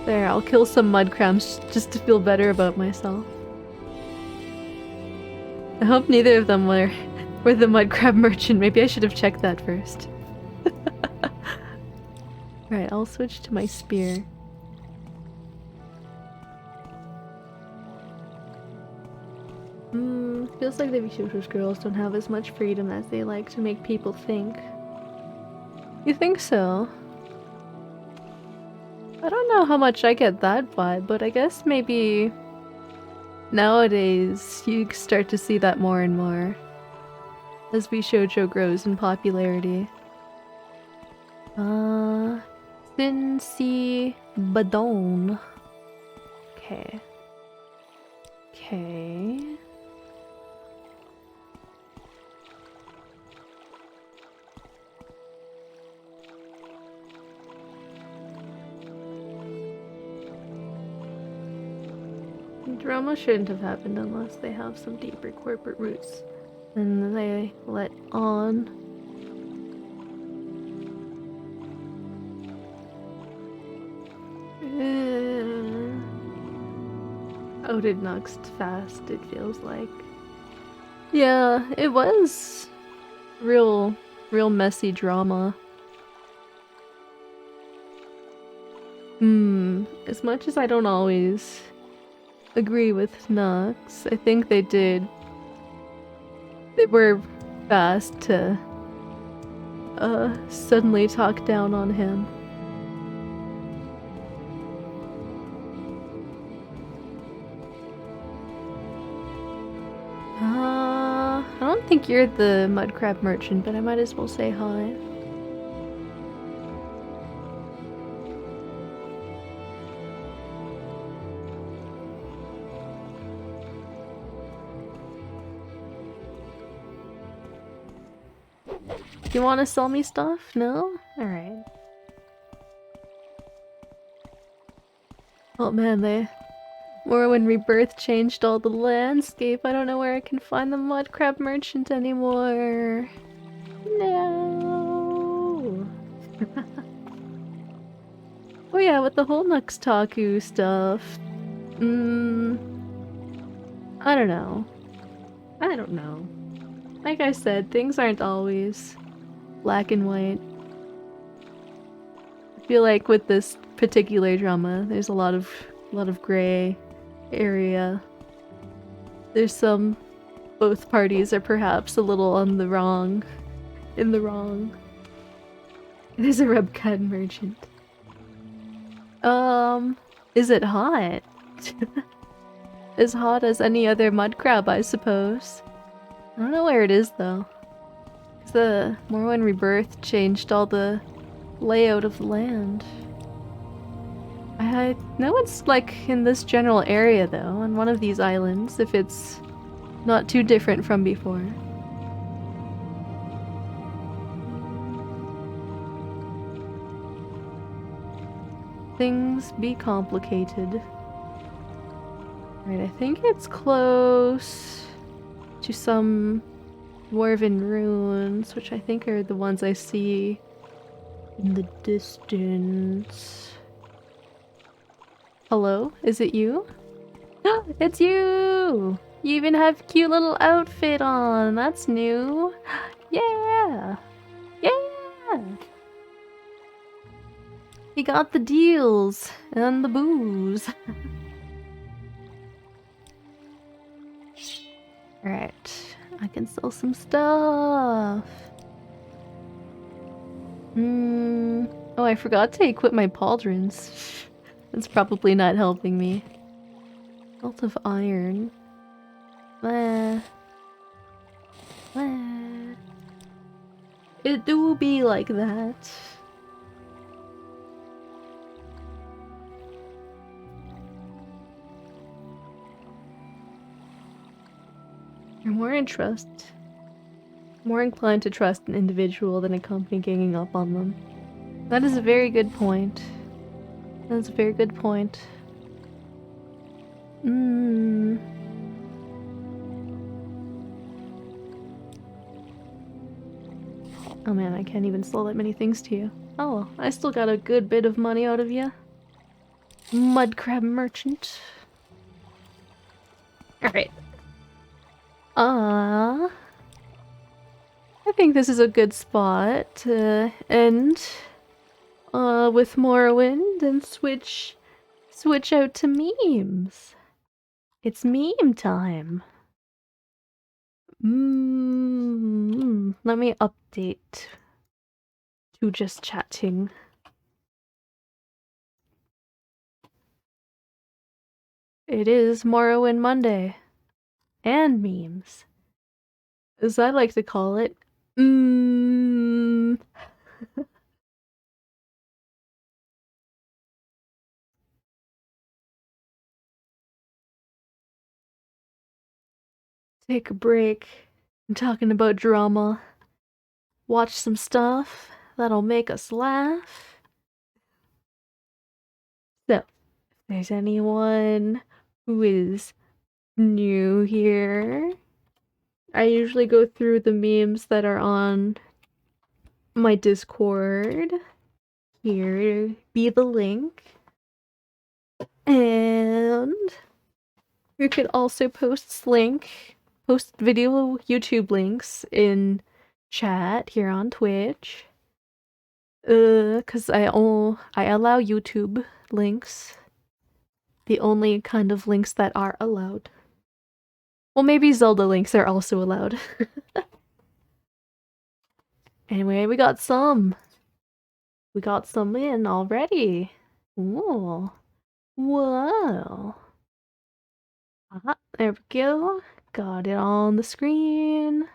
There, I'll kill some mudcrabs just to feel better about myself. I hope neither of them were the mudcrab merchant. Maybe I should have checked that first. Right, I'll switch to my spear. Feels like the Bishoujo's girls don't have as much freedom as they like to make people think. You think so? I don't know how much I get that vibe, but I guess maybe nowadays you start to see that more and more as Bishoujo grows in popularity. Cincy Badon. Okay. Okay. Drama shouldn't have happened unless they have some deeper corporate roots and they let on. Outed Nuxt fast, it feels like. Yeah, it was real messy drama. As much as I don't always agree with Nux, I think they were fast to suddenly talk down on him. I don't think you're the mudcrab merchant, but I might as well say hi. You want to sell me stuff? No? Alright. Oh man, Morrowind Rebirth changed all the landscape. I don't know where I can find the mudcrab merchant anymore. No. Oh yeah, with the whole Nuxtaku stuff. I don't know. I don't know. Like I said, things aren't always black and white. I feel like with this particular drama, there's a lot of gray area. There's some both parties are perhaps a little in the wrong. There's a Rebcad merchant. Is it hot? As hot as any other mud crab, I suppose. I don't know where it is though. The Morrowind Rebirth changed all the layout of the land. I know it's like in this general area though, on one of these islands, if it's not too different from before. Things be complicated. Right, I think it's close to some dwarven ruins, which I think are the ones I see in the distance. Hello? Is it you? It's you! You even have a cute little outfit on! That's new! Yeah! Yeah! He got the deals and the booze. Alright. I can sell some stuff. Oh, I forgot to equip my pauldrons. That's probably not helping me. Belt of iron. Blah. Blah. It do be like that. You're more more inclined to trust an individual than a company ganging up on them. That is a very good point. That's a very good point. Oh man, I can't even sell that many things to you. Oh well, I still got a good bit of money out of you. Mud crab merchant. Alright. I think this is a good spot to end with Morrowind and switch out to memes. It's meme time. Let me update to just chatting. It is Morrowind Monday. And memes. As I like to call it. Take a break. I'm talking about drama. Watch some stuff that'll make us laugh. So, if there's anyone who is new here, I usually go through the memes that are on my Discord. Here be the link. And you could also post video YouTube links in chat here on Twitch. Cause I allow YouTube links. The only kind of links that are allowed. Well, maybe Zelda links are also allowed. Anyway, we got some in already. Ooh. Whoa. There we go. Got it on the screen.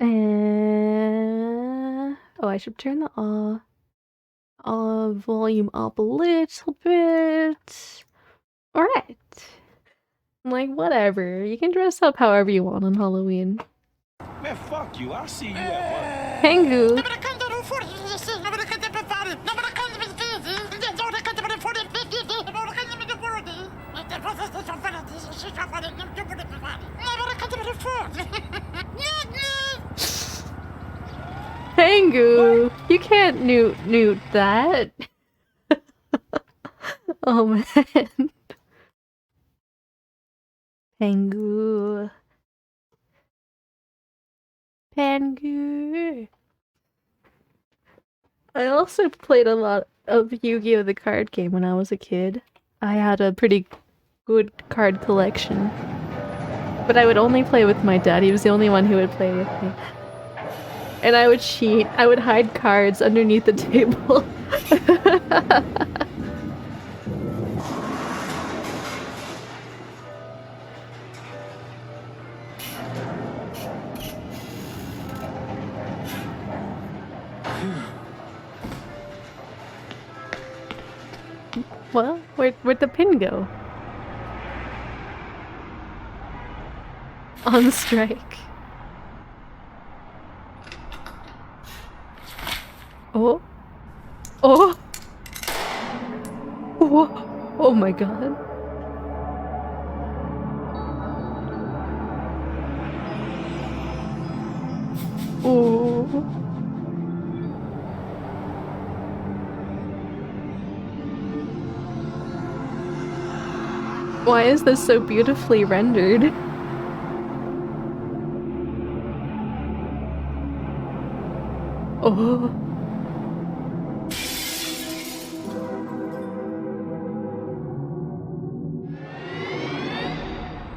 And oh, I should turn the volume up a little bit. Alright. Like, whatever. You can dress up however you want on Halloween. Man, fuck you. I'll see you at work. Pengu. Pengu! You can't newt that. Oh man. Pengu. Pengu. I also played a lot of Yu-Gi-Oh! The card game when I was a kid. I had a pretty good card collection. But I would only play with my dad. He was the only one who would play with me. And I would cheat. I would hide cards underneath the table. Well, where'd the pin go? On strike. Oh. Oh. Oh. Oh my god. Oh. Why is this so beautifully rendered? Oh.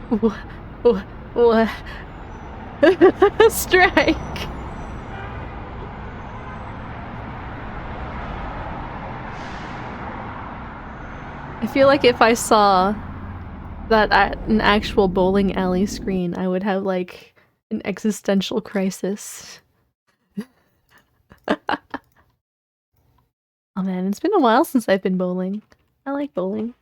What? Strike! I feel like if I saw that at an actual bowling alley screen, I would have like an existential crisis. Oh man, it's been a while since I've been bowling. I like bowling.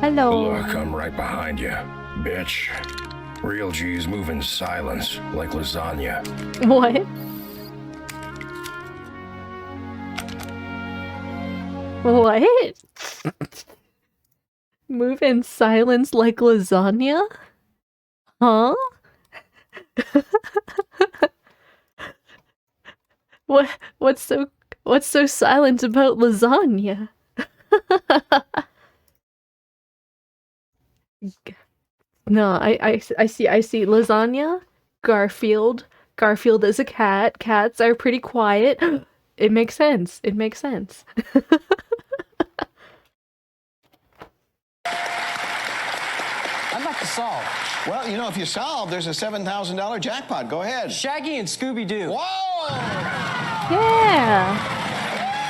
Hello. Look, I'm right behind you, bitch. Real G's move in silence, like lasagna. What? What? Move in silence like lasagna? Huh? What's so silent about lasagna? No, I see lasagna, Garfield. Garfield is a cat. Cats are pretty quiet. It makes sense. It makes sense. I'd like to solve. Well, you know, if you solve, there's a $7,000 jackpot. Go ahead. Shaggy and Scooby-Doo. Whoa! Yeah.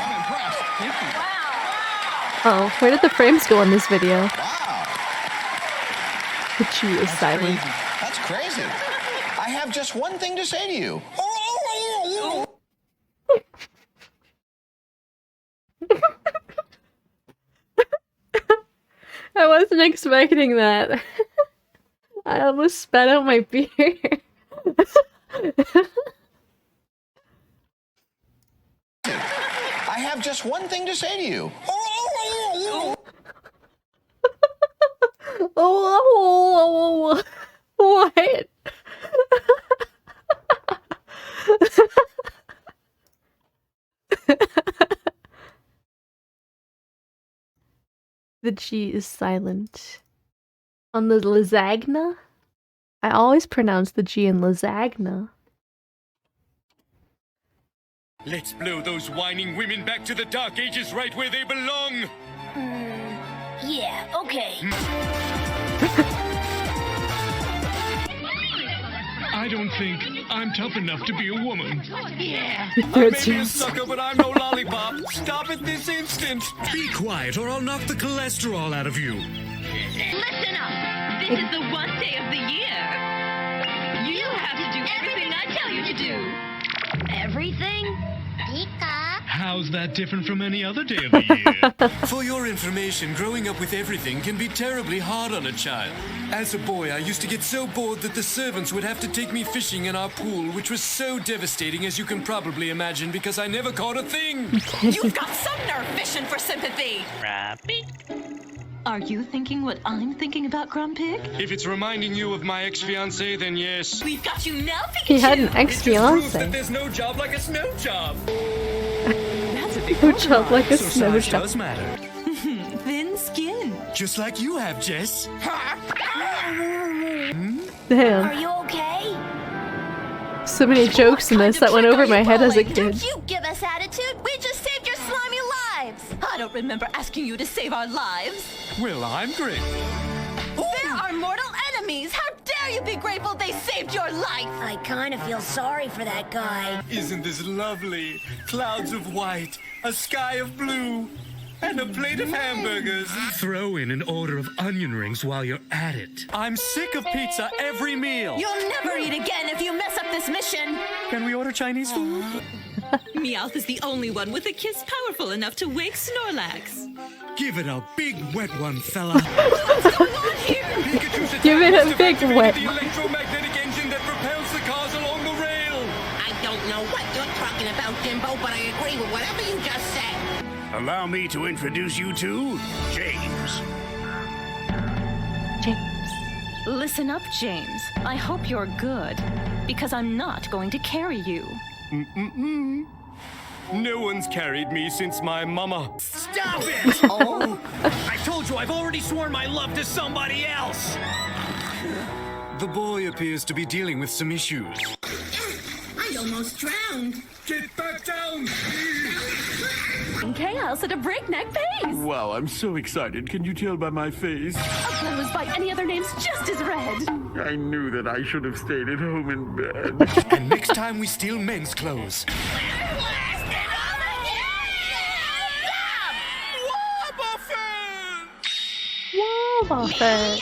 I'm impressed. Thank you. Oh, where did the frames go on this video? Wow. The G is silent. Crazy. That's crazy. I have just one thing to say to you. I wasn't expecting that. I almost spat out my beer. I have just one thing to say to you. Oh, what? The G is silent. On the lasagna? I always pronounce the G in lasagna. Let's blow those whining women back to the Dark Ages right where they belong! Yeah, okay. I don't think I'm tough enough to be a woman. Yeah. I may be a sucker, but I'm no lollipop. Stop it this instant! Be quiet or I'll knock the cholesterol out of you. Listen up! This is the one day of the year! You have to do everything I tell you to do! Everything? Pika! How's that different from any other day of the year? For your information, growing up with everything can be terribly hard on a child. As a boy, I used to get so bored that the servants would have to take me fishing in our pool, which was so devastating as you can probably imagine because I never caught a thing. You've got some nerve fishing for sympathy! Are you thinking what I'm thinking about, Grumpig? If it's reminding you of my ex-fiancé, then yes. We've got you now, Pikachu! He had an It just proves that ex-fiance. there's no job like a snow job. That's a big Who jumped like a So snow size shop? does matter. thin skin. Just like you have, Jess. Damn. You okay? So many jokes in this that went over my head as a kid. Don't you give us attitude! We just saved your slimy lives! I don't remember asking you to save our lives! Well, I'm great. They're our mortal enemies! How dare you be grateful they saved your life! I kind of feel sorry for that guy. Isn't this lovely? Clouds of white, a sky of blue, and a plate of hamburgers. Throw in an order of onion rings while you're at it. I'm sick of pizza every meal. You'll never eat again if you mess up this mission! Can we order Chinese food? Meowth is the only one with a kiss powerful enough to wake Snorlax. Give it a big wet one, fella. What's going on here? Pikachu's Give it attack a must big have activated wet the one. electromagnetic engine that propels the cars along the rail. I don't know what you're talking about, Jimbo, but I agree with whatever you just said. Allow me to introduce you to James. Listen up, James. I hope you're good, because I'm not going to carry you. No one's carried me since my mama. Stop it! Oh, I told you I've already sworn my love to somebody else. The boy appears to be dealing with some issues. I almost drowned. Get back down! chaos at a breakneck pace. Wow, I'm so excited. Can you tell by my face? A clothes by any other name's just as red. I knew that I should have stayed at home in bed. And next time we steal men's clothes. Buffett.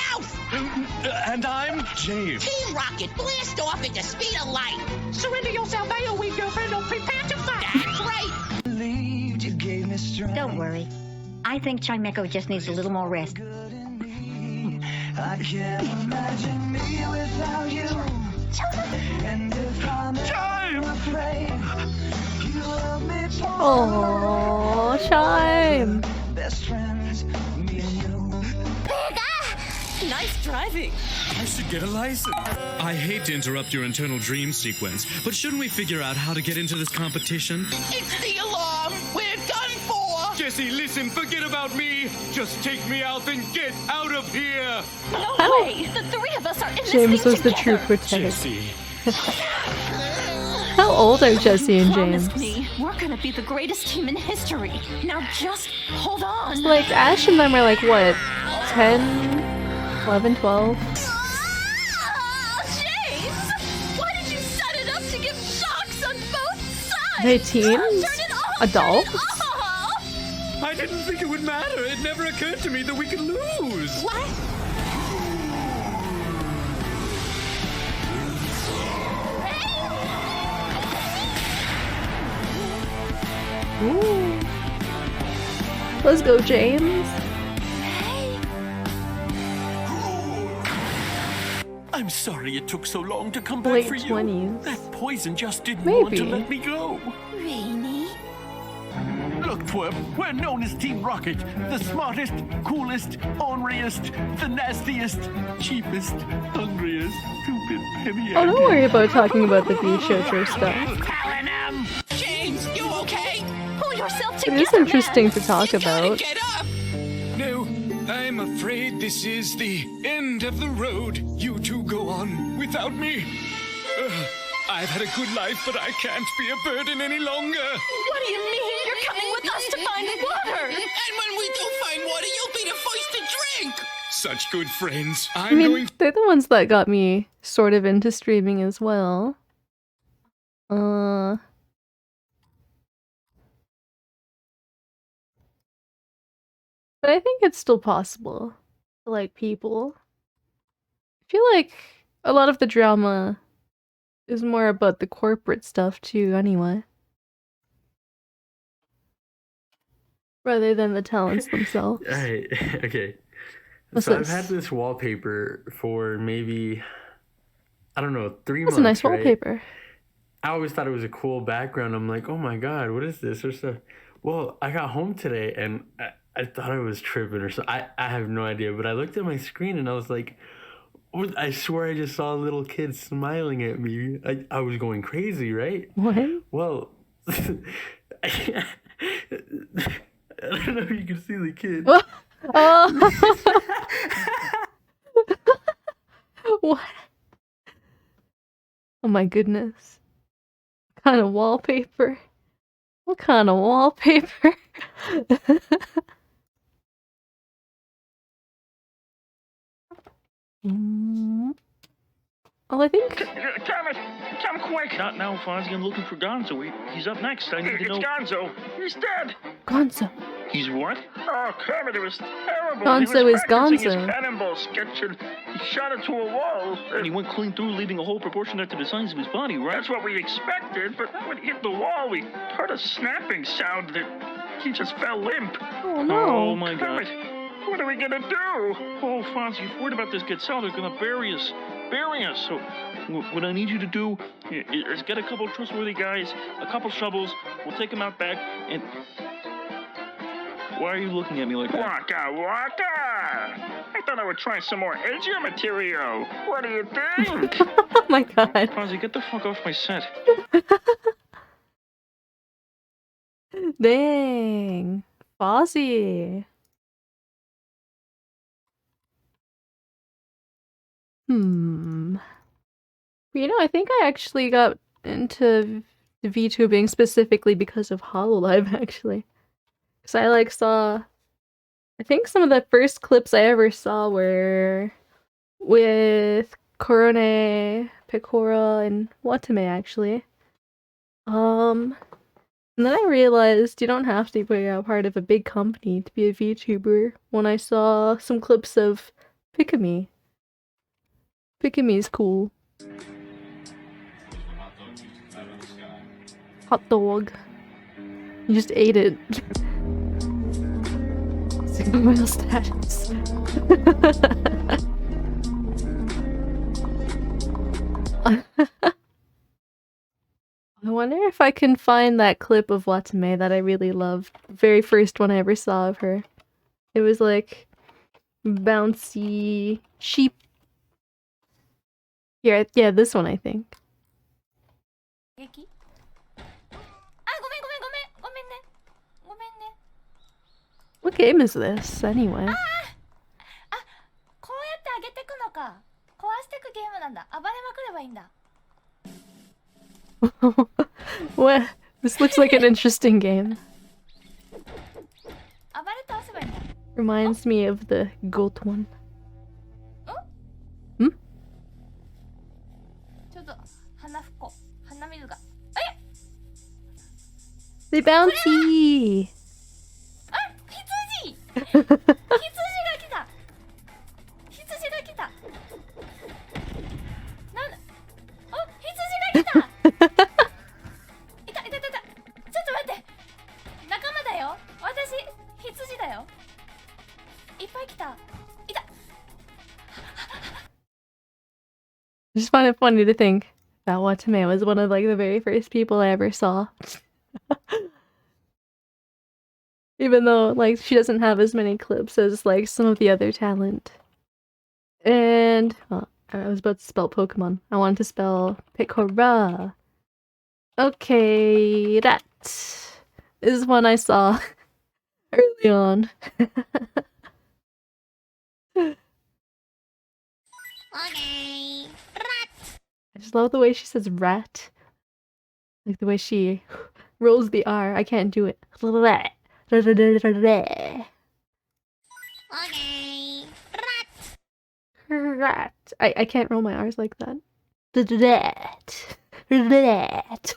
And I'm James. Team Rocket, blast off at the speed of light. Surrender yourself, AOE girlfriend, or prepare to fight. That's right. Don't worry. I think Chimeco just needs a little more rest. Time! Oh, Chime. Nice driving. I should get a license. I hate to interrupt your internal dream sequence, but shouldn't we figure out how to get into this competition? It's the alarm. We're done for. Jesse, listen, forget about me. Just take me out and get out of here. No way. The three of us are in this James thing was the together. true protector. Jesse. How old are Jesse and James? Promise me, we're gonna be the greatest team in history. Now just hold on. Like, Ash and them are like, what, 10, 11, 12? Oh, James! Why did you set it up to give shocks on both sides? They teens? Turn it off! Adults? Turn it off! I didn't think it would matter. It never occurred to me that we could lose. What? Ooh. Let's go, James. I'm sorry it took so long to come back Late for you. 20s. That poison just didn't want to Maybe. let me go. Rainy? Look, Twerp, we're known as Team Rocket. The smartest, coolest, orneriest, the nastiest, cheapest, hungriest, stupid penny. Oh, don't worry about talking about the beach outro stuff. James, you okay? Pull yourself It together, is interesting man. to talk about. Get up. No, I'm afraid this is the end of the road. You two go on without me. I've had a good life, but I can't be a burden any longer. What do you mean? You're coming with us to find water. And when we do find water, you'll be the first to drink. Such good friends. I I'm mean, going. they're the ones that got me sort of into streaming as well. But I think it's still possible to like people. I feel like a lot of the drama is more about the corporate stuff too, anyway. Rather than the talents themselves. Alright, okay. What's So this? I've had this wallpaper for maybe, I don't know, 3 That's months, a nice right? wallpaper. I always thought it was a cool background. I'm like, oh my god, what is this? Or stuff. Well, I got home today and I thought I was tripping or so. I have no idea, but I looked at my screen and I was like, oh, I swear I just saw a little kid smiling at me. I was going crazy, right? What? Well, I don't know if you can see the kid. Oh. What? Oh my goodness. What kind of wallpaper? What kind of wallpaper? Oh, I think. Damn it! Come quick! Not now, Fonzie. I'm looking for Gonzo. He's up next. I need to know. It's Gonzo. He's dead. Gonzo. He's what? Oh, Kermit, it was terrible. Gonzo he was is practicing Gonzo. his cannonball sketch and he shot it to a wall. And he went clean through, leaving a hole proportionate to the size of his body, right? That's what we expected, but when he hit the wall, we heard a snapping sound that he just fell limp. Oh no. Oh my God. What are we gonna do? Oh, Fonzie, if word about this gets out, they're gonna bury us. So, what I need you to do is get a couple trustworthy guys, a couple shovels. We'll take them out back, and why are you looking at me like that? Waka! I thought I would try some more edgier material. What do you think? Oh my god. Fonzie, get the fuck off my set. Dang. Fozzie. You know, I think I actually got into VTubing specifically because of HoloLive, actually. Because I like saw... I think some of the first clips I ever saw were with Korone, Pecora, and Watame actually. And then I realized you don't have to be a part of a big company to be a VTuber when I saw some clips of Pikami. Pikami's cool. Hot dog. You just ate it. Sigma male status. I wonder if I can find that clip of Watame that I really loved. The very first one I ever saw of her. It was like bouncy sheep. Yeah, this one I think. What game is this, anyway? What? This looks like an interesting game. Reminds me of the goat one. Hmm? They bouncy! I just find it funny to think that Watame was one of like the very first people I ever saw. Even though like she doesn't have as many clips as like some of the other talent. And well, I was about to spell Pokemon. I wanted to spell Picora. Okay, that is one I saw early on. Okay. I just love the way she says rat. Like the way she rolls the R. I can't do it. Okay. Rat. I can't roll my R's like that. Rat. Rat.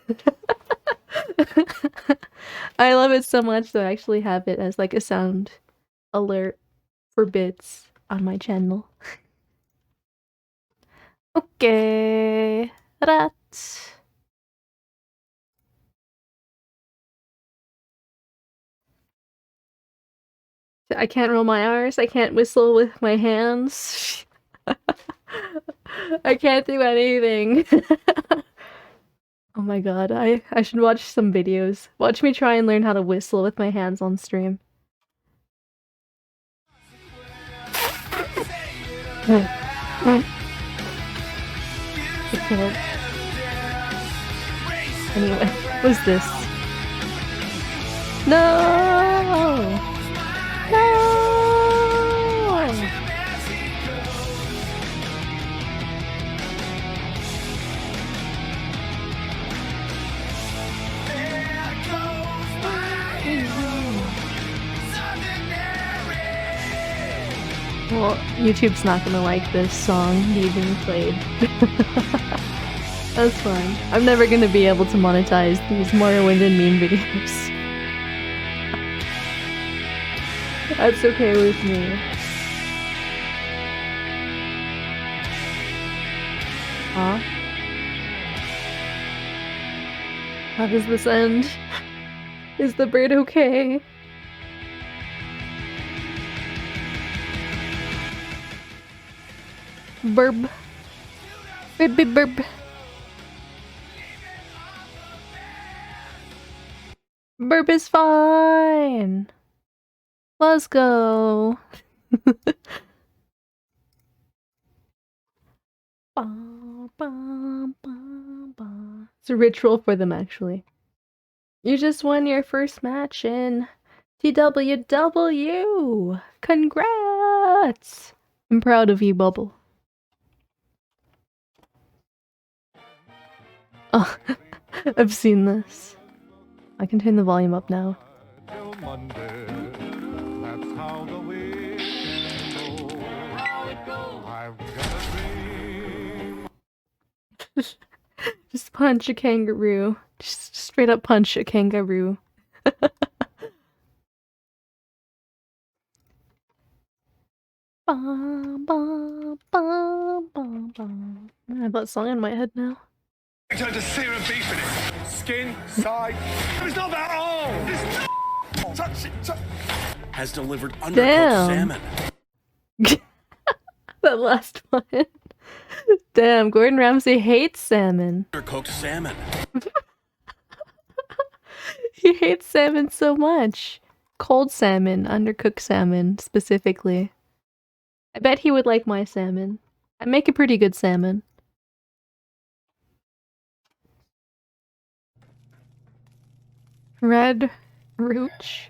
I love it so much that I actually have it as like a sound alert for bits on my channel. Okay. Rat. I can't roll my R's. I can't whistle with my hands. I can't do anything. Oh my god, I should watch some videos. Watch me try and learn how to whistle with my hands on stream. Anyway, what's this? No! No! Well, YouTube's not gonna like this song being played. That's fine. I'm never gonna be able to monetize these Morrowind and meme videos. That's okay with me. Huh? How does this end? Is the bird okay? Burb. Burb, burb, burb. Burb is fine. Let's go. It's a ritual for them, actually. You just won your first match in TWW. Congrats! I'm proud of you, Bubble. Oh, I've seen this. I can turn the volume up now. Monday. That's how the weekend goes. How it goes. I've got a dream. Just punch a kangaroo. Just straight up punch a kangaroo. Bum, bum, bum, bum, bum. I have that song in my head now. It had a serum beef in it. Skin, side. It's not that all! It's Touch it. Has delivered undercooked Damn. salmon. That last one. Damn, Gordon Ramsay hates salmon. Undercooked salmon. He hates salmon so much. Cold salmon, undercooked salmon, specifically. I bet he would like my salmon. I make a pretty good salmon. Red Rooch.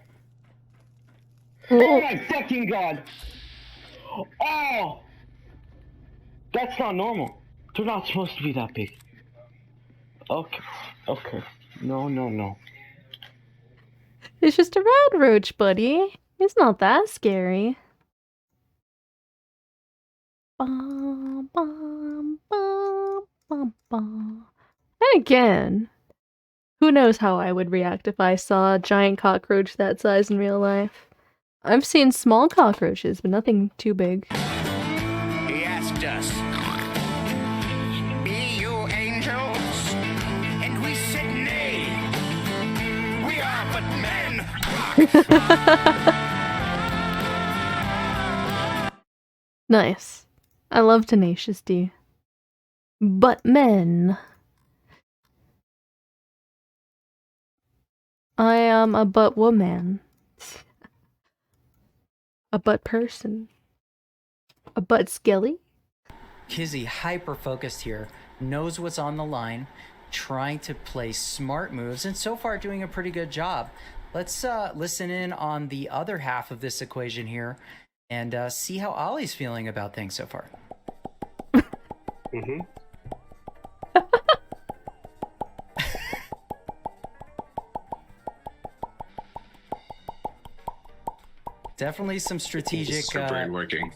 Oh my fucking god! Oh! That's not normal. They're not supposed to be that big. Okay. Okay. No. It's just a red roach, buddy. It's not that scary. Bum, bum, bum, bum, bum. Then again, who knows how I would react if I saw a giant cockroach that size in real life. I've seen small cockroaches, but nothing too big. He asked us, "Be you angels?" And we said, "Nay, we are but men." Nice. I love Tenacious D. But men. I am a butt woman. A butt person. A butt skelly. Kizzy, hyper-focused here, knows what's on the line, trying to play smart moves, and so far doing a pretty good job. Let's listen in on the other half of this equation here and see how Ollie's feeling about things so far. Mm-hmm. Definitely some strategic... It's her brain working.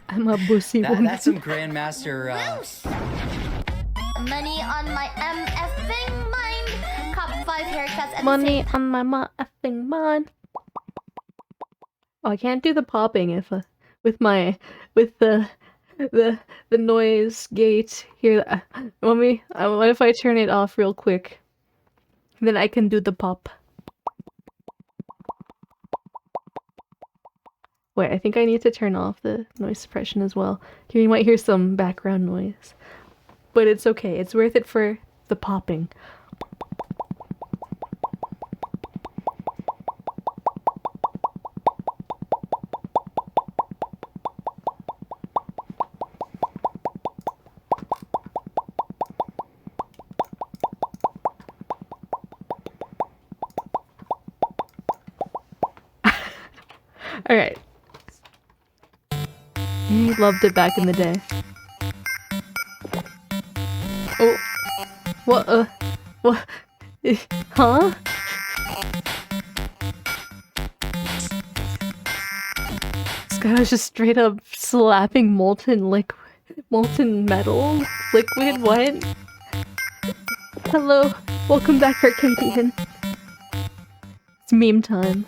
I'm a bussy woman. That's some Grandmaster... Money on my MFing mind. Cop 5 haircuts at Money the same on my effing mind. Oh, I can't do the popping if with the noise gate here. What if I turn it off real quick? Then I can do the pop. Wait, I think I need to turn off the noise suppression as well. You might hear some background noise. But it's okay, it's worth it for the popping. Alright. You loved it back in the day. Oh. What, what? Huh? This guy was just straight up slapping molten metal? Liquid? What? Hello. Welcome back, Arcadian. It's meme time.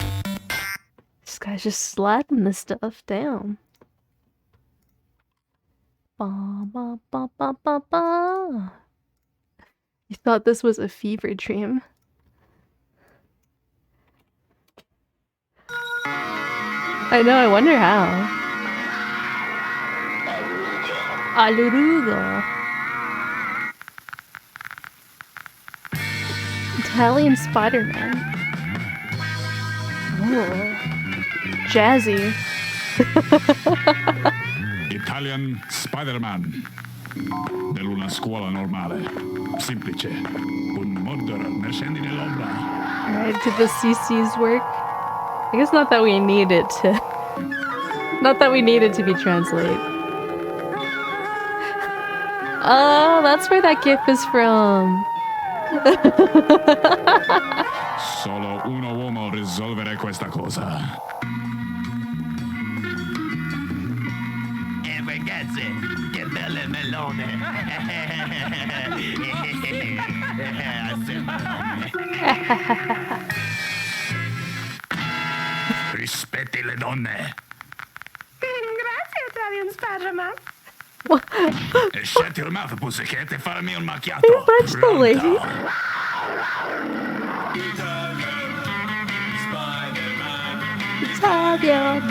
This guy's just slapping this stuff down. Ba, ba, ba, ba, ba, ba. You thought this was a fever dream. I know, I wonder how. Alurugo. Italian Spider-Man. Oh. Jazzy. Italian Spider-Man. Nell'una scuola normale. Semplice. Un murder nel scendi nell'ombra. Alright, did the CCs work? I guess not that we need it to... Not that we need it to be translated. Oh, that's where that gif is from. Solo uno uomo risolvere questa cosa. Ragazzi, che belle melone! Rispetti le donne! Grazie, Italian Spider-Man. Shut your mouth, pussycat, e farmi un macchiato. Hey, punch the lady. Italian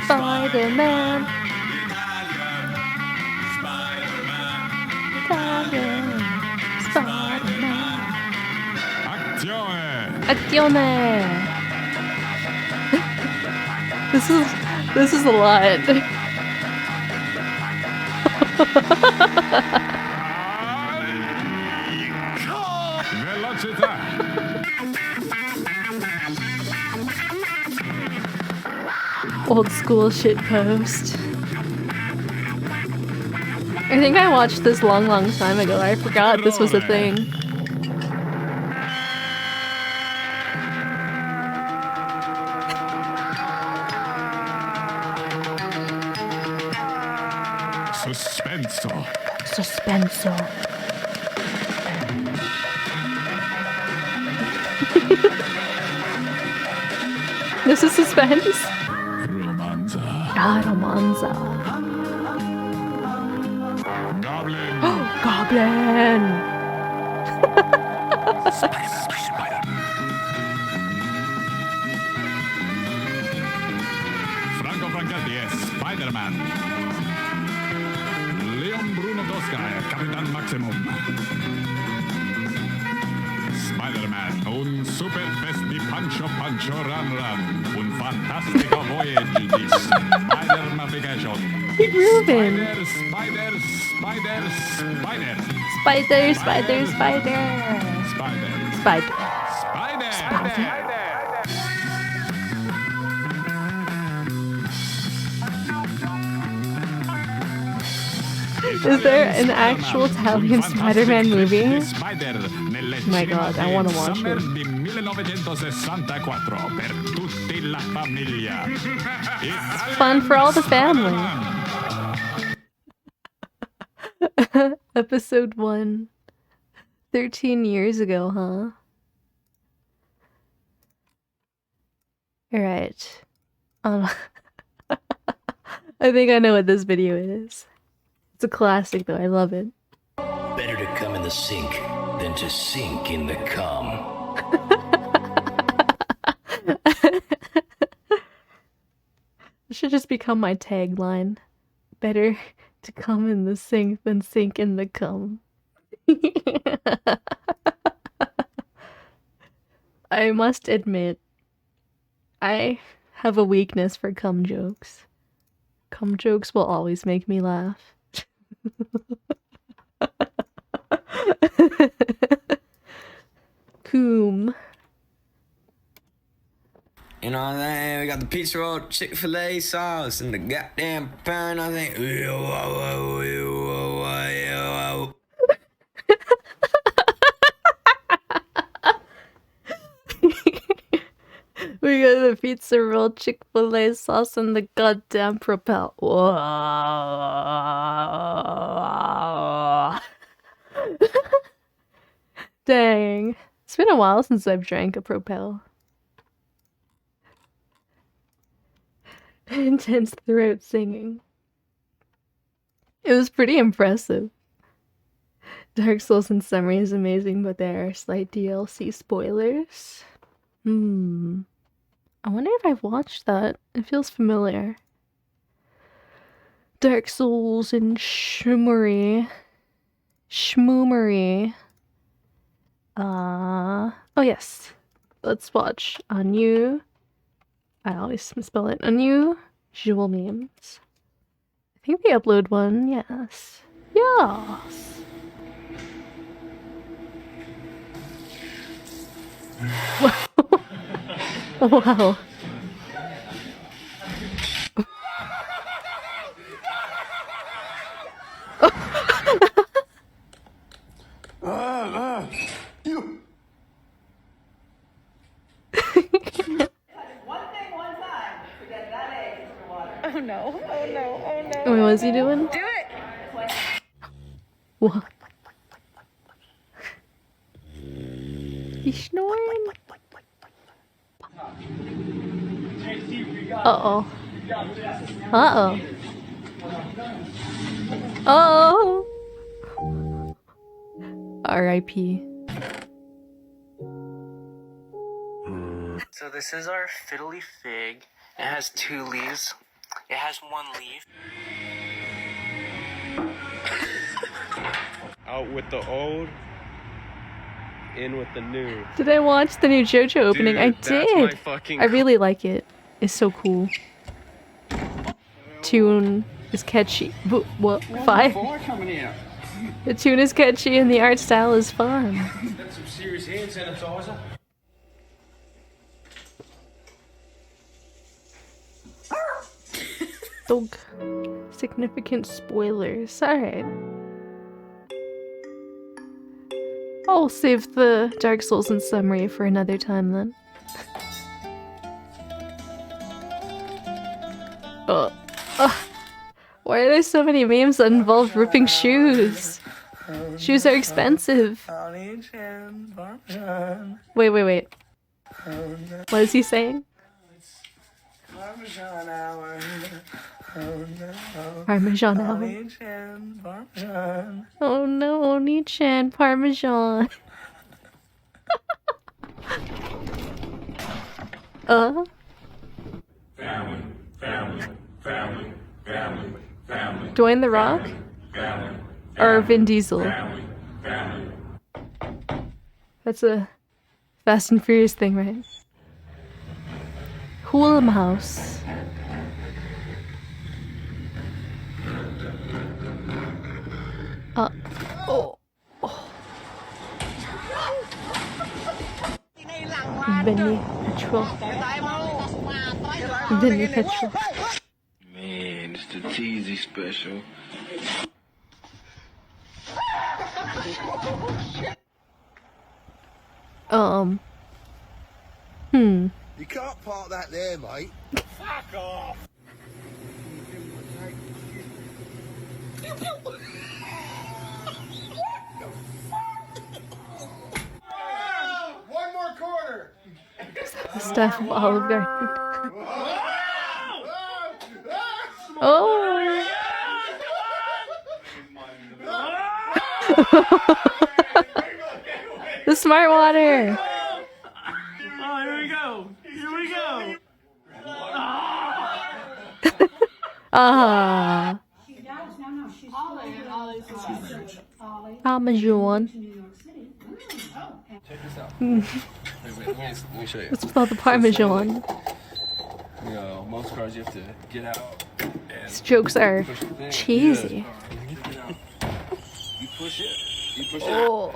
Spider-Man. Italian Spider-Man. Azione! This is a lot. Velocità! Old school shit post. I think I watched this long time ago. I forgot this was a thing. Suspenso. Suspenso. This is suspense. Romanza. Ah, romanza. Goblin. Goblin. Franco Franchetti è Spider-Man. Leon Bruno Tosca è Capitan Maximum. Spider-Man, un super fest di Pancho Run Run, un fantastico voyage di Spider-Mification. Keep moving. Spider. Is there an actual Italian Spider-Man movie? Oh my god, I want to watch it. Di 1964 per tutta la famiglia. It's fun for all the family. Episode 1. 13 years ago, huh? Alright. I think I know what this video is. It's a classic though, I love it. Better to come in the sink than to sink in the cum. This should just become my tagline. Better to come in the sink than sink in the cum. I must admit, I have a weakness for cum jokes. Cum jokes will always make me laugh. Coom. You know what I'm saying? We got the pizza roll, Chick-fil-A sauce, and the goddamn pan. I think. We got the pizza roll, Chick-fil-A sauce, and the goddamn propel. Whoa. Dang. It's been a while since I've drank a propel. Intense throat singing. It was pretty impressive. Dark Souls in summary is amazing, but there are slight DLC spoilers. I wonder if I've watched that. It feels familiar. Dark Souls in Shmoomery. Oh yes. Let's watch a new... I always misspell it. Unusual memes. I think they upload one, yes. Yes! Wow. no, oh no, oh no. Wait, what is he doing? Do it! What? He's snoring? Uh-oh. Uh-oh. Oh! R.I.P. So this is our fiddly fig. It has 2 leaves. It has 1 leaf. Out with the old, in with the new. Did I watch the new JoJo opening? Dude, I that's my did! fucking I really like it. It's so cool. Tune is catchy. What? Five? The tune is catchy and the art style is fun. That's some serious hand sanitizer. Dog. Significant spoilers. Alright. I'll save the Dark Souls in summary for another time then. Why are there so many memes that involve ripping shoes? Shoes are expensive. Wait. What is he saying? Parmesan hour. Oh no, Oni-chan, Parmesan. Dwayne The Rock? Or Vin Diesel? That's a Fast and Furious thing, right? Hulm House. Oh. Benny Petrol. Benny Petrol. Man, it's the TES special. You can't park that there, mate. Fuck off! One more quarter! The staff of Olive Garden. Oh! The smart water! Oh, here we go. Here we go. Ah. Parmesan. Check this out. Mm. Wait, let me show you. What's with all the Parmesan? You know, most cars you have to get out. These jokes are cheesy. Yeah. You push it. You push it. Oh.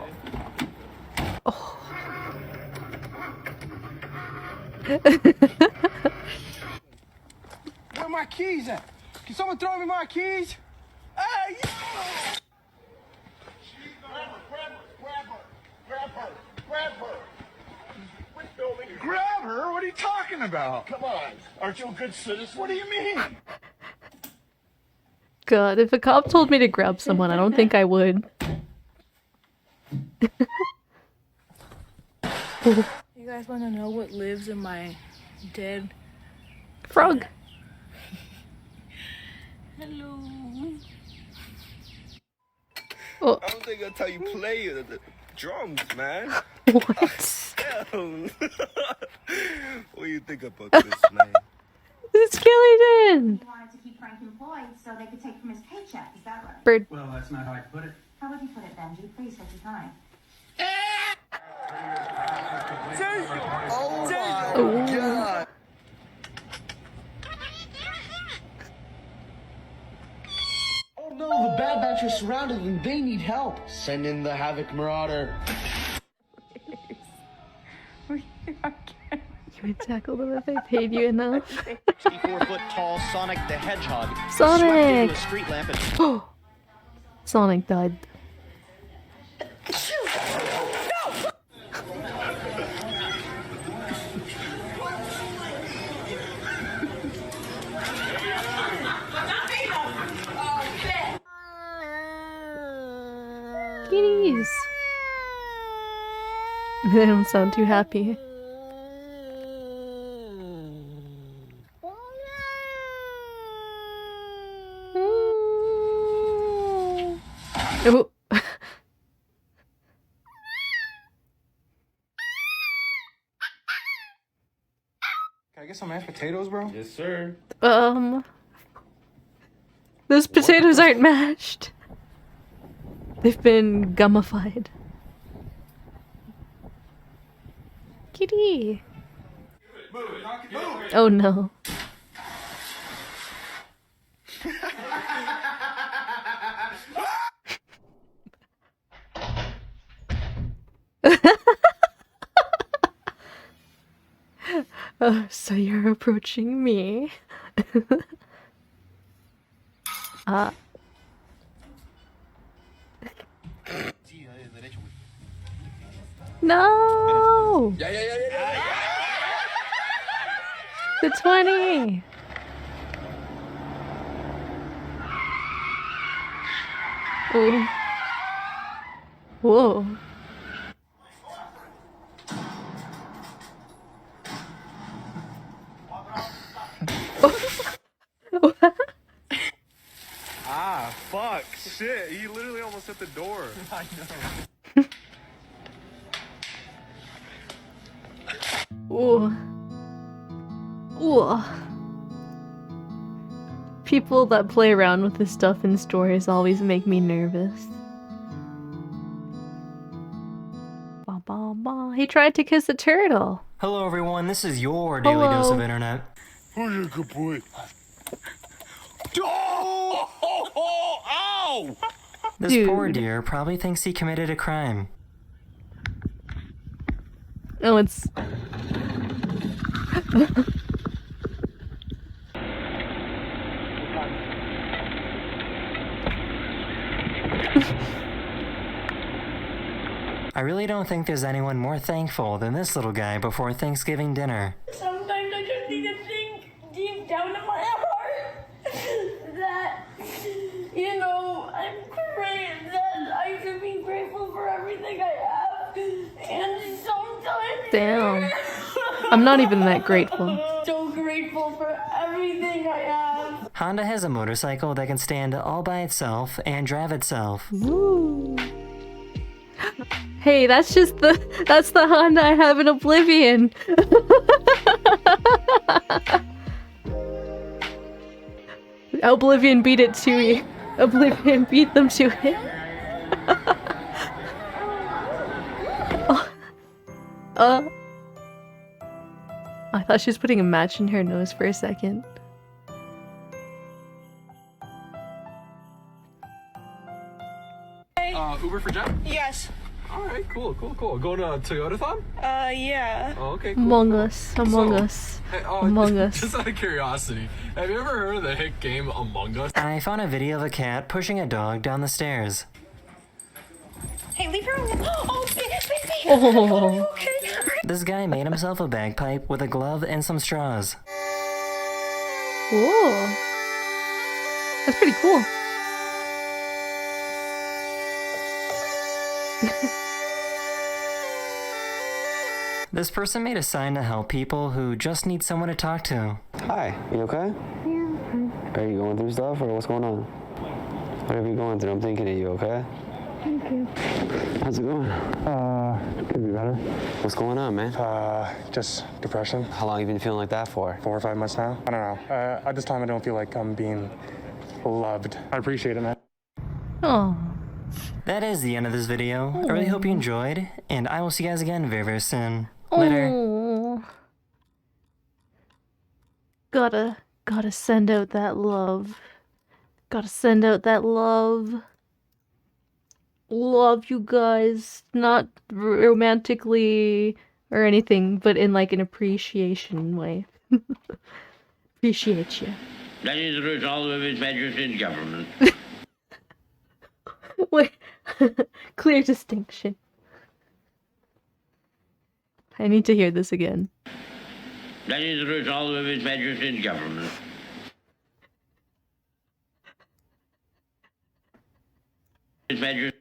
Where are my keys at? Can someone throw me my keys? Hey, yo! Grab her? What are you talking about? Come on. Aren't you a good citizen? What do you mean? God, if a cop told me to grab someone, I don't think I would. You guys want to know what lives in my dead frog? Hello. Oh. I don't think that's how you play the drums, man. What? What do you think about this, man? It's Skeleton! He wanted to keep Frank employed so they could take from his paycheck, is that right? Bird. Well, that's not how I put it. How would you put it, Benji? Please take your time. Oh my god! Oh no, the Bad Batch are surrounded and they need help. Send in the Havoc Marauder. You would tackle them if I paid you enough. 64-foot tall Sonic the Hedgehog. Sonic! Swept into a street lamp and Sonic died. They don't sound too happy. Oh. Can I get some mashed potatoes, bro? Yes, sir. Those potatoes aren't mashed. They've been gummified. Kitty. Oh no. Oh, so you're approaching me. No! The 20! Ooh. Whoa. Ah, fuck. Shit, he literally almost hit the door. I know. Ooh. Ooh. People that play around with this stuff in stories always make me nervous. Ba ba ba. He tried to kiss a turtle. Hello everyone, this is your daily dose of internet. Who's a good boy? Oh! Ow! This Dude. poor deer probably thinks he committed a crime. Oh, it's... I really don't think there's anyone more thankful than this little guy before Thanksgiving dinner. Sometimes I just need to think deep down in my heart that, you know, I'm great, that I should be grateful for everything I have. And sometimes... Damn. I'm not even that grateful. So grateful for everything I have. Honda has a motorcycle that can stand all by itself and drive itself. Woo. Hey, that's the Honda I have in Oblivion. Oblivion beat it to you. Oblivion beat them to it. I thought she was putting a match in her nose for a second. Uber for Jack? Yes. Alright, cool. Going to Toyotathon? Yeah. Oh, okay, cool. Among Us. Hey, Among Us. Just out of curiosity, have you ever heard of the hit game Among Us? I found a video of a cat pushing a dog down the stairs. Hey, leave her alone. Oh, baby. Oh. Okay. This guy made himself a bagpipe with a glove and some straws. Whoa. That's pretty cool. This person made a sign to help people who just need someone to talk to. Hi, you okay? Yeah. Are you going through stuff or what's going on? Whatever you're going through, I'm thinking of you, okay? Thank you. How's it going? Could be better. What's going on, man? Just depression. How long you been feeling like that for? 4 or 5 months now. I don't know. At this time, I don't feel like I'm being loved. I appreciate it, man. Oh. That is the end of this video. I really hope you enjoyed, and I will see you guys again very, very soon. Later. Oh. Gotta send out that love. Gotta send out that love. Love you guys. Not romantically or anything, but in like an appreciation way. Appreciate you. That is the result of his measures in government. Wait. Clear distinction. I need to hear this again. That is the result of his measures in government. His measures.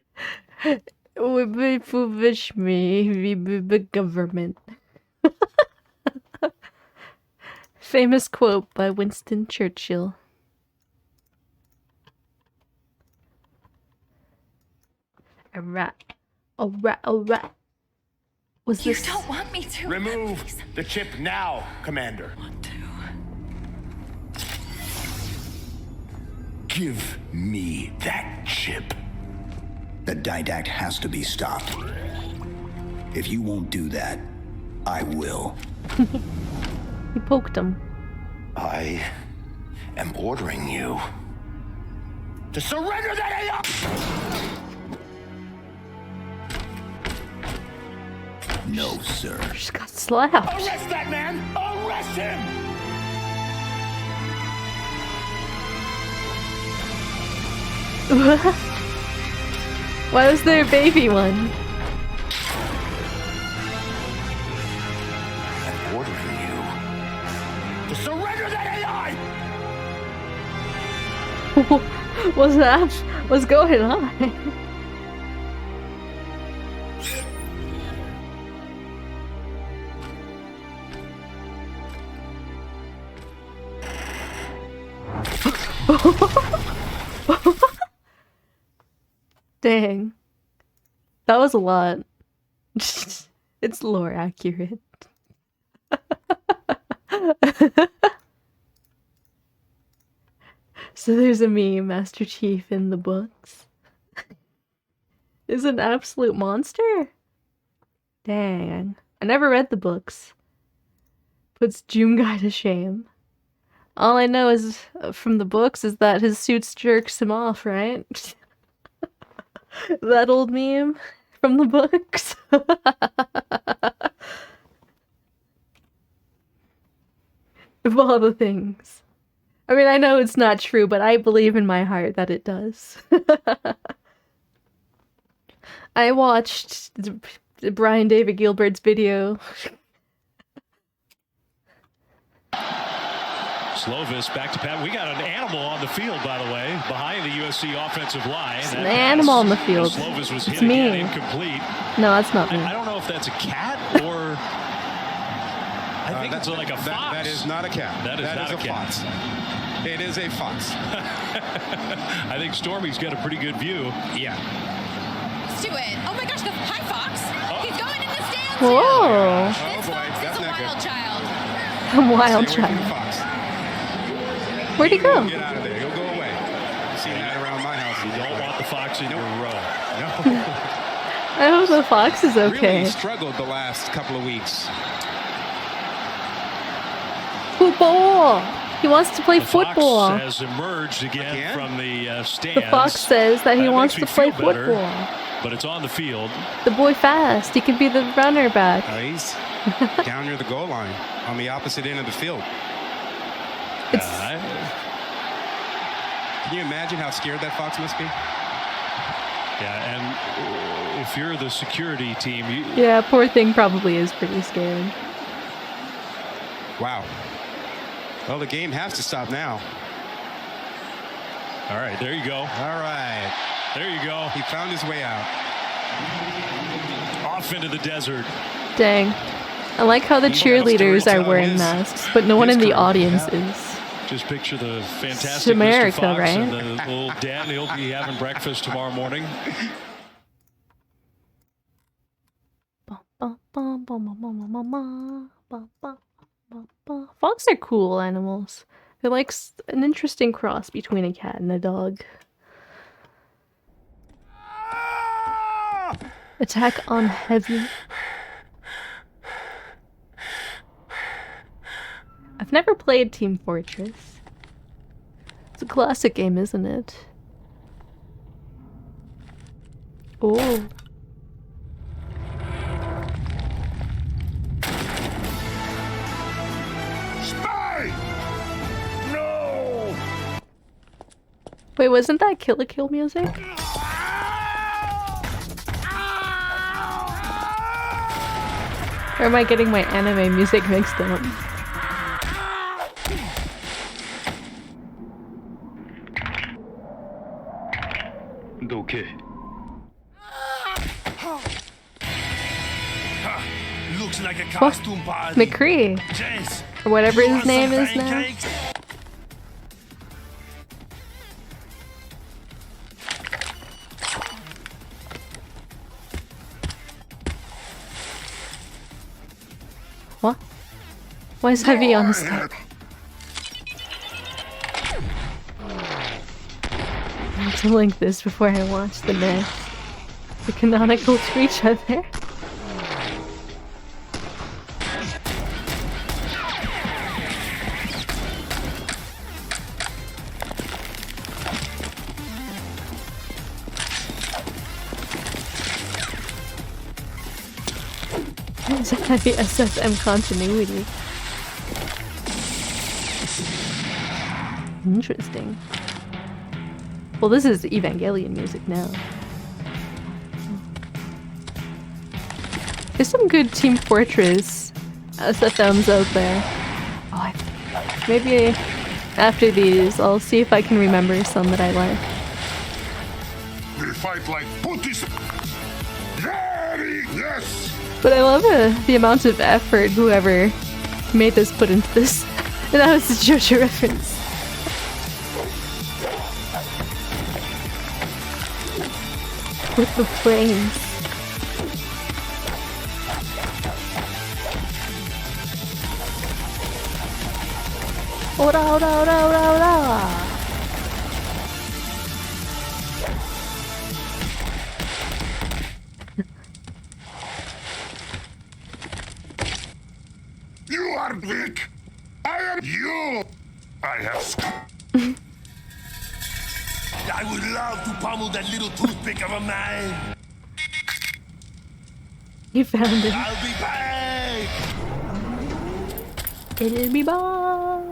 Wish me, government. Famous quote by Winston Churchill. A rat. A rat. A rat. Was You this? don't want me to. Remove the chip now, Commander. Give me that chip. The didact has to be stopped. If you won't do that, I will. He poked him. I am ordering you to surrender that AI! No, sir. Just got slapped. Arrest that man! Arrest him! Why was there a baby one? I'm ordering you to surrender that AI! What's that? What's going on? Dang. That was a lot. It's lore accurate. So there's a meme, Master Chief in the books is an absolute monster? Dang. I never read the books. Puts Doom Guy to shame. All I know is from the books is that his suits jerks him off, right? That old meme from the books. Of all the things. I mean, I know it's not true, but I believe in my heart that it does. I watched Brian David Gilbert's video. Slovis back to Pat. We got an animal on the field, by the way, behind the USC offensive line. It's an animal on the field. Slovis was It's hit me. again, incomplete. No, that's not me. I don't know if that's a cat or... I think it's like a fox. That is not a cat. That is not a cat. fox. It is a fox. I think Stormy's got a pretty good view. Yeah. Let's do it. Oh my gosh, hi, Fox. He's going in the stands. Whoa. Oh boy, that's not Wild good. child. A wild Stay away from the child. fox. Where'd he go? Get out of there. He'll go away. You see that around my house. You don't want the fox in your row. No. I hope the fox is okay. Really struggled the last couple of weeks. Football! He wants to play football. Fox has emerged again from the stands. The fox says that he wants to makes me play feel better, football. but it's on the field. The boy fast. He can be the runner back. He's down near the goal line on the opposite end of the field. It's Can you imagine how scared that fox must be? Yeah, and if you're the security team, you... Yeah, poor thing probably is pretty scared. Wow. Well, the game has to stop now. All right, there you go. All right. There you go. He found his way out. Off into the desert. Dang. I like how the cheerleaders are wearing masks, but no one in the audience is. Just picture the fantastic It's America, Mr. Fox right? and the little Dan. He'll be having breakfast tomorrow morning. Fox are cool animals. They're like an interesting cross between a cat and a dog. Attack on heavy. I've never played Team Fortress. It's a classic game, isn't it? Oh. Spy! No! Wait, wasn't that Kill la Kill music? Or am I getting my anime music mixed up? Okay. looks like a costume party. McCree. Jess, Or whatever you his want name some is now. pancakes? What? Why is Heavy on the sniper? I need to link this before I watch the next. The canonical to each other. It's a heavy SSM continuity. Interesting. Well, this is Evangelion music now. There's some good Team Fortress SFMs out there. Oh, maybe after these, I'll see if I can remember some that I like. We fight like putties. Very yes. But I love the amount of effort whoever made this put into this. And that was the JoJo reference. With the flames. Ora ora ora ora ora. You are weak. I am you. I have. I would love to pummel that little toothpick of a man. You found it. I'll be back. It'll be bye.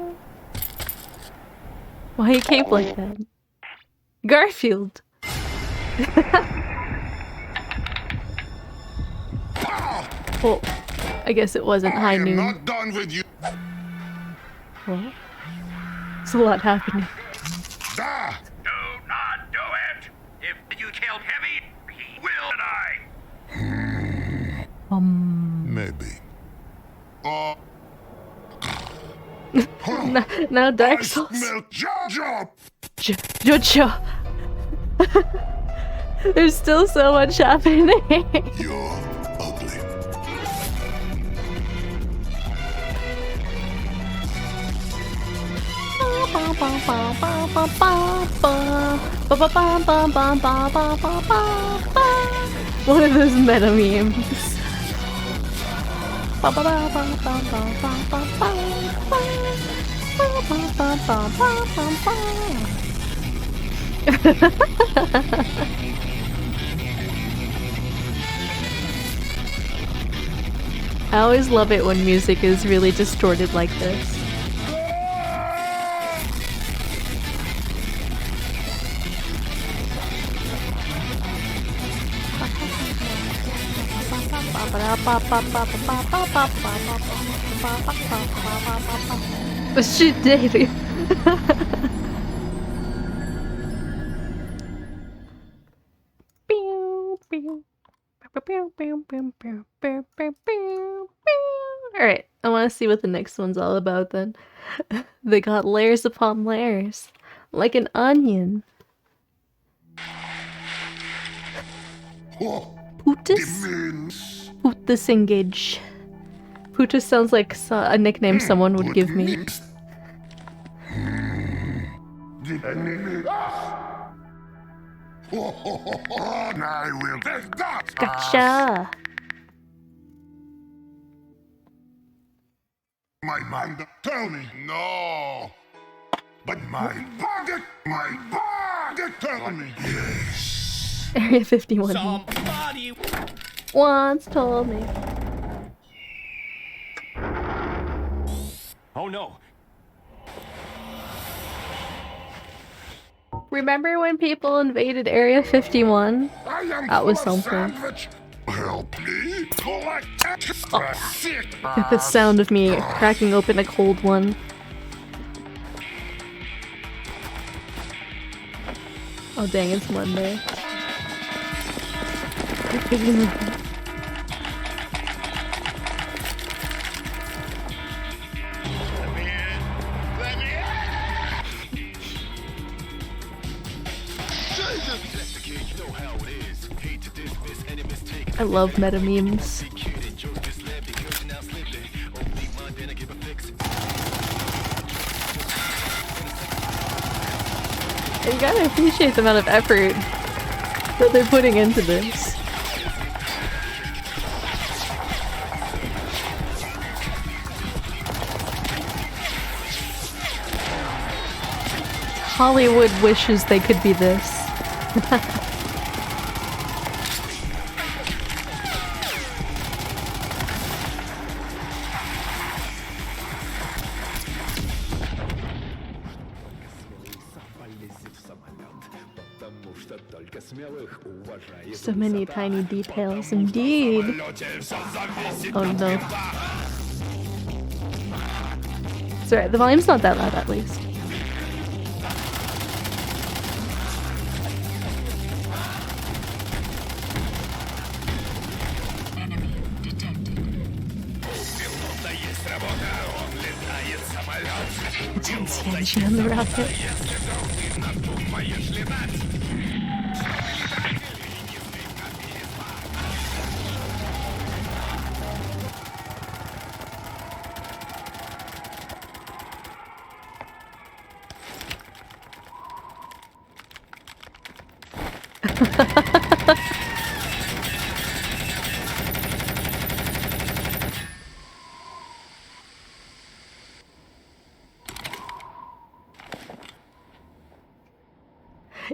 Why you cape like that? Garfield. Well, I guess it wasn't high noon. I'm not done with you. What? There's a lot happening. Da. Do not do it! If you killed Heavy, he will die. Maybe. Oh. Now Dark Souls. Jojo. Jojo. There's still so much happening. You're ugly. One of those meta memes. I always love it when music is really distorted like this. Shit, daily. Alright, I want to see what the next one's all about then. They got layers upon layers. Like an onion. Putus? Putus engage. Putus sounds like a nickname someone would give me. I will take that. Gotcha. My mind, tell me no. But my body tell me yes. Area 51. Somebody once told me. Oh no. Remember when people invaded Area 51? That was something. Help me collect The sound of me cracking open a cold one. Oh dang, it's Monday. I love meta memes. You gotta appreciate the amount of effort that they're putting into this. Hollywood wishes they could be this. So many tiny details, indeed. Oh no. It's alright, the volume's not that loud at least. Intense energy on the rocket.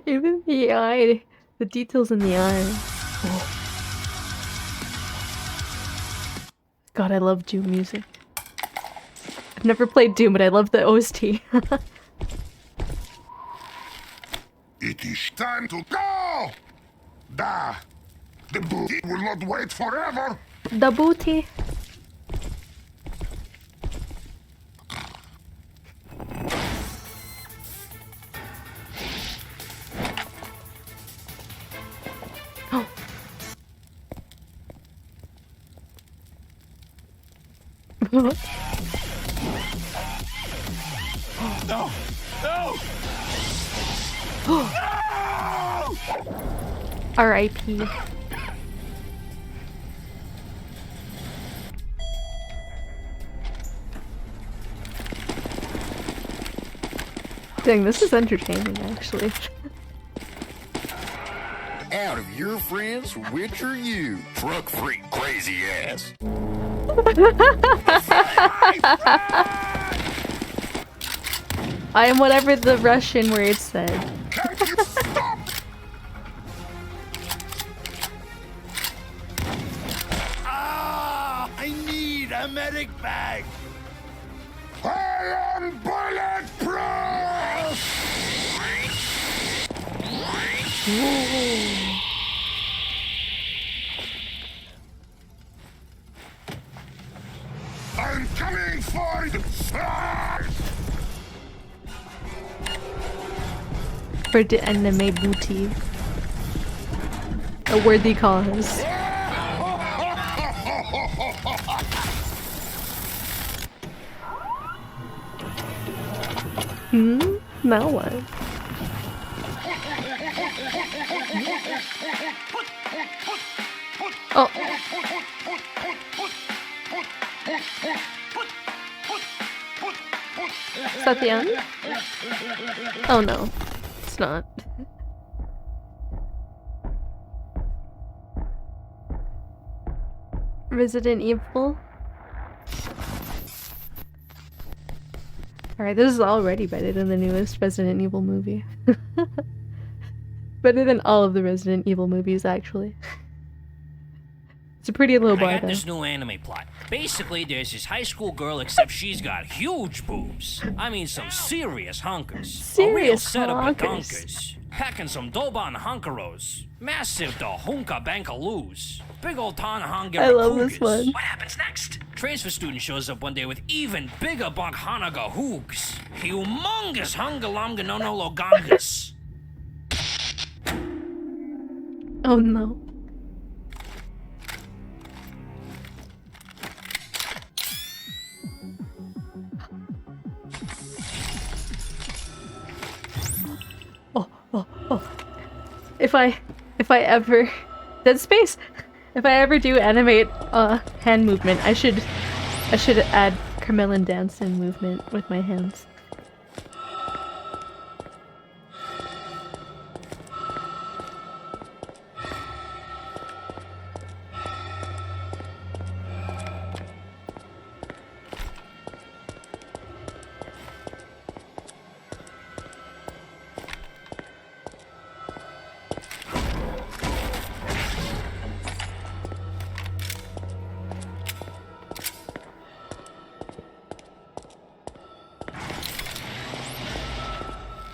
Even the eye, the details in the eye. Oh. God, I love Doom music. I've never played Doom, but I love the OST. It is time to go! Da! The booty will not wait forever! The booty. Oh. No! No! R.I.P. Dang, this is entertaining, actually. Out of your friends, which are you? Truck freak crazy ass. I am whatever the Russian word said. I need a medic bag. I am bulletproof. I'm coming for you. For the anime booty. A worthy cause. Now what? Oh. Is that the end? Oh no, it's not. Resident Evil? Alright, this is already better than the newest Resident Evil movie. Better than all of the Resident Evil movies, actually. It's a pretty low bar, I got though. this new anime plot. Basically, there's this high school girl, except she's got huge boobs. I mean, some serious hunkers. Serious a real setup of honkers. donkers. Packing some Doban hunkeros. Massive da hunka bankaloos. Big old ton hunger. I love this one. What happens next? Transfer student shows up one day with even bigger bunk hanaga hoogs. Humongous hungalamga no no logangas. Oh no. Oh. If I ever... Dead Space! If I ever do animate hand movement, I should add Carmelin dancing movement with my hands.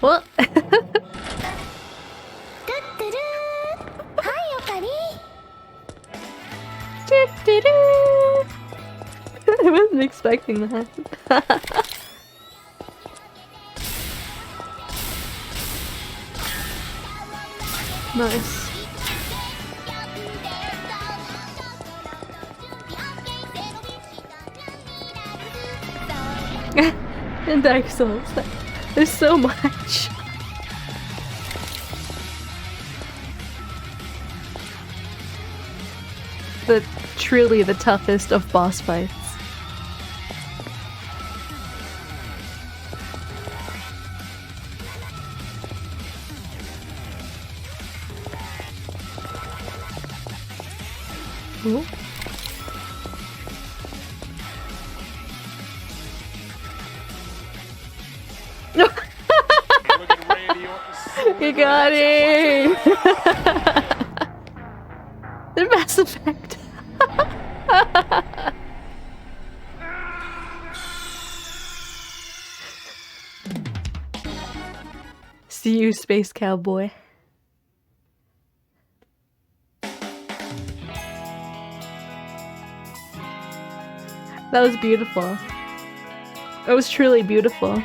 What? I wasn't expecting that. Nice. In Dark Souls, there's so much. Truly the toughest of boss fights. Ooh. You got it! The Mass Effect. See you, Space Cowboy. That was beautiful. It was truly beautiful.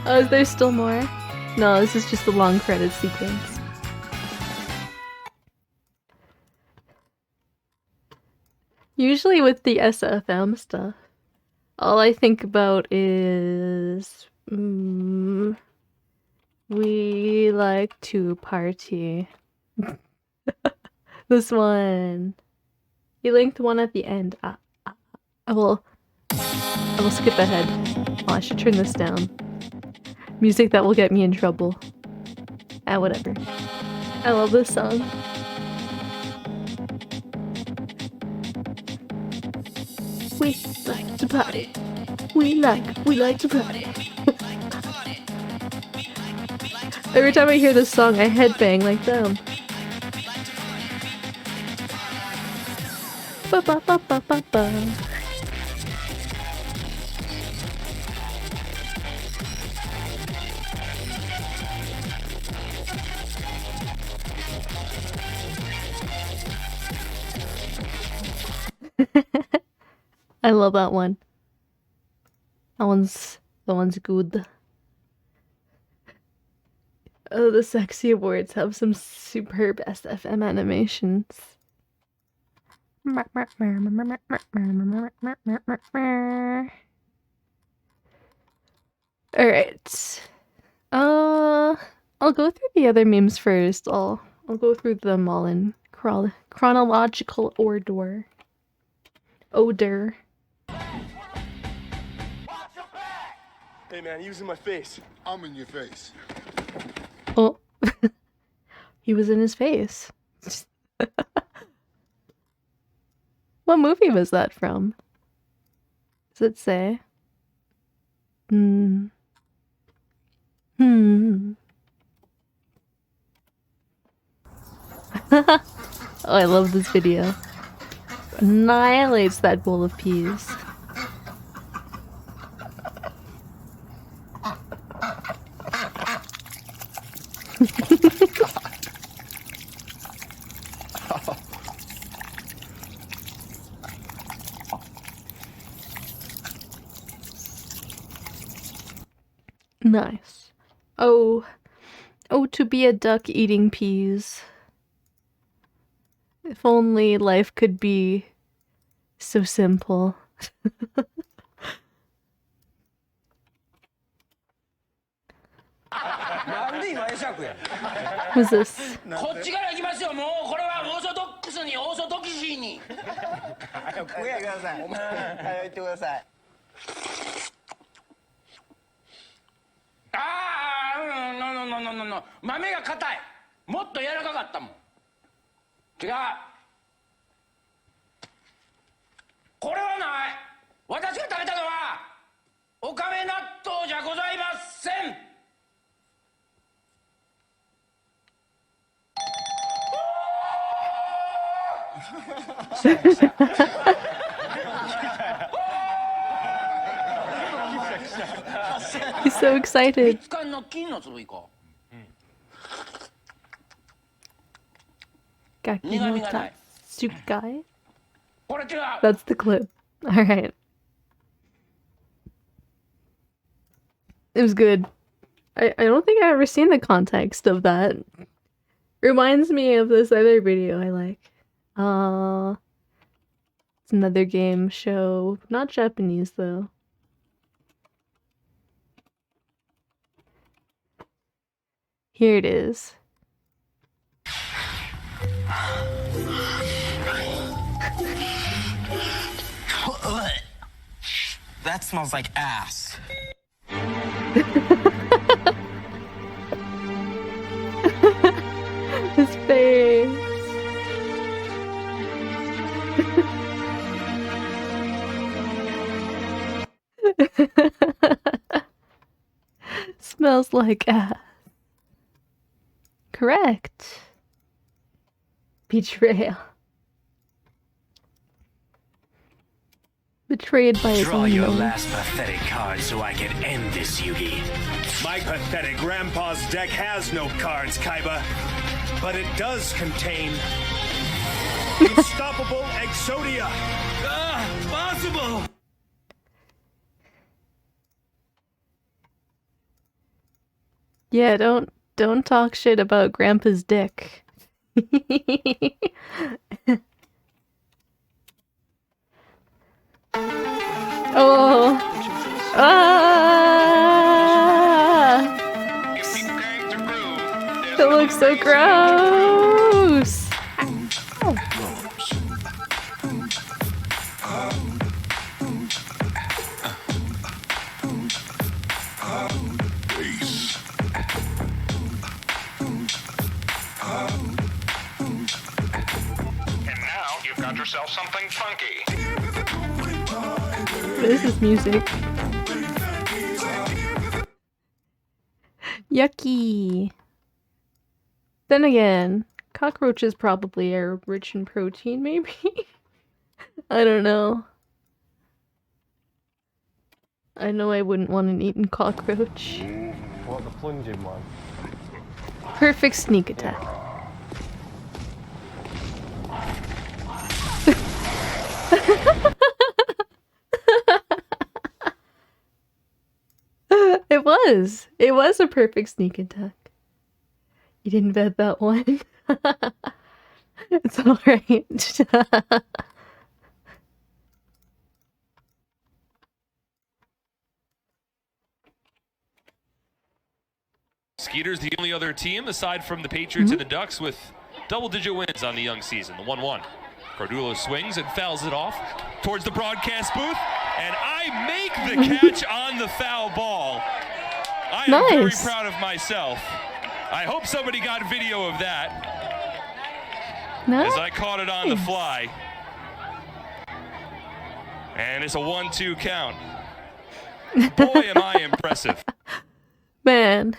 Oh, is there still more? No, this is just a long credit sequence. Usually with the SFM stuff, all I think about is... we like to party. This one. He linked one at the end. I will skip ahead. Oh, I should turn this down. Music that will get me in trouble. Whatever. I love this song. We like to party. We like to party. Every time I hear this song, I headbang like them. Ba ba ba ba ba ba. I love that one. That one's good. Oh, the Sexy Awards have some superb SFM animations. Alright. I'll go through the other memes first. I'll go through them all in chronological order. Hey man, he was in my face. I'm in your face. Oh. He was in his face. What movie was that from? Does it say? Oh, I love this video. Annihilates that bowl of peas. Nice. Oh, to be a duck eating peas. If only life could be so simple. なんで今会釈や。 Who's this? こっちから行きますよ。もうこれはオーソドックスにオーソドキシーに。早く食えください。早く行ってください。の豆が硬い。もっと柔らかかったもん。違う。これはない。私が食べたのはおかめ納豆じゃございません。He's so excited. 蜜柑の金の粒いこう。Gaki no Tatsukai? これ違う。 That's the clip. Alright. It was good. I don't think I've ever seen the context of that. Reminds me of this other video I like. It's another game show. Not Japanese though. Here it is. That smells like ass. His face. Smells like ass. Correct. Betrayal. Betrayed by his Draw your unknown. last pathetic card so I can end this, Yugi. My pathetic grandpa's deck has no cards, Kaiba, but it does contain unstoppable Exodia. Possible. Yeah, don't talk shit about Grandpa's dick. Oh. Ah! That looks so gross. And now you've got yourself something funky. This is music. Yucky. Then again, cockroaches probably are rich in protein, maybe? I don't know. I know I wouldn't want an eaten cockroach. What, the plunging one? Perfect sneak attack. It was a perfect sneak attack. You didn't bet that one. It's alright. Skeeter's the only other team, aside from the Patriots and the Ducks, with double-digit wins on the young season, the 1-1. Cordulo swings and fouls it off towards the broadcast booth, and I make the catch on the foul ball. I am very proud of myself. I hope somebody got video of that. As I caught it on the fly. And it's a 1-2 count. Boy, am I impressive. Man,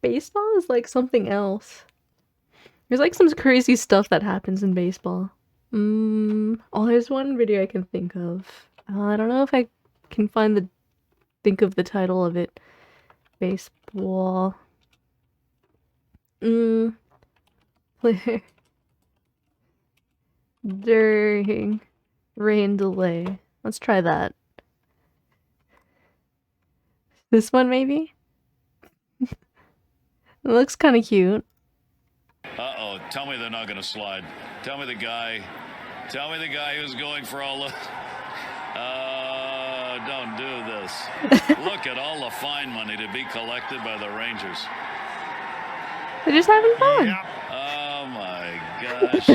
baseball is like something else. There's like some crazy stuff that happens in baseball. Oh, there's one video I can think of. I don't know if I can think of the title of it. Baseball. Player. During rain delay. Let's try that. This one, maybe? It looks kind of cute. Uh-oh, tell me they're not going to slide. Tell me the guy who's going for all the... don't do this. Look at all the fine money to be collected by the Rangers. They're just having fun. Oh my gosh.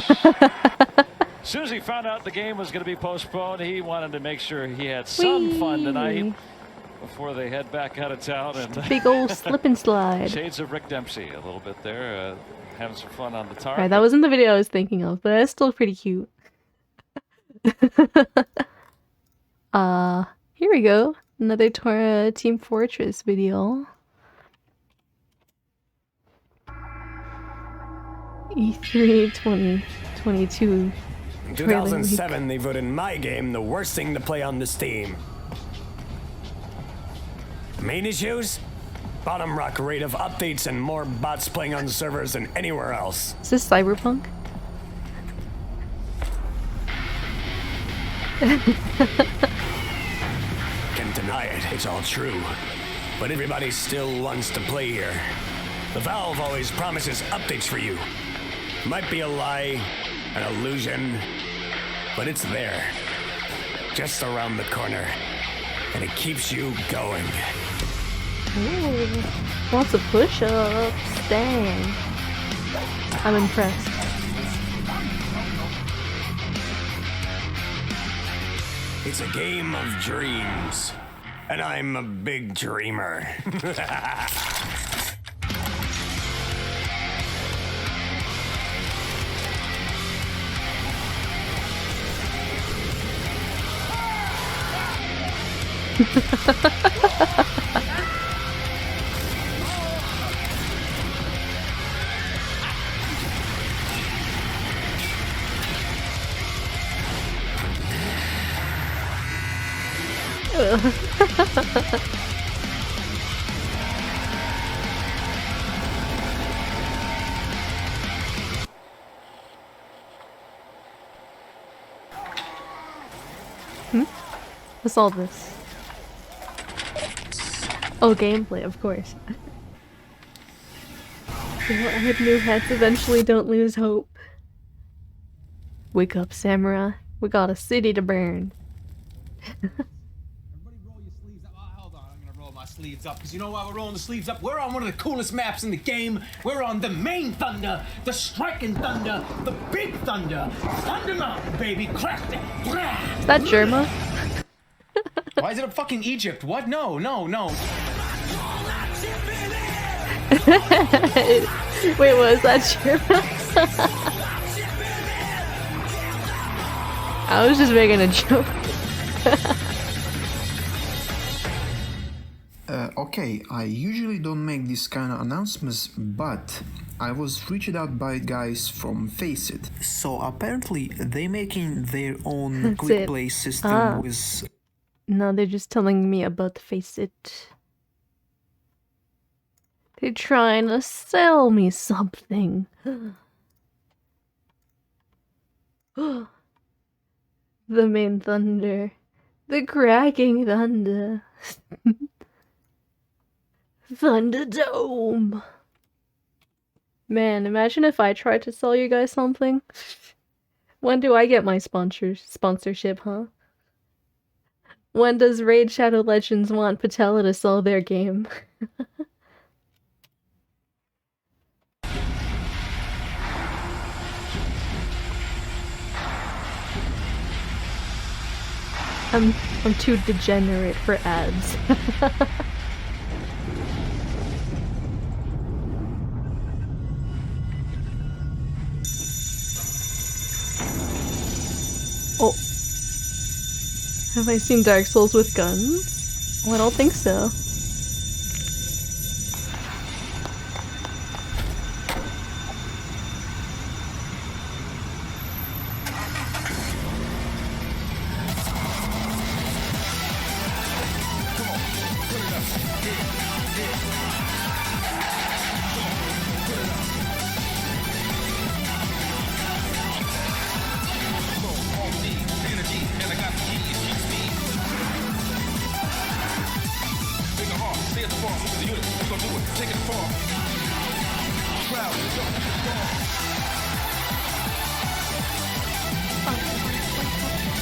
As soon as he found out the game was going to be postponed, he wanted to make sure he had some fun tonight before they head back out of town. And Big old slip and slide. Shades of Rick Dempsey a little bit there, having some fun on the tar. Alright, that wasn't the video I was thinking of, but it's still pretty cute. Here we go. Another Team Fortress video. E3 2022. In 2007, they voted my game the worst thing to play on the Steam. Main issues? Bottom rock rate of updates and more bots playing on the servers than anywhere else. Is this Cyberpunk? Can't deny it, it's all true. But everybody still wants to play here. The Valve always promises updates for you. Might be a lie, an illusion, but it's there. Just around the corner. And it keeps you going. Ooh, lots of push-ups. Dang. I'm impressed. It's a game of dreams. And I'm a big dreamer. What's all this? Oh, gameplay, of course. With new heads eventually don't lose hope. Wake up, samurai. We got a city to burn. Sleeves up, because you know why we're rolling the sleeves up? We're on one of the coolest maps in the game. We're on the main thunder, the striking thunder, the big thunder, Thunder Mountain, baby. Cracked it. Is that Germa? Why is it a fucking Egypt? What? No. Wait, what is that Germa? I was just making a joke. Okay, I usually don't make these kind of announcements, but I was reached out by guys from Faceit. So apparently they making their own quick play system with... No, they're just telling me about Faceit. They're trying to sell me something. The main thunder. The cracking thunder. Thunderdome. Man, imagine if I tried to sell you guys something. When do I get my sponsorship, huh? When does Raid Shadow Legends want Patella to sell their game? I'm too degenerate for ads. Oh. Have I seen Dark Souls with guns? Well, I don't think so.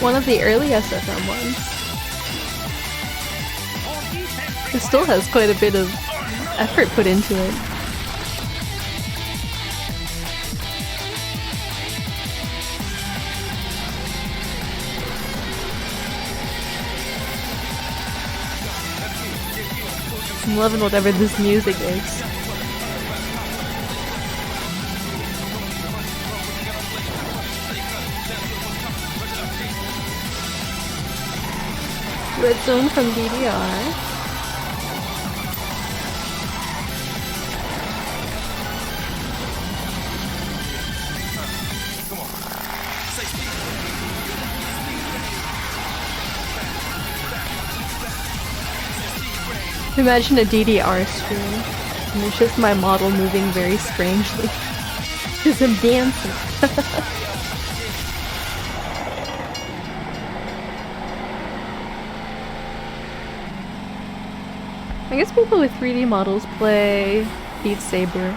One of the early SFM ones. It still has quite a bit of effort put into it. I'm loving whatever this music is. Red Zone from DDR. Imagine a DDR stream, and it's just my model moving very strangely. Because I'm dancing. I guess people with 3D models play Beat Saber.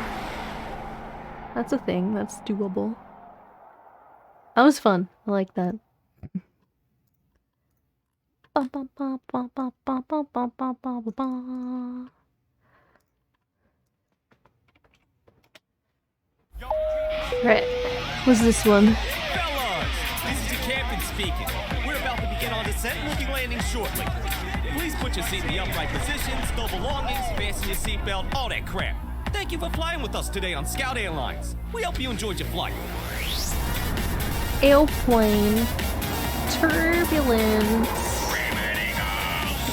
That's a thing, that's doable. That was fun, I like that. Right, what's this one? Fellas, this is your captain speaking. We're about to begin our descent and we'll be landing shortly. Please put your seat in the upright positions, no belongings, fasten your seatbelt, all that crap. Thank you for flying with us today on Scout Airlines. We hope you enjoyed your flight. Airplane. Turbulence.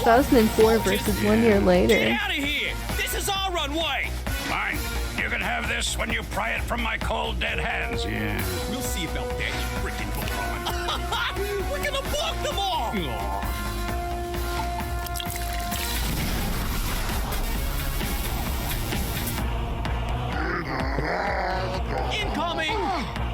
2004 versus 1 year later. Get out of here! This is our runway! Fine. You can have this when you pry it from my cold, dead hands. Yeah. We'll see about that, you frickin' moron. We're gonna block them all! Incoming!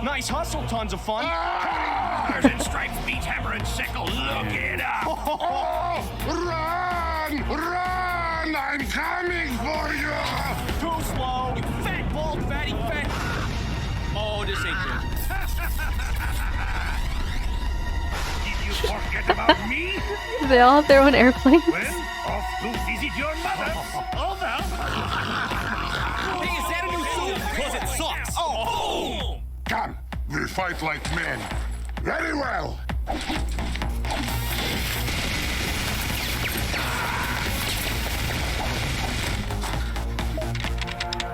Nice hustle, tons of fun. Stars and stripes beats hammer and sickle. Look it up. Oh, run! Run! I'm coming for you! Too slow, you fat, bald, fatty, fat. Oh, this ain't good. Did you forget about me? They all have their own airplanes. Well, off to visit your mother. Over. Hey, is that a new suit? Cause it sucks. Oh! Come, we fight like men. Very well.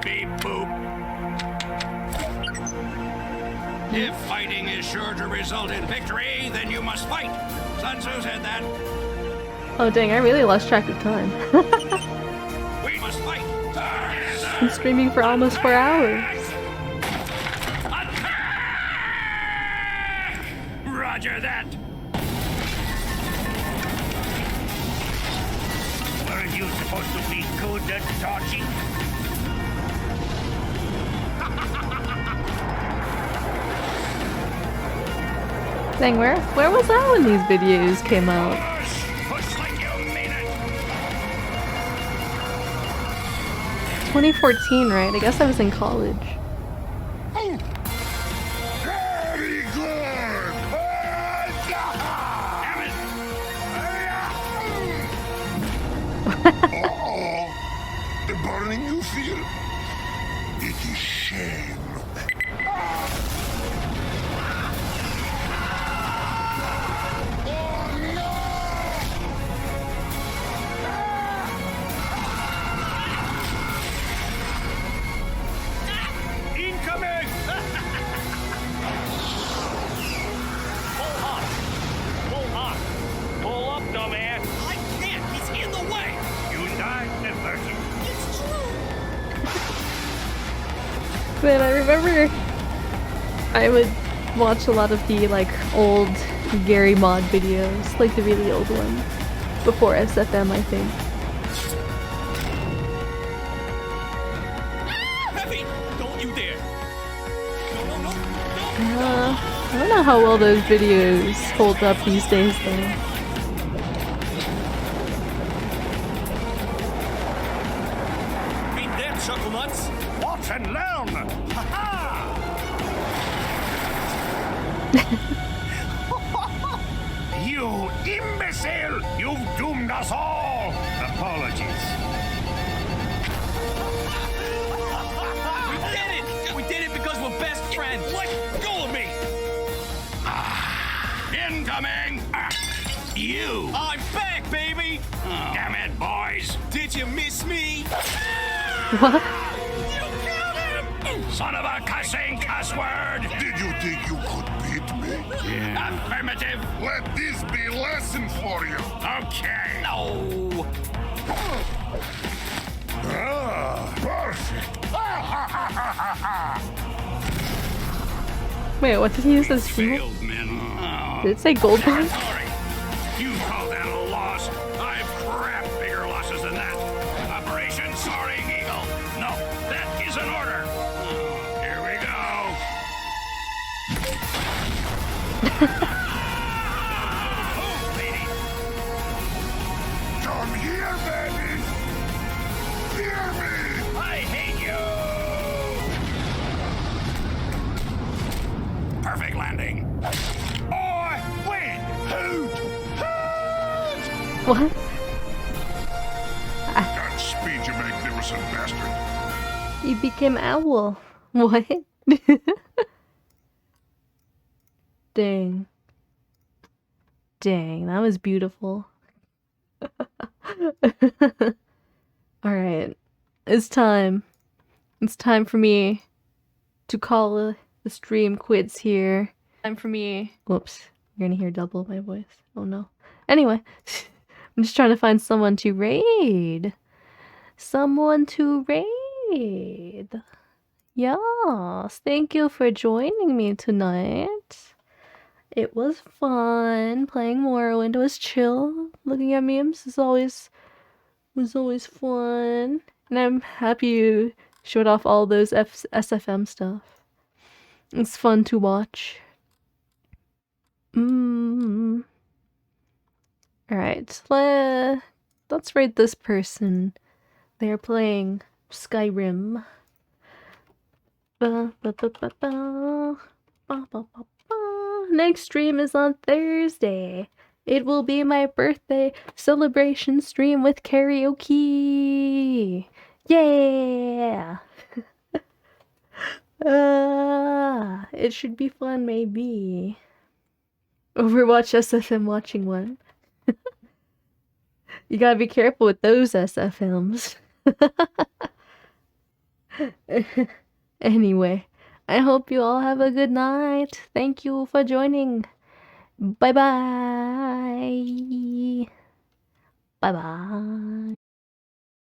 Beep boop. If fighting is sure to result in victory, then you must fight. Sun Tzu said that. Oh dang, I really lost track of time. We must fight. I'm streaming for almost 4 hours. Roger that. Weren't you supposed to be good at dodging? Dang, where was I when these videos came out? Push like you mean it. 2014, right? I guess I was in college. Very good! Uh-oh! The burning you feel? It is shame. Incoming! Pull up. Pull up. Pull up, dumbass. I can't. He's in the way. You died the virgin. It's true. But I remember I would watch a lot of the like old Gary mod videos, like the really old ones, before SFM, I think. Heavy! Don't you dare. No. I don't know how well those videos hold up these days though. Beat them, chuckle nuts. Watch and learn. Ha-ha! You imbecile! You've doomed us all! Apologies. We did it! We did it because we're best friends. Let go of me! Incoming! you. I'm back, baby. Damn it, boys. Did you miss me? What? Son of a cussing cuss word. Did you think you could beat me? Yeah. Affirmative. Let this be a lesson for you. Okay. No. Perfect. Wait, what did he use as fuel? Failed, men. Did it say gold bar? Sorry. You call that a loss? I've crapped bigger losses than that. Operation Soaring Eagle. No, that is an order. Here we go. Come here, baby. Hear me. I hate you. Perfect landing. Or win. Hoot. Hoot. What? Godspeed, you magnificent bastard. You became owl. What? Dang. Dang, that was beautiful. Alright. It's time. It's time for me to call the stream quits here. Time for me. Whoops. You're gonna hear double my voice. Oh no. Anyway. I'm just trying to find someone to raid. Someone to raid. Yes. Thank you for joining me tonight. It was fun playing Morrowind. It was chill. Looking at memes was always fun. And I'm happy you showed off all those SFM stuff. It's fun to watch. Alright, let's rate this person. They're playing Skyrim. Next stream is on Thursday. It will be my birthday celebration stream with karaoke. Yeah! It should be fun, maybe. Overwatch SFM watching one. You gotta be careful with those SFMs. Anyway, I hope you all have a good night. Thank you for joining. Bye bye. Bye bye.